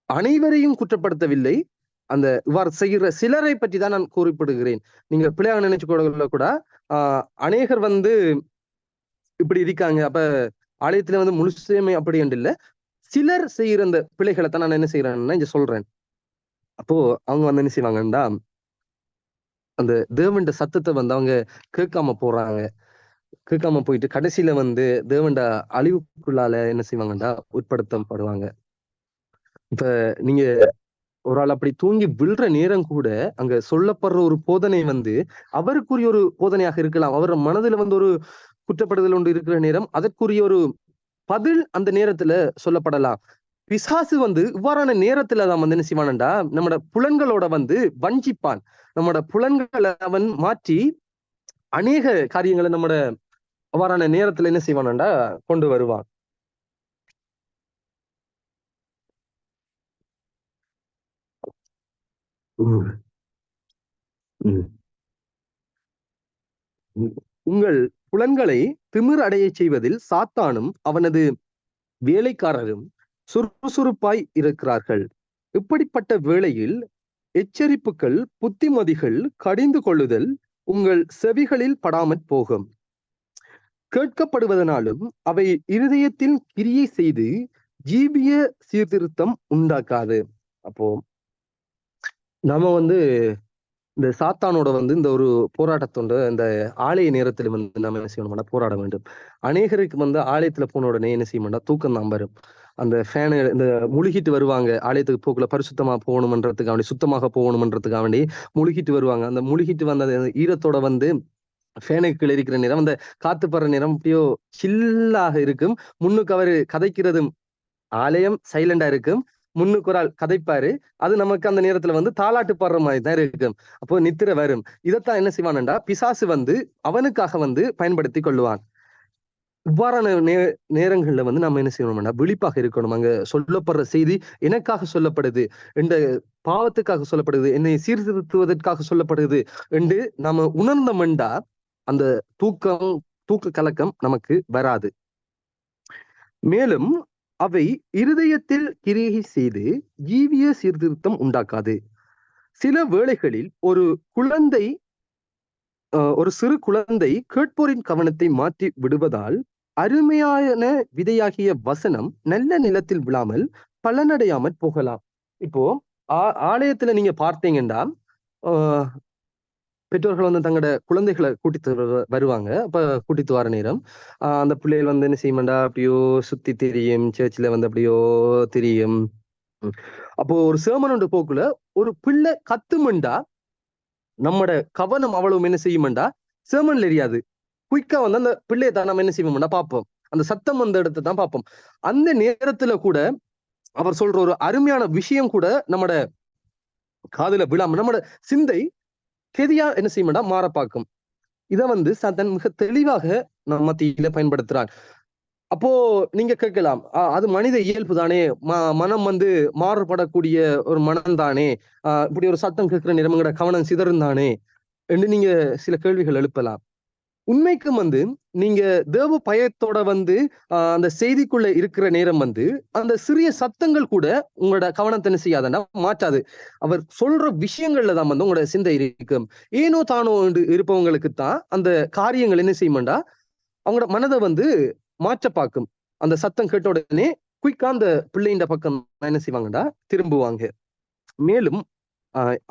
அனைவரையும் குற்றப்படுத்தவில்லை. அந்த இவ்வாறு செய்கிற சிலரை பற்றி தான் நான் குறிப்பிடுகிறேன். நீங்க பிள்ளையாக நினைச்சு கூட அநேகர் வந்து இப்படி இருக்காங்க. அப்ப ஆலயத்துல வந்து முழுசுமே அப்படி என்று இல்ல, சிலர் செய்கிற அந்த பிள்ளைகளை தான் நான் என்ன செய்யறேன்னா இங்க சொல்றேன். அப்போ அவங்க வந்து என்ன செய்வாங்கன்னா, அந்த தேவண்ட சத்தத்தை வந்து அவங்க கேட்காம போறாங்க. கேட்காம போயிட்டு கடைசியில வந்து தேவண்ட அழிவுக்குள்ளால என்ன செய்வாங்கன்னா உட்படுத்தப்படுவாங்க. இப்ப நீங்க ஒரு ஆள் அப்படி தூங்கி விழுற நேரம் கூட அங்க சொல்லப்படுற ஒரு போதனை வந்து அவருக்குரிய ஒரு போதனையாக இருக்கலாம். அவர் மனதுல வந்து ஒரு குற்றப்படுதல் ஒன்று இருக்கிற நேரம் அதற்குரிய ஒரு பதில் அந்த நேரத்துல சொல்லப்படலாம். பிசாசு வந்து இவ்வாறான நேரத்துல தான் வந்து என்ன செய்வான்டா, நம்மட புலன்களோட வந்து வஞ்சிப்பான். நம்மட புலன்களை அவன் மாற்றி அநேக காரியங்களை நம்மட அவ்வாறான நேரத்துல என்ன செய்வான்டா கொண்டு வருவான். உங்கள் புலன்களை திமிர் அடைய செய்வதில் சாத்தானும் அவனது வேலைக்காரரும் சுறுசுறுப்பாய் இருக்கிறார்கள். இப்படிப்பட்ட வேளையில் எச்சரிப்புகள், புத்திமதிகள், கடிந்து கொள்ளுதல் உங்கள் செவிகளில் படாமற் போகும். கேட்கப்படுவதனாலும் அவை இருதயத்தில் கிரியை செய்து ஜீவிய சீர்திருத்தம் உண்டாக்காது. அப்போ நம்ம வந்து இந்த சாத்தானோட வந்து இந்த ஒரு போராட்டத்தோட இந்த ஆலய நேரத்துல வந்து நம்ம என்ன செய்யணும்னா போராட வேண்டும். அநேகருக்கு வந்து ஆலயத்துல போன உடனே என்ன செய்யணும்னா தூக்கம் தான் வரும். அந்த ஃபேனு இந்த முழுகிட்டு வருவாங்க ஆலயத்துக்கு போக்குல பரிசுத்தமா போகணுமன்றதுக்காக வேண்டி, சுத்தமாக போகணுமன்றதுக்காக வேண்டி முழுகிட்டு வருவாங்க. அந்த முழுகிட்டு வந்த ஈரத்தோட வந்து ஃபேனுக்குள்ள இருக்கிற நேரம் அந்த காத்து படுற நேரம் அப்படியோ சில்லாக இருக்கும். முன்னுக்கு அவரு கதைக்கிறதும் ஆலயம் சைலண்டா இருக்கும். முன்னுக்கு ஒரு ஆள் கதைப்பாரு. அது நமக்கு அந்த நேரத்துல வந்து தாலாட்டு பாடுற மாதிரி தான் இருக்கும். அப்போ நித்திரை வரும். இதைத்தான் என்ன செய்வான்டா பிசாசு வந்து அவனுக்காக வந்து பயன்படுத்தி கொள்ளுவான். இவ்வாறான நேரங்கள்ல வந்து நம்ம என்ன செய்யணும்னா விழிப்பாக இருக்கணும். அங்க சொல்லப்படுற செய்தி எனக்காக சொல்லப்படுது, என்ற பாவத்துக்காக சொல்லப்படுது, என்னை சீர்திருத்துவதற்காக சொல்லப்படுது என்று நம்ம உணர்ந்தோம்டா அந்த தூக்க கலக்கம் நமக்கு வராது. மேலும் அவை இருதயத்தில் கிரியை செய்து ஜீவிய சீர்திருத்தம் உண்டாக்காது. சில வேளைகளில் ஒரு சிறு குழந்தை கேட்போரின் கவனத்தை மாற்றி விடுவதால் அருமையான விதையாகிய வசனம் நல்ல நிலத்தில் விழாமல் பலனடையாமல் போகலாம். இப்போ ஆலயத்துல நீங்க பார்த்தீங்கன்னா பெற்றோர்கள் வந்து தங்களோட குழந்தைகளை கூட்டிட்டு வருவாங்க. அப்ப கூட்டிட்டு வர நேரம் அந்த பிள்ளைகள் வந்து என்ன செய்யுமாண்டா அப்படியோ சுத்தி திரியும், சர்ச்சில் வந்து அப்படியோ திரியும். அப்போ ஒரு சேமனோட போக்குல ஒரு பிள்ளை கத்துமண்டா நம்மட கவனம் அவ்வளவு என்ன செய்யுமாண்டா சேமன்ல எரியாது. குயிக்கா வந்து அந்த பிள்ளையை தான் நம்ம என்ன செய்வோம்னா பார்ப்போம். அந்த சத்தம் வந்த இடத்தை தான் பார்ப்போம். அந்த நேரத்துல கூட அவர் சொல்ற ஒரு அருமையான விஷயம் கூட நம்மட காதுல விழாம நம்மட சிந்தை கெதியா என்ன செய்யும்டா மாற பார்க்கும். இதை வந்து சாத்தான் மிக தெளிவாக நம்ம மத்தியில பயன்படுத்துறான். அப்போ நீங்க கேட்கலாம், அது மனித இயல்பு தானே, மனம் வந்து மாறுபடக்கூடிய ஒரு மனம் தானே, இப்படி ஒரு சத்தம் கேட்கிற நேரங்களோட கவனம் சிதறும் தானே என்று நீங்க சில கேள்விகள் எழுப்பலாம். உண்மைக்கும் வந்து நீங்க தேவ பயத்தோட வந்து அந்த செய்திக்குள்ள இருக்கிற நேரம் வந்து அந்த சிறிய சத்தங்கள் கூட உங்களோட கவனத்தை என்ன செய்யாதன்னா மாற்றாது. அவர் சொல்ற விஷயங்கள்ல தான் வந்து உங்களோட சிந்தை இருக்கும். ஏனோ தானோ என்று இருப்பவங்களுக்கு தான் அந்த காரியங்கள் என்ன செய்யுமாண்டா அவங்களோட மனதை வந்து மாற்ற பார்க்கும். அந்த சத்தம் கேட்ட உடனே குயிக்கா அந்த பிள்ளைண்ட பக்கம் என்ன செய்வாங்கடா திரும்புவாங்க. மேலும்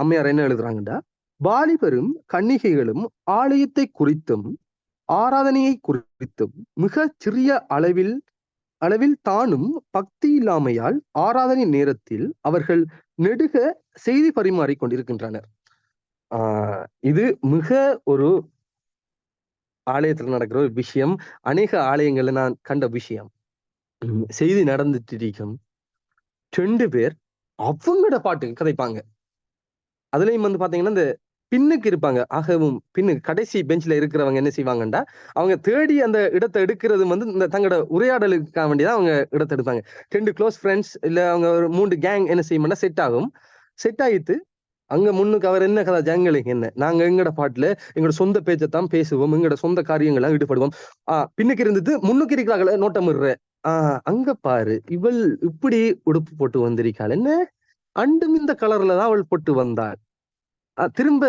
அம்மையார் என்ன எழுதுறாங்கடா, வாலிபரும் கன்னிகைகளும் ஆலயத்தை குறித்தும் ஆராதனையை குறித்தும் மிக சிறிய அளவில் தானும் பக்தி இல்லாமையால் ஆராதனை நேரத்தில் அவர்கள் நெடுக செய்தி பரிமாறிக் கொண்டிருக்கின்றனர். இது மிக ஒரு ஆலயத்துல நடக்கிற ஒரு விஷயம். அநேக ஆலயங்கள்ல நான் கண்ட விஷயம். செய்தி நடந்துட்டு இருக்கும், 2 பேர் அவங்களோட பாட்டுக்கு கதைப்பாங்க. அதுலயும் வந்து பாத்தீங்கன்னா இந்த பின்னுக்கு இருப்பாங்க. ஆகவும் பின்னுக்கு கடைசி பெஞ்ச்ல இருக்கிறவங்க என்ன செய்வாங்கண்டா அவங்க தேடி அந்த இடத்தை எடுக்கிறது வந்து இந்த தங்களோட உரையாடலுக்காக வேண்டியதான் அவங்க இடத்தை எடுப்பாங்க. 2 க்ளோஸ் ஃப்ரெண்ட்ஸ் இல்ல அவங்க ஒரு 3 கேங் என்ன செய்யும்னா செட் ஆகும். செட் ஆயிட்டு அங்க முன்னுக்கு அவர் என்ன கதை ஜங்களுக்கு என்ன, நாங்க எங்கட பாட்டுல எங்களோட சொந்த பேச்சைத்தான் பேசுவோம், எங்களோட சொந்த காரியங்கள்லாம் ஈடுபடுவோம். பின்னுக்கு இருந்துட்டு முன்னுக்கு இருக்கிறாங்கள நோட்டம் இடுற அங்க பாரு, இவள் இப்படி உடுப்பு போட்டு வந்திருக்காள், என்ன அண்டும் இந்த கலர்ல தான் அவள் போட்டு வந்தாள். திரும்ப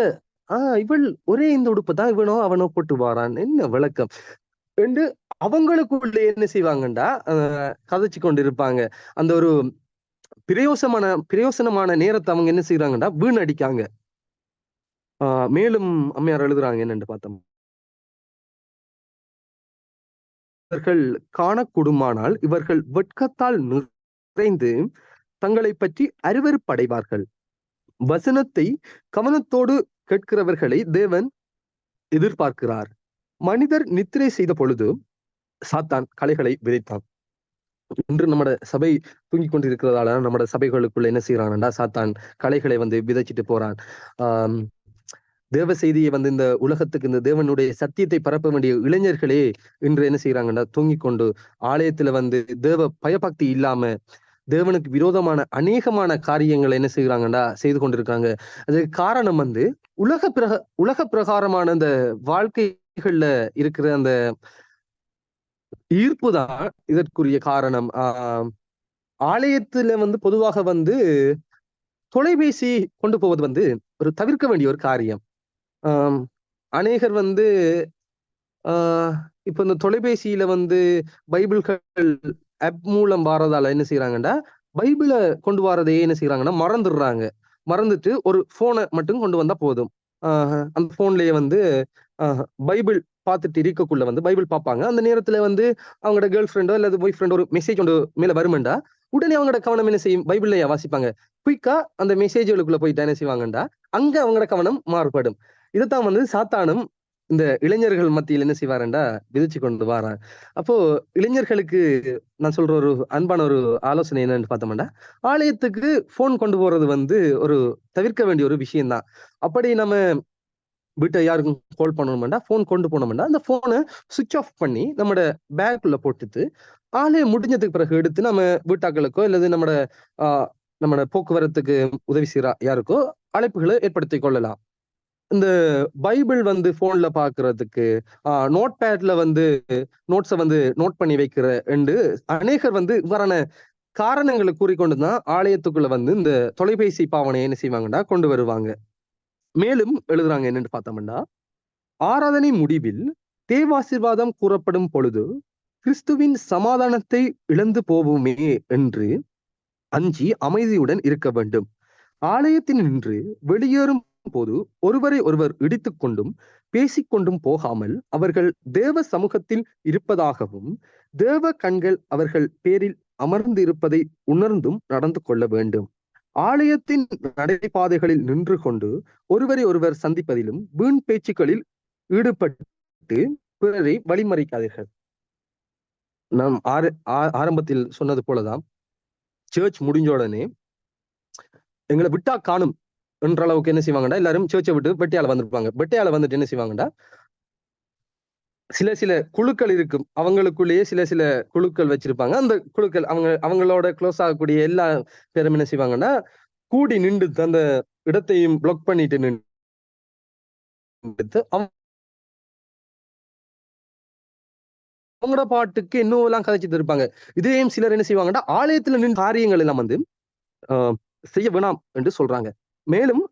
இவள் ஒரே இந்த உடுப்பு தான் இவனோ அவனோ போட்டு வாரான், என்ன விளக்கம் என்று அவங்களுக்குள்ள என்ன செய்வாங்கண்டா கதைச்சு கொண்டு இருப்பாங்க. அந்த ஒரு பிரயோசனமான நேரத்தை அவங்க என்ன செய்யறாங்கடா வீணடிக்காங்க. மேலும் அம்மையார் எழுதுறாங்க என்னன்னு பார்த்தோம், இவர்கள் காணக்கூடுமானால் இவர்கள் வெட்கத்தால் நிறைந்து தங்களை பற்றி அருவருப்படைவார்கள். வசனத்தை கவனத்தோடு கேட்கிறவர்களை தேவன் எதிர்பார்க்கிறார். மனிதர் நித்திரை செய்த பொழுது சாத்தான் களைகளை விதைத்தான். இன்று நம்மட சபை தூங்கி கொண்டிருக்கிறதால நம்மட சபைகளுக்குள்ள என்ன செய்யறான்டா சாத்தான் களைகளை விதைச்சிட்டு போறான். தேவ செய்தியை இந்த உலகத்துக்கு, இந்த தேவனுடைய சத்தியத்தை பரப்ப வேண்டிய இளைஞர்களே இன்று என்ன செய்யறாங்கன்னா தூங்கி கொண்டு ஆலயத்துல தேவ பயபக்தி இல்லாம தேவனுக்கு விரோதமான அநேகமான காரியங்களை என்ன செய்யறாங்கடா செய்து கொண்டிருக்காங்க. அதுக்கு காரணம் உலக பிரகாரமான அந்த வாழ்க்கைகள்ல இருக்கிற அந்த ஈர்ப்பு தான் இதற்குரிய காரணம். ஆலயத்துல பொதுவாக தொலைபேசி கொண்டு போவது ஒரு தவிர்க்க வேண்டிய ஒரு காரியம். அநேகர் இப்ப இந்த தொலைபேசியில பைபிள்கள் ஆப் மூலம் வாரதால என்ன செய்யறாங்கடா பைபிளை கொண்டு வரதையே என்ன செய்யறாங்கன்னா மறந்துட்டு ஒரு போனை மட்டும் கொண்டு வந்தா போதும். அந்த போன்லயே பைபிள் பார்த்துட்டு இருக்கக்குள்ள பைபிள் பார்ப்பாங்க. அந்த நேரத்துல அவங்களோட கேர்ள் ஃப்ரெண்டோ அல்லது பாய் ஃப்ரெண்டோ ஒரு மெசேஜ் ஒன்று மேல வருமெண்டா உடனே அவங்களோட கவனம் என்ன செய்யும், பைபிள்லயே வாசிப்பாங்க. குயிக்கா அந்த மெசேஜ்களுக்குள்ள போயிட்டா என்ன செய்வாங்கண்டா அங்க அவங்களோட கவனம் மாறுபடும். இதைத்தான் சாத்தானும் இந்த இளைஞர்கள் மத்தியில் என்ன செய்வாருண்டா விதிச்சு கொண்டு வாரான். அப்போ இளைஞர்களுக்கு நான் சொல்ற ஒரு அன்பான ஒரு ஆலோசனை என்னன்னு பார்த்தோம்னா, ஆலயத்துக்கு போன் கொண்டு போறது ஒரு தவிர்க்க வேண்டிய ஒரு விஷயம்தான். அப்படி நம்ம வீட்டை யாருக்கும் கால் பண்ணணும்னா போன் கொண்டு போனோம்னா அந்த போனை சுவிட்ச் ஆஃப் பண்ணி நம்மட பேக்குள்ள போட்டுட்டு ஆலயம் முடிஞ்சதுக்கு பிறகு எடுத்து நம்ம வீட்டாக்களுக்கோ அல்லது நம்மட போக்குவரத்துக்கு உதவி செய்யற யாருக்கோ அழைப்புகளை ஏற்படுத்திக் கொள்ளலாம். இந்த பைபிள் போன்ல பாக்குறதுக்கு நோட் பேட்ல நோட்ஸை நோட் பண்ணி வைக்கிற என்று அநேகர் இவ்வாறான காரணங்களை கூறிக்கொண்டுதான் ஆலயத்துக்குள்ள இந்த தொலைபேசி பாவனையை என்ன செய்வாங்கடா கொண்டு வருவாங்க. மேலும் எழுதுறாங்க என்னன்னு பார்த்தோம்னா, ஆராதனை முடிவில் தேவாசீர்வாதம் கூறப்படும் பொழுது கிறிஸ்துவின் சமாதானத்தை இழந்து போவோமே என்று அஞ்சி அமைதியுடன் இருக்க வேண்டும். ஆலயத்தில் நின்று வெளியேறும் போது ஒருவரை ஒருவர் இடித்துக் கொண்டும் பேசிக்கொண்டும் போகாமல் அவர்கள் தேவ சமூகத்தில் இருப்பதாகவும் தேவ கண்கள் அவர்கள் பேரில் அமர்ந்து இருப்பதை உணர்ந்தும் நடந்து கொள்ள வேண்டும். ஆலயத்தின் நடைபாதைகளில் நின்று கொண்டு ஒருவரை ஒருவர் சந்திப்பதிலும் வீண் பேச்சுக்களில் ஈடுபட்டு பிறரை வழிமறிக்காதீர்கள். நாம் ஆரம்பத்தில் சொன்னது போலதான் சர்ச் முடிஞ்ச உடனே எங்களை விட்டா காணும் என்ற அளவுக்கு என்ன செய்வாங்கடா எல்லாரும் சர்ச்சை விட்டு பெட்டையால வந்திருப்பாங்க. பெட்டையால என்ன செய்வாங்கடா சில குழுக்கள் இருக்கும், அவங்களுக்குள்ளேயே சில குழுக்கள் வச்சிருப்பாங்க. அந்த குழுக்கள் அவங்களோட க்ளோஸ் ஆகக்கூடிய எல்லா பேரும் என்ன செய்வாங்கன்னா கூடி நின்று அந்த இடத்தையும் பிளாக் பண்ணிட்டு நின்று அவங்களோட பாட்டுக்கு இன்னும் எல்லாம் கதைச்சிட்டு இருப்பாங்க. இதையும் சிலர் என்ன செய்வாங்கன்னா ஆலயத்துல நின்று காரியங்கள் எல்லாம் செய்ய வேணாம் என்று சொல்றாங்க. மேலும்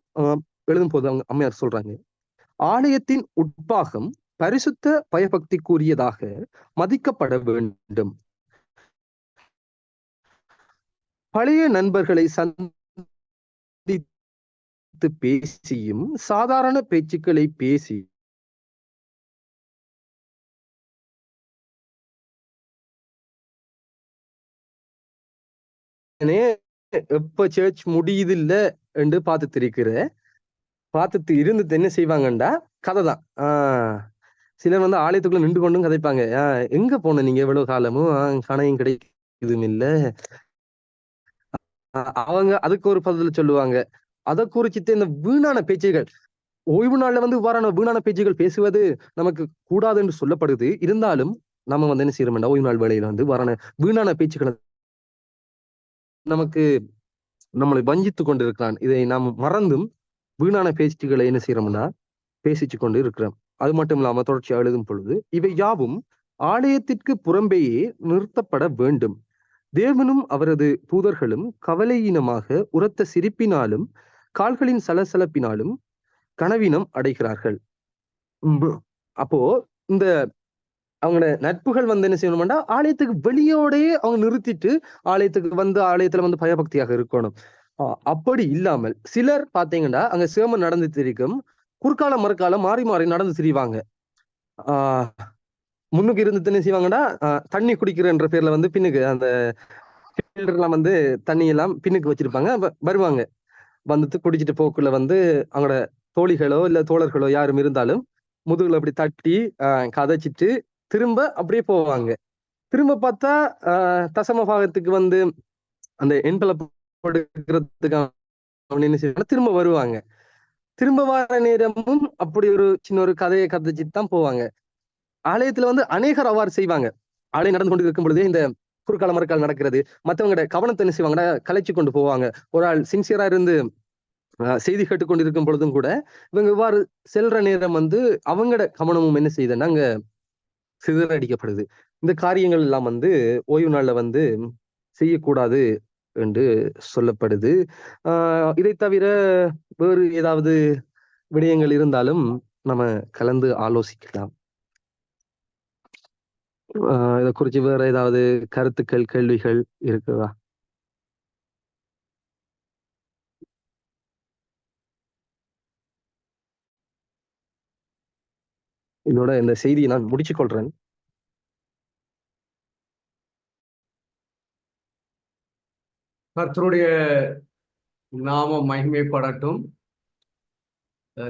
எழுதும் போது அவங்க அம்மையார் சொல்றாங்க, ஆலயத்தின் உட்பாகம் பரிசுத்த பயபக்திக்குரியதாக மதிக்கப்பட வேண்டும். பழைய நண்பர்களை சந்தித்து பேசியும் சாதாரண பேச்சுக்களை பேசி எப்ப சர்ச் முடியுது இல்ல என்று பார்த்துட்டு இருந்துட்டு என்ன செய்வாங்கண்டா கதைதான். சிலர் ஆலயத்துக்குள்ள நின்று கொண்டும் கதைப்பாங்க. எங்க போன நீங்க எவ்வளவு காலமும் கணையும் கிடைக்குதும் இல்ல. அவங்க அதுக்கு ஒரு பதில் சொல்லுவாங்க. அதை குறிச்சிட்டு இந்த வீணான பேச்சுகள், ஓய்வு நாள்ல இவ்வாறான வீணான பேச்சுகள் பேசுவது நமக்கு கூடாது என்று சொல்லப்படுது. இருந்தாலும் நம்ம என்ன செய்யறோம்டா ஓய்வு நாள் வேளையில வரான வீணான பேச்சுக்களை நமக்கு நம்மளை வஞ்சித்து கொண்டு இருக்கிறான். இதை நாம் மறந்தும் வீணான பேச்சுக்களை என்ன செய்யறோம்னா பேசிச்சு கொண்டு இருக்கிறோம். அது மட்டும் இல்லாம தொடர்ச்சியா எழுதும் பொழுது இவை யாவும் ஆலயத்திற்கு புறம்பேயே நிறுத்தப்பட வேண்டும். தேவனும் அவரது தூதர்களும் கவலையினமாக உரத்த சிரிப்பினாலும் கால்களின் சலசலப்பினாலும் கனவீனம் அடைகிறார்கள். அப்போ இந்த அவங்களோட நட்புகள் வந்து என்ன செய்யணும்னா ஆலயத்துக்கு வெளியோடையே அவங்க நிறுத்திட்டு ஆலயத்துக்கு வந்து ஆலயத்துல வந்து பயபக்தியாக இருக்கணும். அப்படி இல்லாமல் சிலர் பாத்தீங்கன்னா அங்க சேமம் நடந்து திரிக்கும், குறுக்காலம் மறுக்காலம் மாறி மாறி நடந்து திரிவாங்க. முன்னுக்கு இருந்து என்ன செய்வாங்கன்னா தண்ணி குடிக்கிறன்ற பேர்ல வந்து பின்னுக்கு அந்த ஃபில்டர்லாம் வந்து தண்ணி எல்லாம் பின்னுக்கு வச்சிருப்பாங்க. வருவாங்க, வந்துட்டு குடிச்சிட்டு போக்குள்ள வந்து அவங்களோட தோழிகளோ இல்ல தோழர்களோ யாரும் இருந்தாலும் முதுகுல அப்படி தட்டி கதைச்சிட்டு திரும்ப அப்படியே போவாங்க. திரும்ப பார்த்தா தசம பாகத்துக்கு வந்து அந்த எண்பல கொடுக்கறதுக்கு அப்படின்னு சொல்லி திரும்ப வருவாங்க. திரும்ப வர நேரமும் அப்படி ஒரு சின்ன ஒரு கதையை கதைச்சிட்டு தான் போவாங்க. ஆலயத்துல வந்து அநேகர் அவ்வாறு செய்வாங்க. ஆலயம் நடந்து கொண்டு இருக்கும் பொழுதே இந்த குறுக்கால மறுக்கால் நடக்கிறது, மற்றவங்களோட கவனத்தை என்ன செய்வாங்கன்னா கலைச்சு கொண்டு போவாங்க. ஒரு ஆள் சின்சியரா இருந்து செய்தி கேட்டுக்கொண்டிருக்கும் பொழுதும் கூட இவங்க இவ்வாறு செல்ற நேரம் வந்து அவங்களோட கவனமும் என்ன செய்யுதுன்னா அங்க சிதறடிக்கப்படுது. இந்த காரியங்கள் எல்லாம் வந்து ஓய்வு நாள்ல வந்து செய்யக்கூடாது என்று சொல்லப்படுது. இதை தவிர வேறு ஏதாவது விடயங்கள் இருந்தாலும் நம்ம கலந்து ஆலோசிக்கலாம். இதை குறிச்சு வேற ஏதாவது கருத்துக்கள், கேள்விகள் இருக்குதா? இதோட இந்த செய்தியை நான் முடிச்சுக் கொள்றேன். கர்த்தருடைய நாமம் மகிமைப்படட்டும்.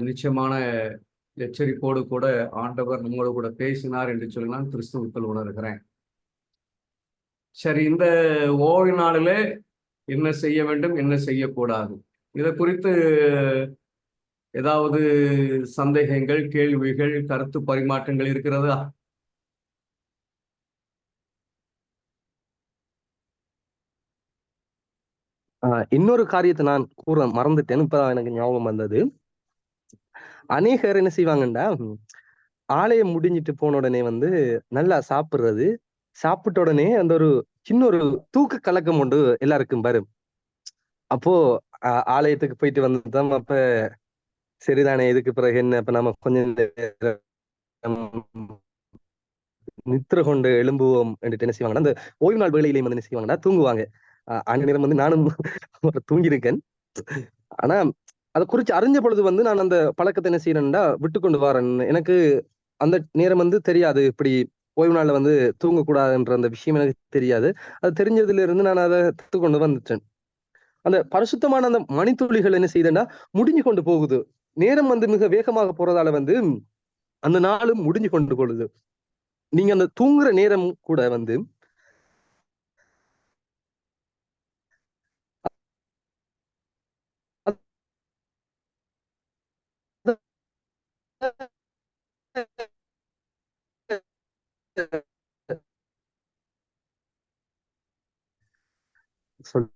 நிச்சயமான எச்சரிப்போடு கூட ஆண்டவர் நம்மோடு கூட பேசினார் என்று சொல்லி நான் கிறிஸ்துவுக்குள் உணர்கிறேன். சரி, இந்த ஓய்வு நாளில் என்ன செய்ய வேண்டும், என்ன செய்யக்கூடாது, இதை குறித்து ஏதாவது சந்தேகங்கள், கேள்விகள், கருத்து பரிமாற்றங்கள் இருக்கிறதா? இன்னொரு காரியத்தை நான் கூற மறந்துட்டேன், இப்பதான் எனக்கு ஞாபகம் வந்தது. அநேகர் என்ன செய்வாங்கண்டா ஆலயம் முடிஞ்சிட்டு போன உடனே வந்து நல்லா சாப்பிடுறது, சாப்பிட்ட உடனே அந்த ஒரு சின்ன ஒரு தூக்க கலக்கம் உண்டு எல்லாருக்கும் வரும். அப்போ ஆலயத்துக்கு போயிட்டு வந்துதான் அப்ப சரிதானே, இதுக்கு பிறகு என்ன, அப்ப நம்ம கொஞ்சம் நித்திர கொண்டு எழும்புவோம் என்று என்ன செய்வாங்கன்னா அந்த ஓய்வு நாள் வேலையிலையும் வந்து என்ன செய்வாங்கன்னா தூங்குவாங்க. அந்த நேரம் வந்து நானும் தூங்கியிருக்கேன். ஆனா அதை குறிச்சு அறிஞ்ச பொழுது வந்து நான் அந்த பழக்கத்தை என்ன செய்யறேன்னா விட்டு கொண்டு வரேன். எனக்கு அந்த நேரம் வந்து தெரியாது, இப்படி ஓய்வு நாள்ல வந்து தூங்கக்கூடாதுன்ற அந்த விஷயம் எனக்கு தெரியாது. அது தெரிஞ்சதுல இருந்து நான் அதை தத்து கொண்டு வந்துட்டேன். அந்த பரிசுத்தமான அந்த மணித்துளிகள் என்ன செய்யுதுன்னா முடிஞ்சு கொண்டு போகுது. நேரம் வந்து மிக வேகமாக போறதால வந்து அந்த நாளும் முடிஞ்சு கொண்டு போகுது. நீங்க அந்த தூங்குற நேரம் கூட வந்து சொல்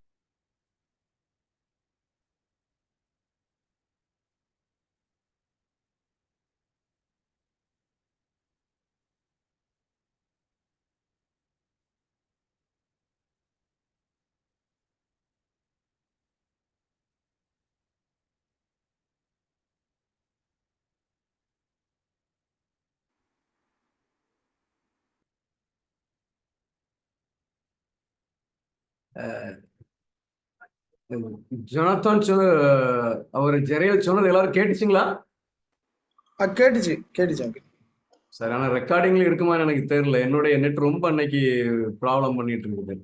ஜொனாத்தான் அவர் ஜெரையல் சொன்னது எல்லாரும் கேட்டுச்சுங்களா? கேட்டுச்சு அங்கிள். சரி, ஆனால் ரெக்கார்டிங்ல இருக்குமான்னு எனக்கு தெரியல. என்னுடைய நெட் ரொம்ப அன்னைக்கு ப்ராப்ளம் பண்ணிட்டு இருக்குது.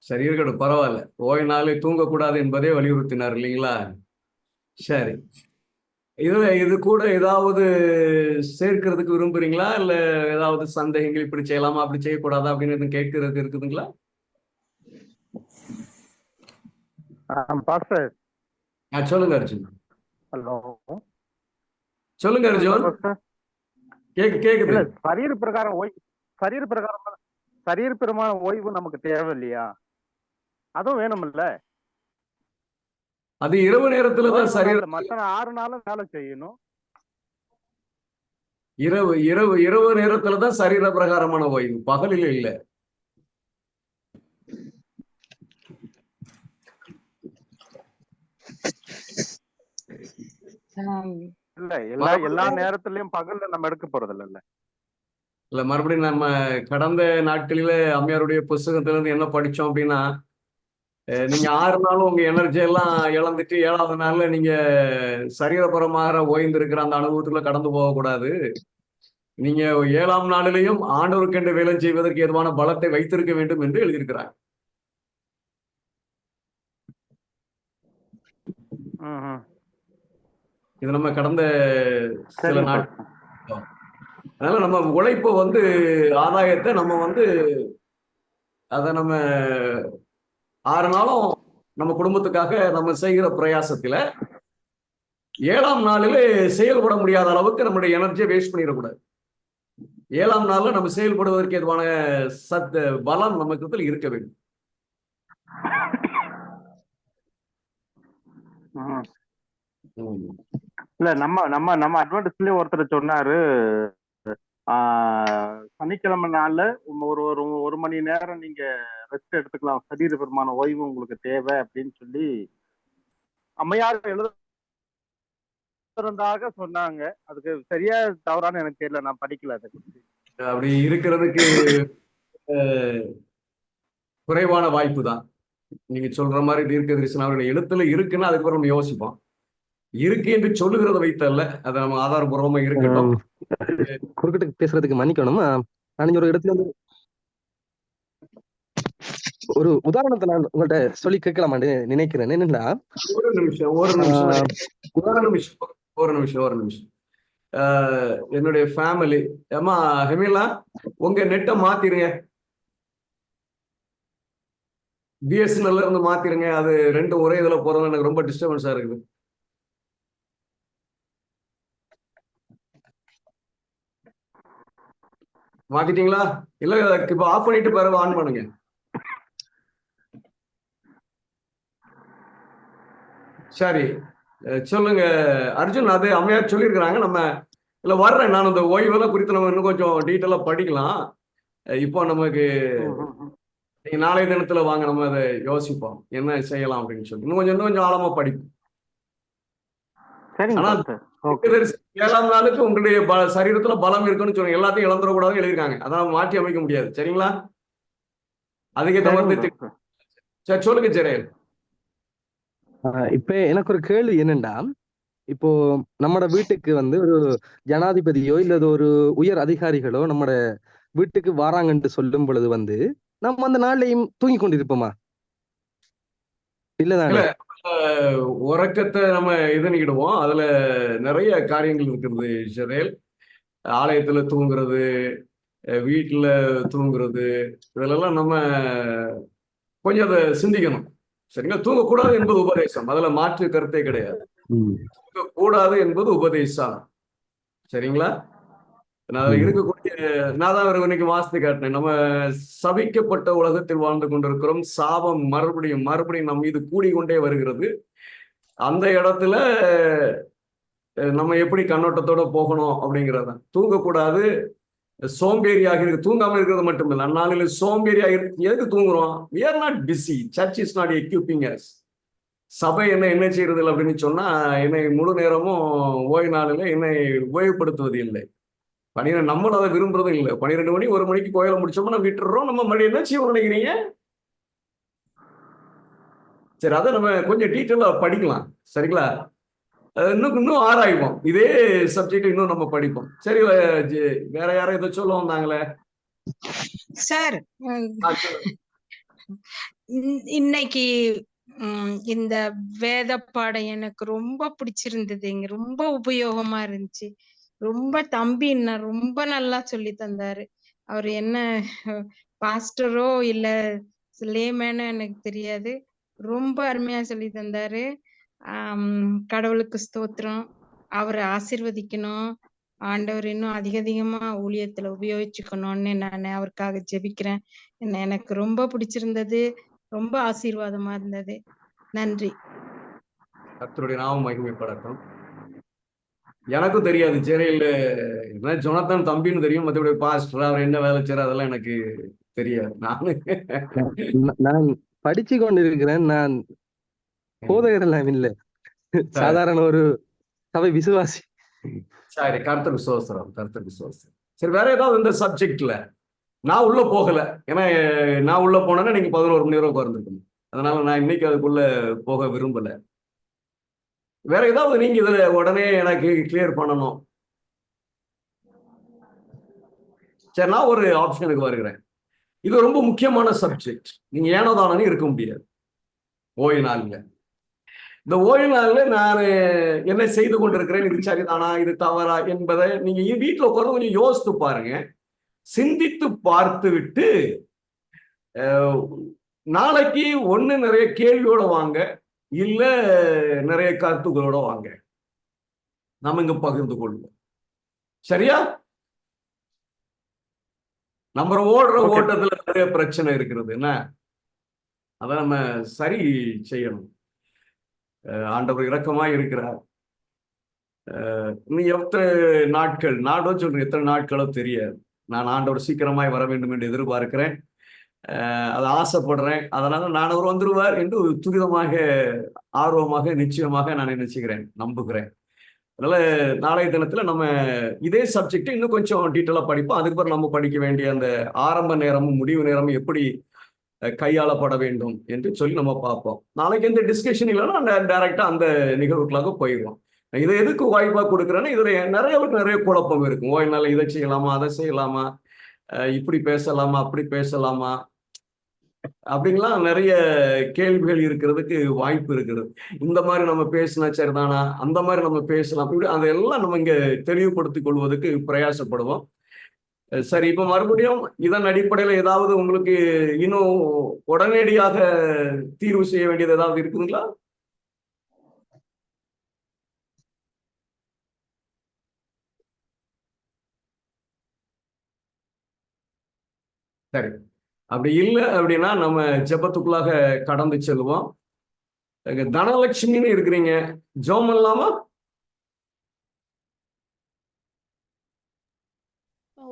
சரி, இருக்கட்டும், பரவாயில்ல. ஓய்வு நாளை தூங்கக்கூடாது என்பதே வலியுறுத்தினார் இல்லைங்களா? சரி, இது கூட ஏதாவது சேர்க்கிறதுக்கு விரும்புறீங்களா, இல்ல ஏதாவது சந்தேகங்கள், இப்படி செய்யலாமா அப்படி செய்யக்கூடாதா அப்படின்னு கேட்கறதுக்கு இருக்குதுங்களா? பாஸ்டர், சொல்லுங்க அர்ஜுன். ஹலோ, சொல்லுங்க அர்ஜுன். கேக்குது. இல்ல, சரீரப்பிரமான ஓய்வு நமக்கு தேவை இல்லையா? அதுவும் வேணும்ல. அது இரவு நேரத்துல தான் சரீரம். மற்ற 6 நாளும் வேலை செய்யணும். இரவு நேரத்துல தான் சரீர பிரகாரமான ஓய்வு, பகலில் இல்லை. இல்ல எல்லா நேரத்திலயும் பகல்ல நம்ம எடுக்க போறது இல்ல. இல்ல, மறுபடியும் நம்ம கடந்த நாட்களில அம்மையாருடைய புஸ்தகத்துல இருந்து என்ன படிச்சோம் அப்படின்னா, நீங்க 6 நாளும் உங்க எனர்ஜி எல்லாம் இழந்துட்டு 7வது நாள்ல நீங்க சரீரபரமாக ஓய்ந்திருக்கிற அந்த அனுபவத்துக்குள்ள கடந்து போகக்கூடாது. நீங்க 7ஆம் நாளிலையும் ஆண்டவருக்கென்று வேலை செய்வதற்கு ஏதுவான பலத்தை வைத்திருக்க வேண்டும் என்று எழுதியிருக்கிறாங்க. இது நம்ம கடந்த சில நாள். அதனால நம்ம உழைப்பை வந்து ஆதாயத்தை நம்ம வந்து அதை நம்ம 6 நாளும் நம்ம குடும்பத்துக்காக நம்ம செய்கிற பிரயாசத்துல 7ஆம் நாளிலே செயல்பட முடியாத அளவுக்கு நம்முடைய எனர்ஜியை வேஸ்ட் பண்ணிடக்கூடாது. 7ஆம் நாள்ல நம்ம செயல்படுவதற்கு எதுவான பலம் நமக்கு இருக்க வேண்டும். இல்ல நம்ம அட்வான்டேஜ்லயே ஒருத்தர் சொன்னாரு, சனிக்கிழமை நாள்ல ஒரு மணி நேரம் நீங்க ரெஸ்ட் எடுத்துக்கலாம், சரீரபரமான ஓய்வு உங்களுக்கு தேவை அப்படின்னு சொல்லி அம்மையார் எழுதுறதாக சொன்னாங்க. அதுக்கு சரியா தவறான எனக்கு தெரியல, நான் படிக்கல அதை குறித்து. அப்படி இருக்கிறதுக்கு குறைவான வாய்ப்பு தான். நீங்க சொல்ற மாதிரி தீர்க்க தரிசனம் அவருடைய எழுத்துல இருக்குன்னா அதுக்கப்புறம் நம்ம யோசிப்போம். இருக்கு என்று சொல்லுகிறத வைத்தல்ல, அதை நம்ம ஆதாரபூர்வமா இருக்கட்டும். குறுக்கிட்டு பேசுறதுக்கு மன்னிக்கணும். நான் ஒரு இடத்துல வந்து ஒரு உதாரணத்தை நான் உங்கள்ட்ட சொல்லி கேட்கலாமான்னு நினைக்கிறேன். என்னன்னா, ஒரு நிமிஷம். என்னுடைய ஃபேமிலி, ஏமா ஹெமிலா உங்க நெட்டை மாத்திருங்க, பிஎஸ்என்எல்ல இருந்து மாத்திருங்க. அது 2 ஒரே இதுல போறது எனக்கு ரொம்ப டிஸ்டர்பன்ஸா இருக்குது. மாத்திட்டீங்களா? இல்ல இப்ப ஆஃப் பண்ணிட்டு பிறகு ஆன் பண்ணுங்க. சரி, சொல்லுங்க அர்ஜுன். அது அம்மையார் சொல்லியிருக்கிறாங்க. நம்ம இல்ல வர்றேன் நான், இந்த ஓய்வெல்லாம் குறித்து நம்ம இன்னும் கொஞ்சம் டீட்டெயிலா படிக்கலாம். இப்போ நமக்கு நீங்க நாளைய தினத்துல வாங்க, நம்ம அதை யோசிப்போம் என்ன செய்யலாம் அப்படின்னு சொல்லி இன்னும் கொஞ்சம் ஆழமா படிப்போம். ஆனா 7ஆம் நாளுக்கு உங்களுடைய சரீரத்துல பலம் இருக்குன்னு சொல்லுங்க. எல்லாத்தையும் இழந்துடக்கூடாதுன்னு எழுதியிருக்காங்க. அதான் மாற்றி அமைக்க முடியாது. சரிங்களா? அதுக்கேற்ற மாதிரி சரி, சொல்லுங்க ஜெரேல். இப்ப எனக்கு ஒரு கேள்வி என்னண்டா, இப்போ நம்மட வீட்டுக்கு வந்து ஒரு ஜனாதிபதியோ இல்ல ஒரு உயர் அதிகாரிகளோ நம்மட வீட்டுக்கு வராங்கன்னு சொல்லும் பொழுது வந்து நம்ம அந்த நாள்லையும் தூங்கி கொண்டிருப்போமா? இல்லதானே? உறக்கத்தை நம்ம இதனிடுவோம். அதுல நிறைய காரியங்கள் இருக்கிறது ஜெரேல். ஆலயத்துல தூங்குறது, வீட்டுல தூங்குறது, இதெல்லாம் நம்ம கொஞ்சம் அதை சிந்திக்கணும். சரிங்களா? தூங்கக்கூடாது என்பது உபதேசம், அதுல மாற்று கருத்தே கிடையாது. தூங்கக்கூடாது என்பது உபதேசம். சரிங்களா? நான் இருக்கக்கூடிய நான் தான் இன்னைக்கு வாசித்து காட்டினேன். நம்ம சபிக்கப்பட்ட உலகத்தில் வாழ்ந்து கொண்டிருக்கிறோம். சாபம் மறுபடியும் நம் மீது கூடிக்கொண்டே வருகிறது. அந்த இடத்துல நம்ம எப்படி கண்ணோட்டத்தோட போகணும் அப்படிங்கிறத. தூங்கக்கூடாது, சோம்பேறியாக இருக்கு. தூங்காம இருக்கிறது மட்டும் இல்லை, அந்நாளில் சோம்பேறியாக இருக்கு. எதுக்கு தூங்குறோம்? we are not busy, church is not equipping us. சபை என்ன செய்யறது இல்லை அப்படின்னு சொன்னா, என்னை முழு நேரமும் ஓய்வு நாளில் என்னை உபயோகப்படுத்துவது இல்லை. 12 நம்மளும் அதை விரும்புறதும் இல்லை. 12 மணி 1 மணிக்கு கோயிலை முடிச்சோம்னா விட்டுறோம். நம்ம மறுபடியும் என்ன செய்வோம் நினைக்கிறீங்க? சரி, அதை நம்ம கொஞ்சம் டீட்டெயிலா படிக்கலாம். சரிங்களா? இன்னும் ஆராய்வோம். இதே சப்ஜெக்ட் இன்னும் நம்ம படிப்போம். சரி, வேற யாரும் ஏதோ சொல்ல வந்தாங்களே சார். இன்னைக்கு இந்த வேத பாடம் எனக்கு ரொம்ப பிடிச்சிருந்ததுங்க. ரொம்ப உபயோகமா இருந்துச்சு. ரொம்ப தம்பி ரொம்ப நல்லா சொல்லி தந்தாரு. அவர் என்ன பாஸ்டரோ இல்ல லேமேனோ எனக்கு தெரியாது, ரொம்ப அருமையா சொல்லி தந்தாரு. கடவுளுக்கு ஸ்தோத்திரம். அவரை ஆசீர்வதிக்கணும். ஆண்டவர் இன்னும் அதிகமா ஊழியத்துல உபயோகிச்சுக்கணும்னு நான் அவருக்காக ஜெபிக்கிறேன். எனக்கு ரொம்ப பிடிச்சிருந்தது. ரொம்ப ஆசீர்வாதமா இருந்தது. நன்றி. கர்த்தருடைய நாமம் மகிமைப்படட்டும். எனக்கும் தெரியாது ஜெரையில் என்ன ஜொனத்தன் தம்பின்னு தெரியும், மற்றபடி பாஸ்டர் அவர் என்ன வேலை செய்யறாரு அதெல்லாம் எனக்கு தெரியாது. நானு நான் படிச்சு கொண்டிருக்கிறேன். நான் போதகர் எல்லாம் இல்லை, சாதாரண ஒரு சபை விசுவாசி. சரி, கர்த்தர் விசுவாசம், கர்த்தர் விசுவாசம். சரி, வேற ஏதாவது இந்த சப்ஜெக்ட்ல நான் உள்ள போகல, ஏன்னா நான் உள்ள போனேன்னா நீங்க 11 மணி வரைக்கும் இருந்திருக்கணும். அதனால நான் இன்னைக்கு அதுக்குள்ள போக விரும்பல. வேற ஏதாவது நீங்க இதுல உடனே எனக்கு கிளியர் பண்ணணும். சரி, நான் ஒரு ஆப்ஷனுக்கு வருகிறேன். இது ரொம்ப முக்கியமான சப்ஜெக்ட். நீங்க ஏனோ தானே இருக்க முடியாது ஓய்வு நாள்ல. இந்த ஓய்வு நாள்ல நான் என்ன செய்து கொண்டிருக்கிறேன், இது சரிதானா இது தவறா என்பதை நீங்க வீட்டுல உட்கார்ந்து கொஞ்சம் யோசித்து பாருங்க. சிந்தித்து பார்த்து விட்டு நாளைக்கு ஒண்ணு நிறைய கேள்வியோட வாங்க, இல்ல நிறைய கருத்துக்களோட வாங்க. நம்ம இங்க பகிர்ந்து கொள்வோம். சரியா? நம்ம ஓடுற ஓட்டத்துல நிறைய பிரச்சனை இருக்கிறது, என்ன அதை நம்ம சரி செய்யணும். ஆண்டவர் இரக்கமாய் இருக்கிறார். நீ எத்தனை நாட்கள் நாடோ சொல்றேன், எத்தனை நாட்களோ தெரியாது. நான் ஆண்டவர் சீக்கிரமாய் வர வேண்டும் என்று எதிர்பார்க்கிறேன், அதை ஆசைப்படுறேன். அதனால ஆண்டவர் வந்துருவார் என்று துரிதமாக ஆர்வமாக நிச்சயமாக நான் நினைச்சுக்கிறேன், நம்புகிறேன். அதனால நாளைய தினத்துல நம்ம இதே சப்ஜெக்ட் இன்னும் கொஞ்சம் டீட்டெயிலா படிப்போம். அதுக்கப்புறம் நம்ம படிக்க வேண்டிய அந்த ஆரம்ப நேரமும் முடிவு நேரமும் எப்படி கையாளப்பட வேண்டும் என்று சொல்லி நம்ம பார்ப்போம். நாளைக்கு எந்த டிஸ்கஷன் இல்லைன்னா டைரக்டா அந்த நிகழ்வுகளாக போயிடுவோம். இதை எதுக்கு வாய்ப்பா கொடுக்குறேன்னா, இதுல நிறைய குழப்பம் இருக்கும். ஓய்னால இதை செய்யலாமா, அதை செய்யலாமா, இப்படி பேசலாமா, அப்படி பேசலாமா, அப்படின்லாம் நிறைய கேள்விகள் இருக்கிறதுக்கு வாய்ப்பு இருக்கிறது. இந்த மாதிரி நம்ம பேசினா சரிதானா, அந்த மாதிரி நம்ம பேசலாம், இப்படி அதெல்லாம் நம்ம இங்க தெளிவுபடுத்திக் கொள்வதற்கு பிரயாசப்படுவோம். சரி, இப்ப மறுபடியும் இதன் அடிப்படையில் ஏதாவது உங்களுக்கு இன்னும் உடனடியாக தீர்வு செய்ய வேண்டியது ஏதாவது இருக்குதுங்களா? சரி, அப்படி இல்லை அப்படின்னா நம்ம ஜெபத்துக்குள்ளாக கடந்து செல்வோம். தனலட்சுமின்னு இருக்கிறீங்க, ஜெபம் பண்ணலாமா?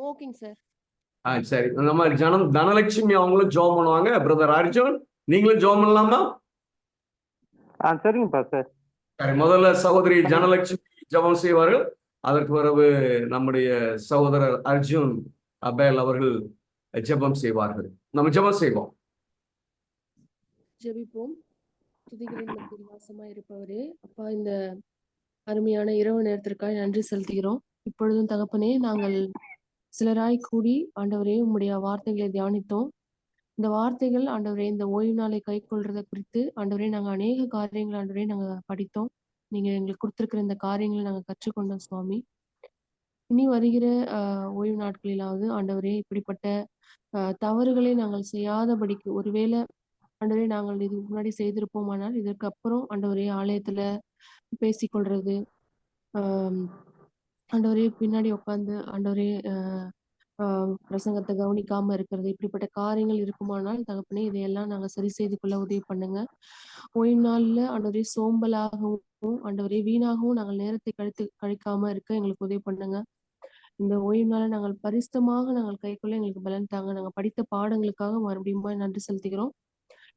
ஓகேங்க சார். சரி, இந்த மாதிரி தனலட்சுமி அவங்களும் ஜெபம் பண்ணுவாங்க. பிரதர் அர்ஜுன், நீங்களும் ஜெபம் பண்ணலாமா? சரிங்கப்பா சார். சரி, முதல்ல சகோதரி ஜனலட்சுமி ஜெபம் செய்வார்கள். அதற்கு பிறகு நம்முடைய சகோதரர் அர்ஜுன் அபேல் அவர்கள் ஜெபம் செய்வார்கள். நம்ம ஜெபம் செய்வோம். ஜெபிப்போம். துதிகளின் மத்தியில் வாசமா இருப்பவரே, அப்பா, இந்த அருமையான இரவு நேரத்திற்காக நன்றி செலுத்துகிறோம். இப்பொழுதும் தகப்பனே, நாங்கள் சிலராய் கூடி ஆண்டவரே உம்முடைய வார்த்தைகளை தியானித்தோம். இந்த வார்த்தைகள் ஆண்டவரே இந்த ஓய்வு நாளை கை கொள்றதை குறித்து ஆண்டவரே நாங்கள் அநேக காரியங்கள் ஆண்டவரே நாங்கள் படித்தோம். நீங்க எங்களுக்கு கொடுத்திருக்கிற இந்த காரியங்களை நாங்கள் கற்றுக்கொண்டோம் சுவாமி. இனி வருகிற ஓய்வு நாட்களிலாவது ஆண்டவரே இப்படிப்பட்ட தவறுகளை நாங்கள் செய்யாதபடிக்கு, ஒருவேளை ஆண்டவரே நாங்கள் இதுக்கு முன்னாடி செய்திருப்போமானால் இதற்கு அப்புறம் ஆண்டவரே ஆலயத்துல பேசிக்கொள்றது, ஆண்டவரே பின்னாடி உட்காந்து ஆண்டவரே பிரசங்கத்தை கவனிக்காம இருக்கிறது, இப்படிப்பட்ட காரியங்கள் இருக்குமானால் தகப்பனே இதையெல்லாம் நாங்க சரி செய்து கொள்ள உதவி பண்ணுங்க. ஓய்வு நாள்ல ஆண்டவரே சோம்பலாகவும் ஆண்டவரே வீணாகவும் நாங்கள் நேரத்தை கழிக்காம இருக்க எங்களுக்கு உதவி பண்ணுங்க. இந்த ஓய்வு நாளை நாங்கள் பரிசுத்தமாக நாங்கள் கைக்குள்ள எங்களுக்கு பலன் தாங்க. நாங்கள் படித்த பாடங்களுக்காக மறுபடியும் நன்றி செலுத்துகிறோம்.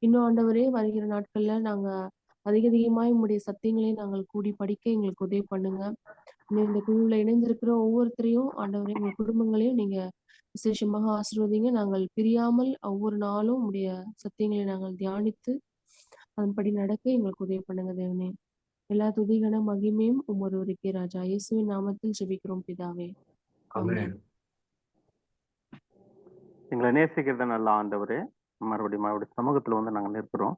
இன்னும் ஆண்டவரே வருகிற நாட்கள்ல நாங்க அதிகமாய் உங்களுடைய சத்தியங்களை நாங்கள் கூடி படிக்க எங்களுக்கு உதவி பண்ணுங்க. இந்த குழுவில் இணைந்திருக்கிற ஒவ்வொருத்தரையும் ஆண்டவரே, உங்க குடும்பங்களையும் நீங்க விசேஷமாக ஆசீர்வதிங்க. நாங்கள் பிரியாமல் ஒவ்வொரு நாளும் உங்களுடைய சத்தியங்களை நாங்கள் தியானித்து அதன்படி நடக்க எங்களுக்கு உதவி பண்ணுங்க தேவனே. எல்லா துதிகன மகிமையும் ஒருவருக்கே ராஜா. இயேசுவின் நாமத்தில் ஜெபிக்கிறோம் பிதாவே. ஆமென். எங்களை நேசிக்கிறத நல்ல ஆண்டவரே, மறுபடியும் சமூகத்துல வந்து நாங்க நிற்கிறோம்.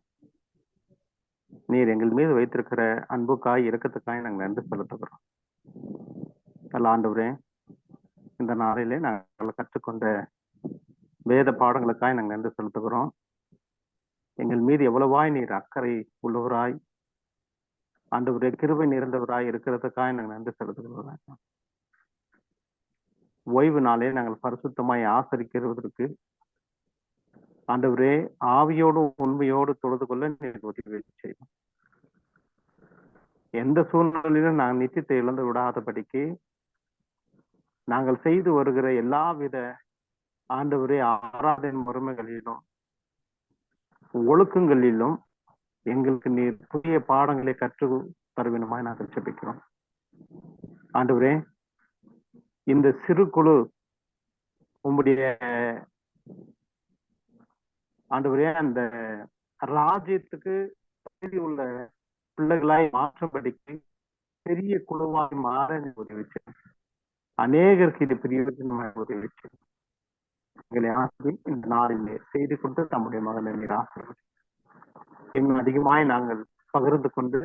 நீர் எங்கள் மீது வைத்திருக்கிற அன்புக்காய் இரக்கத்துக்காய் நாங்கள் நன்றி செலுத்துகிறோம். நல்ல ஆண்டவரே, இந்த நாளிலே நாங்கள் கற்றுக்கொண்ட வேத பாடங்களுக்காய் நாங்கள் நன்றி செலுத்துகிறோம். எங்கள் மீது எவ்வளவாய் நீர் அக்கறை உள்ளவராய் ஆண்டவரே கிருபை நிறைந்தவராய் இருக்கிறதுக்காய் நாங்கள் நன்றி செலுத்துகிறோம். ஓய்வு நாளே நாங்கள் பரிசுத்தமாய் ஆசரிக்கிறதற்கு ஆண்டவரே ஆவியோடு உண்மையோடு தொழுது கொள்ள நீர் உதவி செய்யும். எந்த சூழ்நிலையிலும் நாங்கள் நிச்சயத்தை இழந்து விடாதபடிக்கு நாங்கள் செய்து வருகிற எல்லாவித ஆண்டவரே ஆராதனை முறைமைகளிலும் ஒழுக்கங்களிலும் எங்களுக்கு நீர் புதிய பாடங்களை கற்று தருவினுமாய் நாங்கள் ஜெபிக்கிறோம். ஆண்டவரே, இந்த சிறு குழு உம்முடைய ஆண்டவரே அந்த ராஜ்யத்துக்கு தகுதி உள்ள பிள்ளைகளாய் மாற்றும்படிக்கு பெரிய குழுவாய் மாற உதவிச்சு, அநேகருக்கு இது பிரயோஜனமாக உதவிச்சு. எங்களை ஆசி இந்த நாளிலே செய்து கொண்டு நம்முடைய மகனை நீர் ஆசீர்வதி. இன்னும் அதிகமாய் நாங்கள் பகிர்ந்து கொண்டு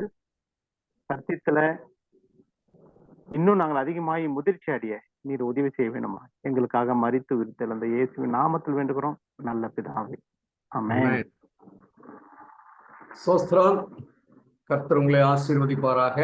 சத்தியத்துல இன்னும் நாங்கள் அதிகமாய் முதிர்ச்சி அடைய நீர் உதவி செய்ய வேணுமா? எங்களுக்காக மரித்து விரித்தெழுந்த இயேசுவின் நாமத்தில் வேண்டுகிறோம் நல்ல பிதாவே, ஆமென். சோஸ்திரம். கர்த்தர் உங்களை ஆசீர்வதிப்பாராக.